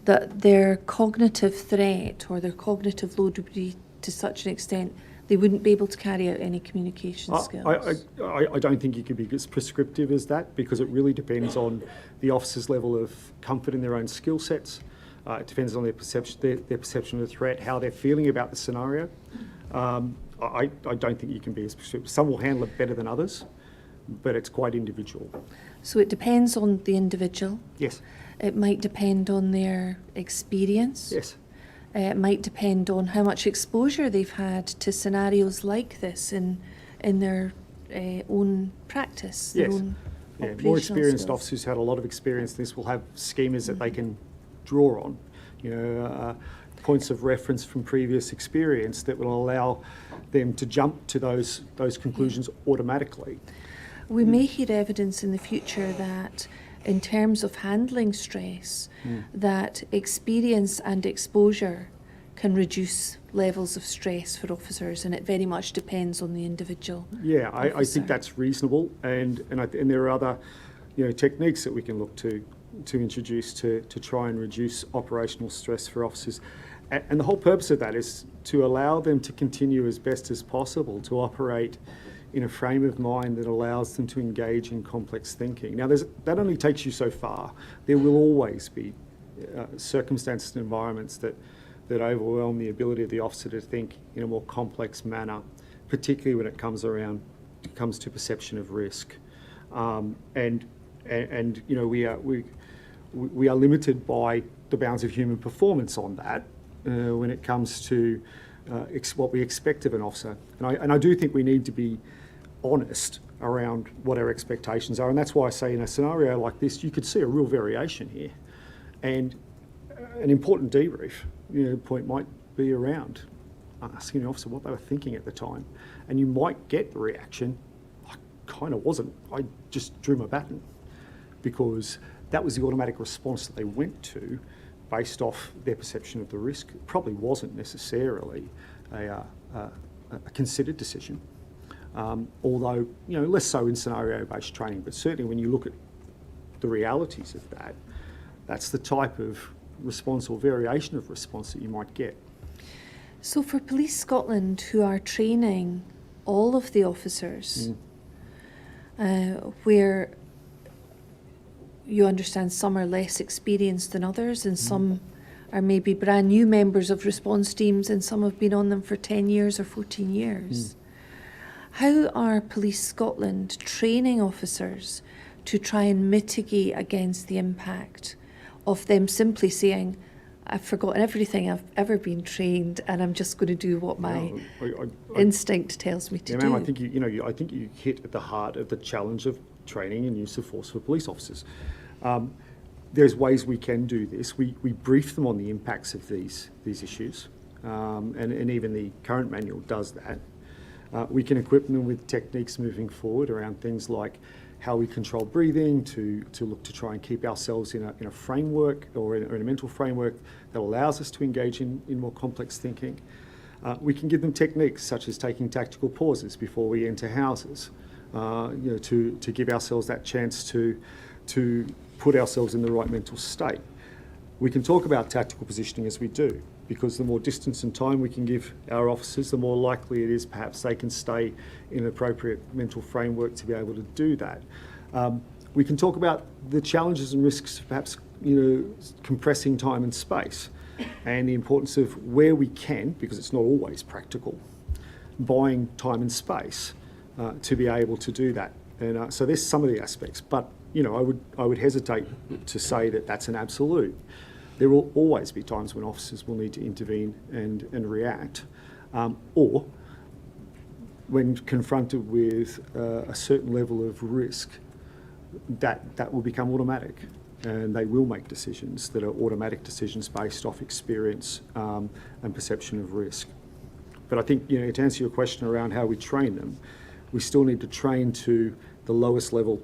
that their cognitive threat or their cognitive load would be to such an extent they wouldn't be able to carry out any communication skills? I don't think you could be as prescriptive as that, because it really depends on the officer's level of comfort in their own skill sets. It depends on their perception of the threat, how they're feeling about the scenario. I don't think you can be as prescriptive. Some will handle it better than others, but it's quite individual. So it depends on the individual. Yes. It might depend on their experience. Yes. It might depend on how much exposure they've had to scenarios like this in their own practice, their Yes. own Yeah, more operational experienced skills. officers who had a lot of experience in this will have schemas that they can draw on, points of reference from previous experience that will allow them to jump to those conclusions automatically. We may hear evidence in the future that in terms of handling stress, that experience and exposure can reduce levels of stress for officers, and it very much depends on the individual. Yeah, I officer. think that's reasonable, and there are other techniques that we can look to introduce to try and reduce operational stress for officers. And the whole purpose of that is to allow them to continue as best as possible to operate in a frame of mind that allows them to engage in complex thinking. Now, that only takes you so far. There will always be circumstances and environments that overwhelm the ability of the officer to think in a more complex manner, particularly when it comes to perception of risk. We are limited by the bounds of human performance on that when it comes to what we expect of an officer. And I do think we need to be honest around what our expectations are, and that's why I say in a scenario like this, you could see a real variation here. And an important debrief point might be around asking the officer what they were thinking at the time, and you might get the reaction, I kind of wasn't, I just drew my baton, because that was the automatic response that they went to based off their perception of the risk. It probably wasn't necessarily a considered decision, although less so in scenario-based training. But certainly when you look at the realities of that, that's the type of response or variation of response that you might get. So for Police Scotland, who are training all of the officers, where you understand some are less experienced than others, and some are maybe brand new members of response teams, and some have been on them for 10 years or 14 years. How are Police Scotland training officers to try and mitigate against the impact of them simply saying, I've forgotten everything I've ever been trained, and I'm just going to do what my instinct tells me to do? Ma'am, I think I think you hit at the heart of the challenge of training and use of force for police officers. There's ways we can do this. We brief them on the impacts of these issues, and even the current manual does that. We can equip them with techniques moving forward around things like how we control breathing, to look to try and keep ourselves in a framework or in a mental framework that allows us to engage in more complex thinking. We can give them techniques such as taking tactical pauses before we enter houses, to give ourselves that chance to put ourselves in the right mental state. We can talk about tactical positioning as we do, because the more distance and time we can give our officers, the more likely it is perhaps they can stay in an appropriate mental framework to be able to do that. We can talk about the challenges and risks of perhaps compressing time and space, and the importance of where we can, because it's not always practical, buying time and space to be able to do that. And so there's some of the aspects, but I would hesitate to say that that's an absolute. There will always be times when officers will need to intervene and react. or when confronted with a certain level of risk, that will become automatic, and they will make decisions that are automatic decisions based off experience and perception of risk. But I think, to answer your question around how we train them, we still need to train to the lowest level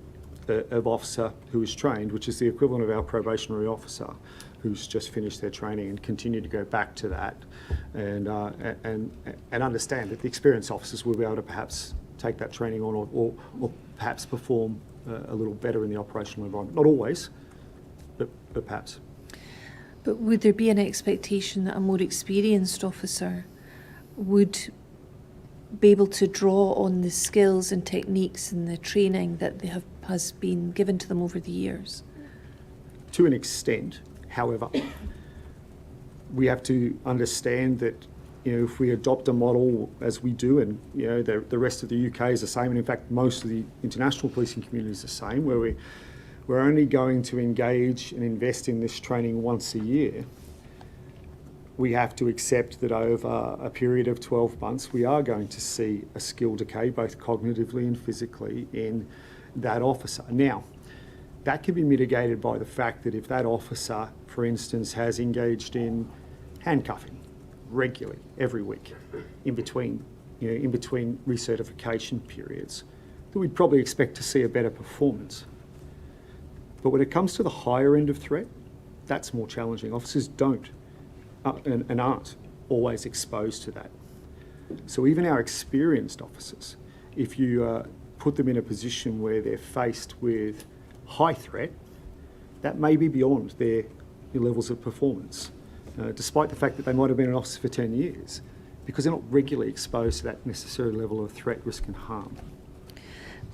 of officer who is trained, which is the equivalent of our probationary officer, who's just finished their training, and continue to go back to that, and understand that the experienced officers will be able to perhaps take that training on, or perhaps perform a little better in the operational environment. Not always, but perhaps. But would there be an expectation that a more experienced officer would be able to draw on the skills and techniques and the training that has been given to them over the years? To an extent, however, we have to understand that if we adopt a model as we do, and the rest of the UK is the same, and in fact most of the international policing community is the same, where we're only going to engage and invest in this training once a year, we have to accept that over a period of 12 months, we are going to see a skill decay, both cognitively and physically, in that officer. Now, that can be mitigated by the fact that if that officer, for instance, has engaged in handcuffing regularly, every week, in between recertification periods, then we'd probably expect to see a better performance. But when it comes to the higher end of threat, that's more challenging. Officers don't and aren't always exposed to that. So even our experienced officers, if you put them in a position where they're faced with high threat, that may be beyond their levels of performance, despite the fact that they might have been an officer for 10 years, because they're not regularly exposed to that necessary level of threat, risk and harm.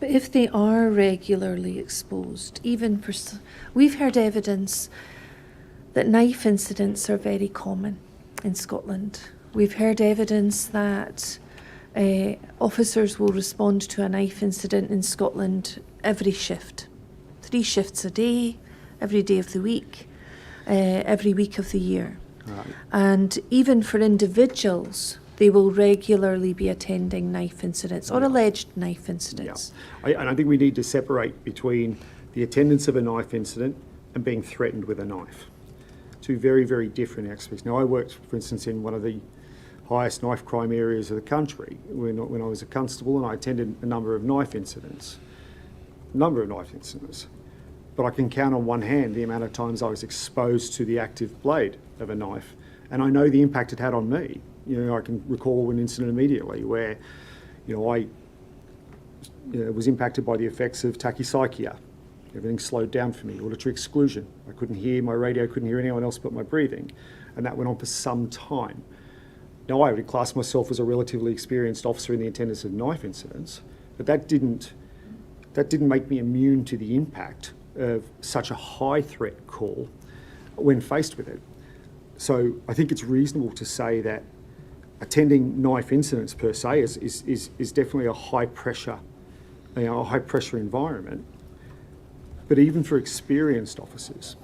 But if they are regularly exposed, we've heard evidence that knife incidents are very common in Scotland. We've heard evidence that officers will respond to a knife incident in Scotland every shift. 3 shifts a day, every day of the week, every week of the year. Right. And even for individuals, they will regularly be attending knife incidents or alleged knife incidents. Yeah. And I think we need to separate between the attendance of a knife incident and being threatened with a knife. 2 very, very different aspects. Now, I worked, for instance, in one of the highest knife crime areas of the country when I was a constable, and I attended a number of knife incidents. But I can count on one hand the amount of times I was exposed to the active blade of a knife, and I know the impact it had on me. I can recall an incident immediately where, I was impacted by the effects of tachypsychia. Everything slowed down for me, auditory exclusion. I couldn't hear my radio, couldn't hear anyone else but my breathing. And that went on for some time. Now, I would class myself as a relatively experienced officer in the attendance of knife incidents, but that didn't make me immune to the impact of such a high threat call when faced with it. So I think it's reasonable to say that attending knife incidents per se is definitely a high pressure environment. But even for experienced officers,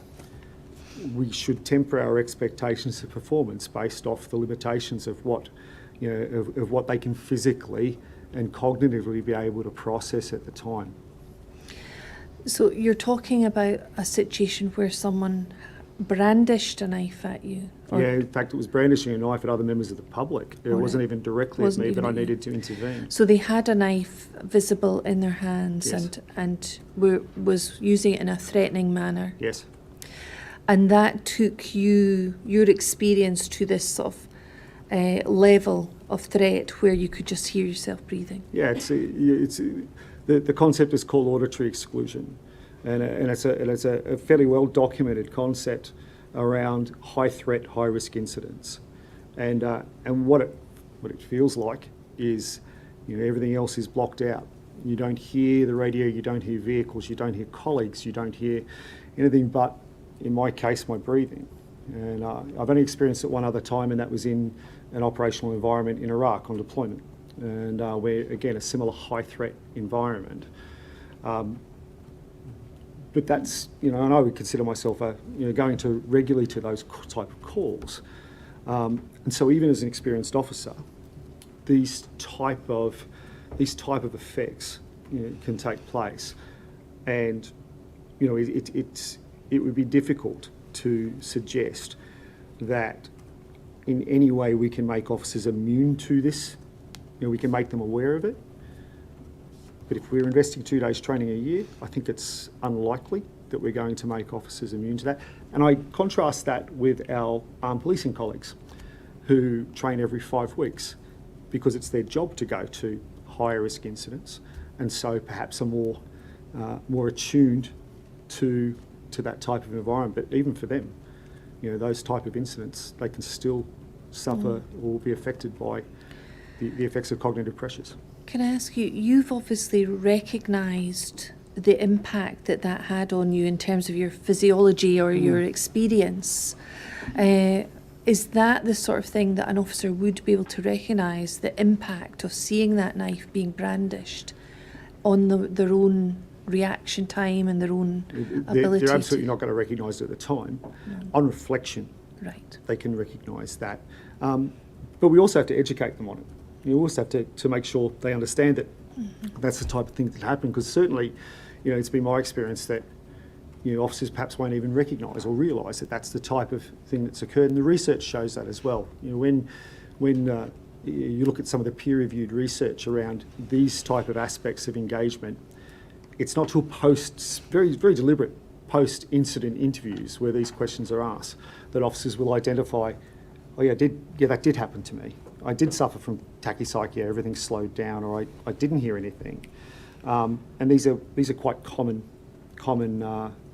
we should temper our expectations of performance based off the limitations of what they can physically and cognitively be able to process at the time. So you're talking about a situation where someone brandished a knife at you? Yeah, in fact, it was brandishing a knife at other members of the public. It wasn't even directly at me, but I needed to intervene. So they had a knife visible in their hands, Yes. and was using it in a threatening manner. Yes. And that took your experience to this sort of level of threat where you could just hear yourself breathing. Yeah, the concept is called auditory exclusion, and it's a fairly well documented concept around high threat, high risk incidents, and what it feels like is, everything else is blocked out. You don't hear the radio, you don't hear vehicles, you don't hear colleagues, you don't hear anything but, in my case, my breathing. And I've only experienced it one other time, and that was in an operational environment in Iraq on deployment, and where, again, a similar high threat environment. But that's, and I would consider myself going to regularly to those type of calls. And so even as an experienced officer, these type of effects, you know, can take place, and you know it would be difficult to suggest that in any way we can make officers immune to this. You know, we can make them aware of it, but if we're investing 2 days training a year, I think it's unlikely that we're going to make officers immune to that. And I contrast that with our armed policing colleagues who train every 5 weeks because it's their job to go to higher risk incidents, and so perhaps are more attuned to that type of environment. But even for them, you know, those type of incidents, they can still suffer or be affected by the effects of cognitive pressures. Can I ask you, you've obviously recognised the impact that that had on you in terms of your physiology or your experience. Is that the sort of thing that an officer would be able to recognise, the impact of seeing that knife being brandished on their own reaction time and their own ability They're absolutely not going to recognise it at the time. On reflection, Right. they can recognise that. But we also have to educate them on it. You also have to make sure they understand that that's the type of thing that happen, because certainly, you know, it's been my experience that, you know, officers perhaps won't even recognise or realise that that's the type of thing that's occurred, and the research shows that as well. You know, when you look at some of the peer-reviewed research around these type of aspects of engagement, it's not till very deliberate post-incident interviews where these questions are asked that officers will identify, oh yeah, that did happen to me. I did suffer from tachycardia, everything slowed down, or I didn't hear anything. And these are quite common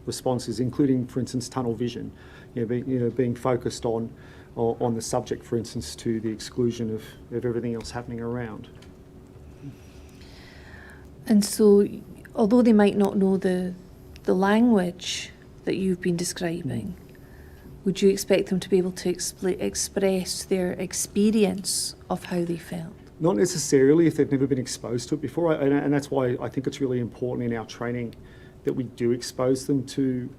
responses, including, for instance, tunnel vision, being focused on the subject, for instance, to the exclusion of everything else happening around. And so, although they might not know the language that you've been describing, would you expect them to be able to express their experience of how they felt? Not necessarily if they've never been exposed to it before, and that's why I think it's really important in our training that we do expose them to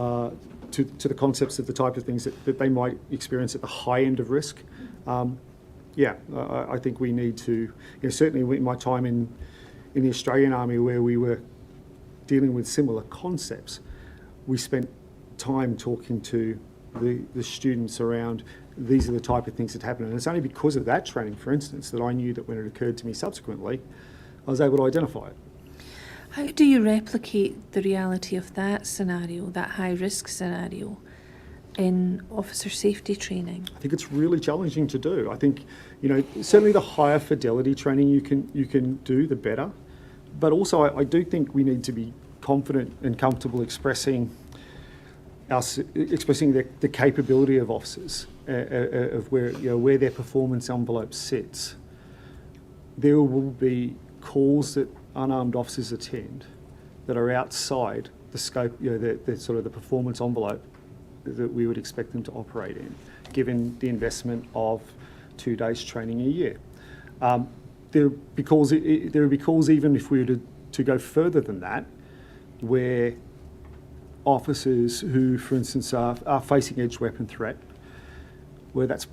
the concepts of the type of things that they might experience at the high end of risk. I think we need to, you know, certainly in my time in the Australian Army, where we were dealing with similar concepts, we spent time talking to the students around these are the type of things that happen. And it's only because of that training, for instance, that I knew that when it occurred to me subsequently, I was able to identify it. How do you replicate the reality of that scenario, that high-risk scenario, in officer safety training? I think it's really challenging to do. I think, you know, certainly the higher fidelity training you can do, the better. But also, I do think we need to be confident and comfortable expressing the capability of officers, of where their performance envelope sits. There will be calls that unarmed officers attend that are outside the scope, you know, the sort of the performance envelope that we would expect them to operate in, given the investment of 2 days training a year. There would be calls even if we were to go further than that, where officers who, for instance, are facing edge weapon threat, where that's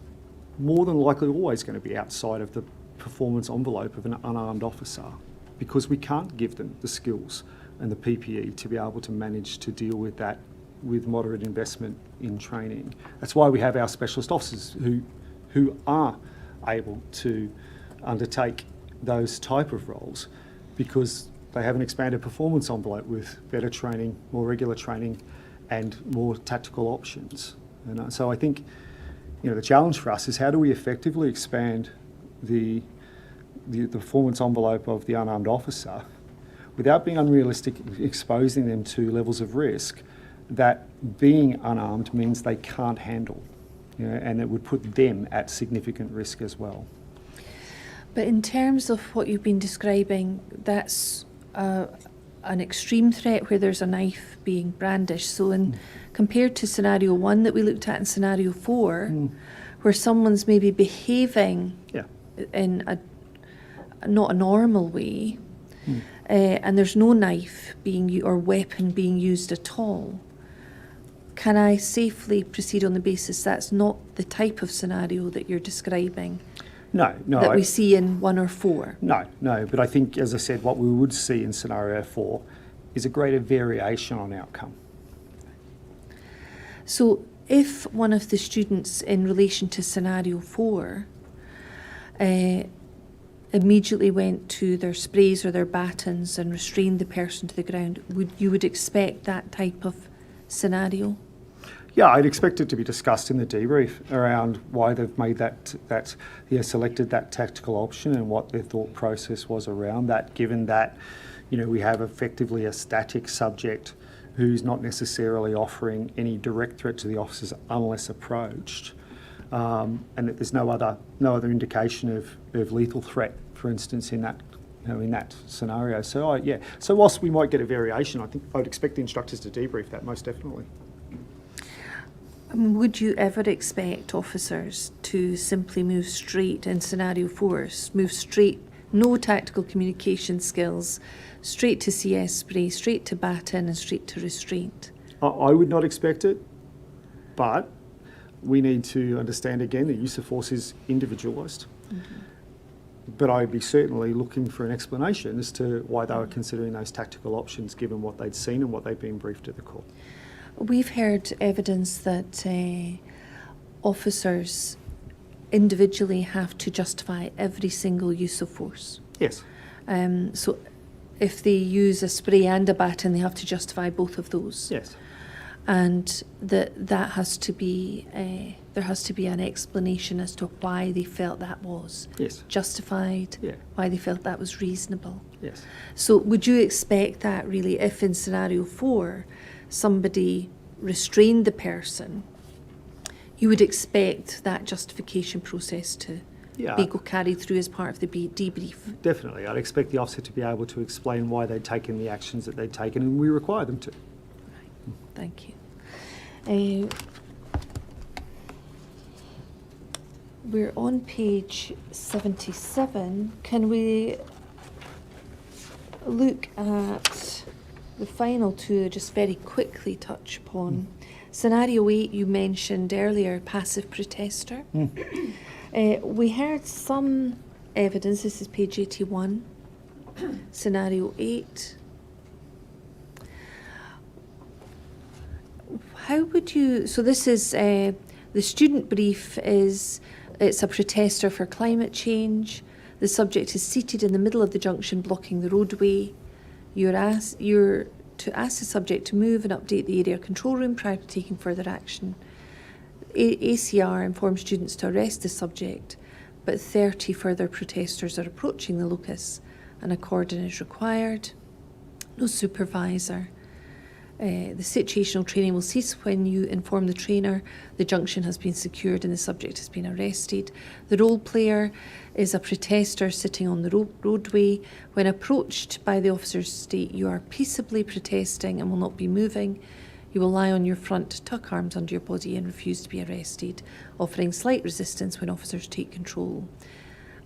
more than likely always going to be outside of the performance envelope of an unarmed officer, because we can't give them the skills and the PPE to be able to manage to deal with that with moderate investment in training. That's why we have our specialist officers who are able to undertake those type of roles, because they have an expanded performance envelope with better training, more regular training, and more tactical options. And so I think, you know, the challenge for us is how do we effectively expand the performance envelope of the unarmed officer without being unrealistic, exposing them to levels of risk that being unarmed means they can't handle, you know, and it would put them at significant risk as well. But in terms of what you've been describing, that's an extreme threat where there's a knife being brandished. So compared to scenario 1 that we looked at in scenario 4, where someone's maybe behaving in not a normal way, and there's no knife or weapon being used at all, can I safely proceed on the basis that's not the type of scenario that you're describing? No, no. that we see in 1 or 4? No, but I think, as I said, what we would see in scenario 4 is a greater variation on outcome. So if one of the students in relation to scenario 4 immediately went to their sprays or their batons and restrained the person to the ground, you would expect that type of scenario? Yeah, I'd expect it to be discussed in the debrief around why they've made selected that tactical option and what their thought process was around that, given that, we have effectively a static subject who's not necessarily offering any direct threat to the officers unless approached, and that there's no other indication of lethal threat, for instance, in that scenario. So whilst we might get a variation, I think I'd expect the instructors to debrief that most definitely. Would you ever expect officers to simply move straight in scenario 4, move straight, no tactical communication skills, straight to CS spray, straight to baton and straight to restraint? I would not expect it, but we need to understand again that use of force is individualised. But I'd be certainly looking for an explanation as to why they were considering those tactical options given what they'd seen and what they'd been briefed at the court. We've heard evidence that officers individually have to justify every single use of force. Yes. So if they use a spray and a baton, they have to justify both of those. Yes. And that has to be there has to be an explanation as to why they felt that was Yes. justified, Yeah. why they felt that was reasonable. Yes. So would you expect that really if in scenario 4 somebody restrained the person, you would expect that justification process to Yeah. be carried through as part of the debrief? Definitely. I'd expect the officer to be able to explain why they'd taken the actions that they'd taken, and we require them to. Thank you. We're on page 77. Can we look at the final two, just very quickly touch upon? Scenario 8, you mentioned earlier, passive protester. We heard some evidence, this is page 81, scenario 8. How would you, so this is, the student brief is, it's a protester for climate change. The subject is seated in the middle of the junction blocking the roadway. You're to ask the subject to move and update the area control room prior to taking further action. ACR informs students to arrest the subject, but 30 further protesters are approaching the locus and a cordon is required. No supervisor. The situational training will cease when you inform the trainer the junction has been secured and the subject has been arrested. The role player is a protester sitting on the roadway. When approached by the officers, state you are peaceably protesting and will not be moving. You will lie on your front, tuck arms under your body and refuse to be arrested, offering slight resistance when officers take control.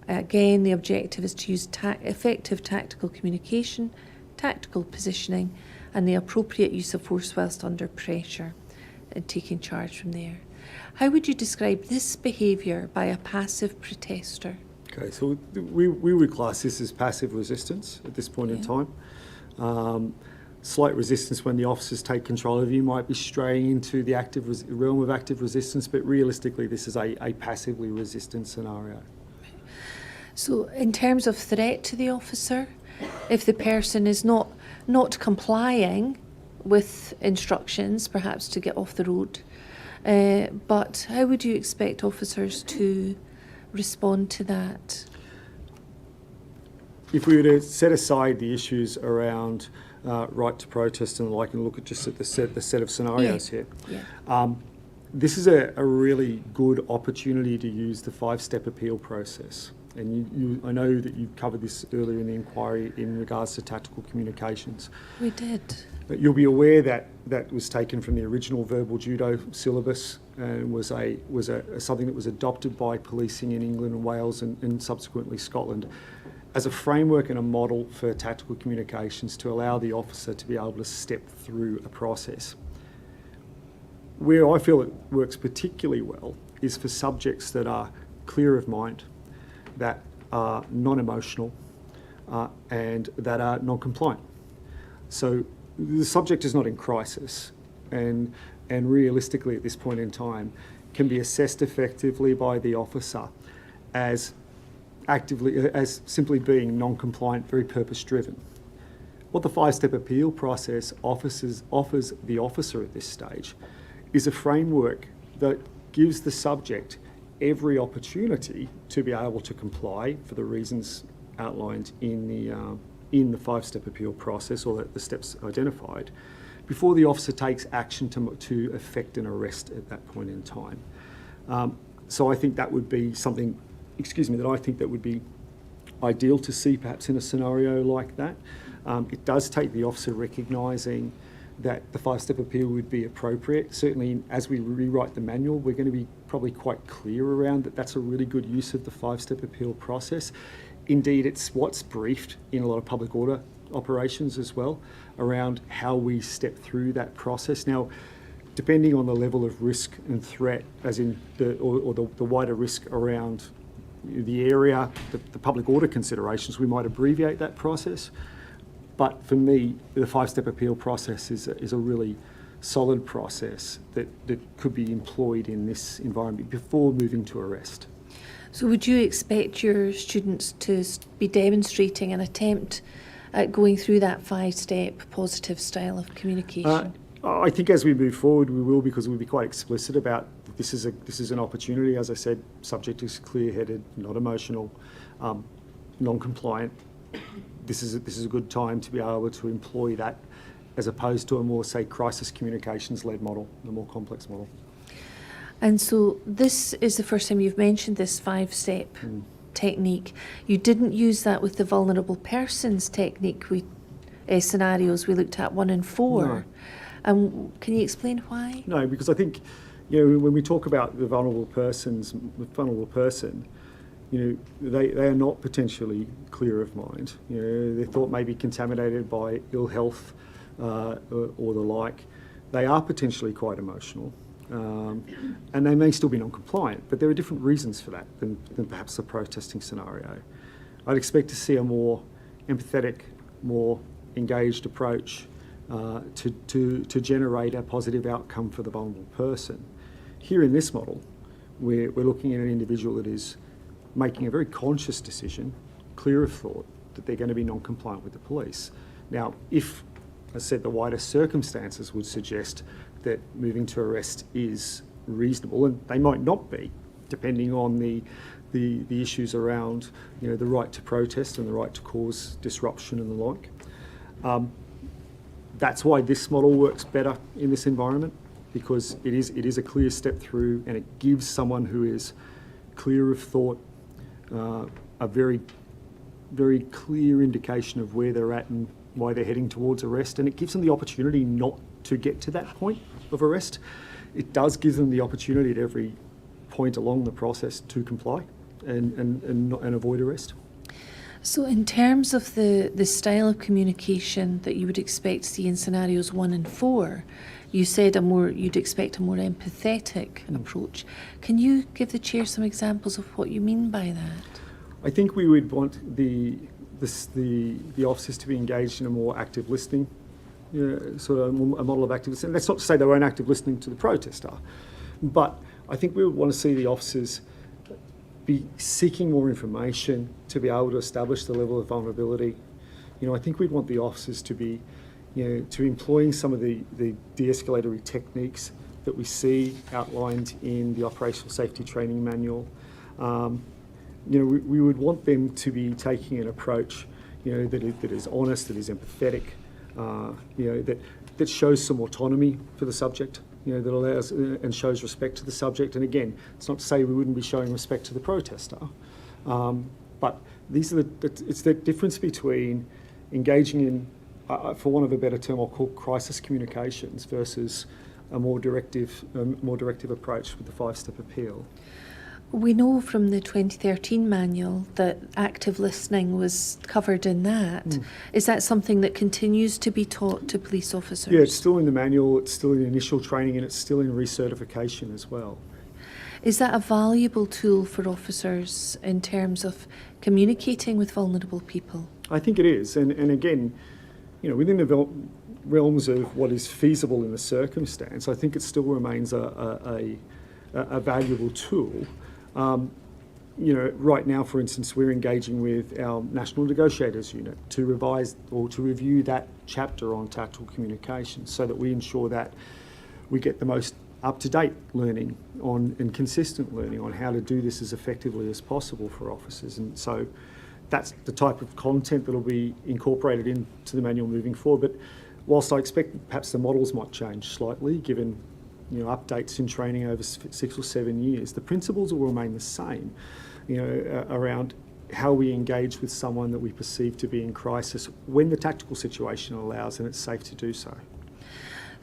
Again, the objective is to use effective tactical communication, tactical positioning, and the appropriate use of force whilst under pressure, and taking charge from there. How would you describe this behaviour by a passive protester? Okay, so we would class this as passive resistance at this point in time. Slight resistance when the officers take control of you might be straying into the realm of active resistance, but realistically this is a passively resistant scenario. So in terms of threat to the officer, if the person is not complying with instructions, perhaps to get off the road, but how would you expect officers to respond to that? If we were to set aside the issues around right to protest and the like and look at just at the set of scenarios here, this is a really good opportunity to use the 5-step appeal process. And I know that you covered this earlier in the inquiry in regards to tactical communications. We did. But you'll be aware that that was taken from the original verbal judo syllabus and was something that was adopted by policing in England and Wales and subsequently Scotland as a framework and a model for tactical communications to allow the officer to be able to step through a process. Where I feel it works particularly well is for subjects that are clear of mind, that are non-emotional and that are non-compliant. So the subject is not in crisis, and realistically at this point in time can be assessed effectively by the officer as simply being non-compliant, very purpose-driven. What the 5-step appeal process offers the officer at this stage is a framework that gives the subject every opportunity to be able to comply for the reasons outlined in the 5-step appeal process, or the steps identified, before the officer takes action to effect an arrest at that point in time. So I think that would be something, that I think that would be ideal to see perhaps in a scenario like that. It does take the officer recognising that the 5-step appeal would be appropriate. Certainly, as we rewrite the manual, we're going to be probably quite clear around that that's a really good use of the 5-step appeal process. Indeed, it's what's briefed in a lot of public order operations as well, around how we step through that process. Now, depending on the level of risk and threat, as in the wider risk around the area, the public order considerations, we might abbreviate that process. But for me, the 5-step appeal process is a really solid process that could be employed in this environment before moving to arrest. So would you expect your students to be demonstrating an attempt at going through that 5-step positive style of communication? I think as we move forward, we will, because we'll be quite explicit about this is an opportunity. As I said, subject is clear-headed, not emotional, non-compliant. This is a good time to be able to employ that, as opposed to a more, say, crisis communications-led model, a more complex model. And so this is the first time you've mentioned this 5-step technique. You didn't use that with the vulnerable persons technique scenarios we looked at 1 and 4. No. Can you explain why? No, because I think, when we talk about the vulnerable person, they are not potentially clear of mind. Their thought may be contaminated by ill health or the like. They are potentially quite emotional. And they may still be non-compliant, but there are different reasons for that than perhaps the protesting scenario. I'd expect to see a more empathetic, more engaged approach to generate a positive outcome for the vulnerable person. Here in this model, we're looking at an individual that is making a very conscious decision, clear of thought, that they're going to be non-compliant with the police. Now, if, as I said, the wider circumstances would suggest that moving to arrest is reasonable, and they might not be, depending on the issues around the right to protest and the right to cause disruption and the like. That's why this model works better in this environment, because it is a clear step through, and it gives someone who is clear of thought a very, very clear indication of where they're at and why they're heading towards arrest, and it gives them the opportunity not to get to that point of arrest. It does give them the opportunity at every point along the process to comply and avoid arrest. So in terms of the style of communication that you would expect to see in scenarios 1 and 4, you said you'd expect a more empathetic approach. Can you give the Chair some examples of what you mean by that? I think we would want the officers to be engaged in a more active listening, sort of a model of active listening. That's not to say they weren't active listening to the protester, but I think we would want to see the officers be seeking more information to be able to establish the level of vulnerability. I think we'd want the officers to be, to employing some of the de-escalatory techniques that we see outlined in the operational safety training manual. We would want them to be taking an approach, that is honest, that is empathetic, that shows some autonomy for the subject, that allows and shows respect to the subject. And again, it's not to say we wouldn't be showing respect to the protester, but it's the difference between engaging in, for want of a better term, I'll call crisis communications versus a more directive approach with the 5-step appeal. We know from the 2013 manual that active listening was covered in that. Is that something that continues to be taught to police officers? Yeah, it's still in the manual, it's still in initial training, and it's still in recertification as well. Is that a valuable tool for officers in terms of communicating with vulnerable people? I think it is, and again, within the realms of what is feasible in the circumstance, I think it still remains a valuable tool. Right now, for instance, we're engaging with our National Negotiators Unit to revise or to review that chapter on tactical communication so that we ensure that we get the most up-to-date learning on and consistent learning on how to do this as effectively as possible for officers. And so that's the type of content that will be incorporated into the manual moving forward. But whilst I expect perhaps the models might change slightly, given updates in training over 6 or 7 years, the principles will remain the same, around how we engage with someone that we perceive to be in crisis when the tactical situation allows and it's safe to do so.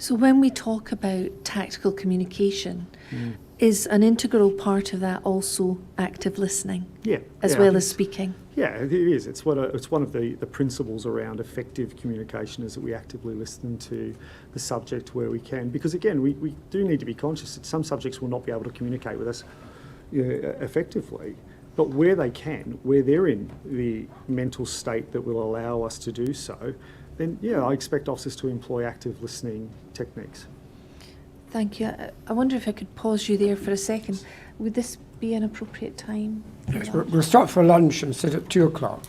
So when we talk about tactical communication, is an integral part of that also active listening? Yeah. As yeah, well as speaking? Yeah, it is. It's one of the principles around effective communication is that we actively listen to the subject where we can. Because again, we do need to be conscious that some subjects will not be able to communicate with us effectively. But where they can, where they're in the mental state that will allow us to do so, then I expect officers to employ active listening techniques. Thank you. I wonder if I could pause you there for a second. Would this be an appropriate time? Yes, we'll stop for lunch and sit at 2 o'clock.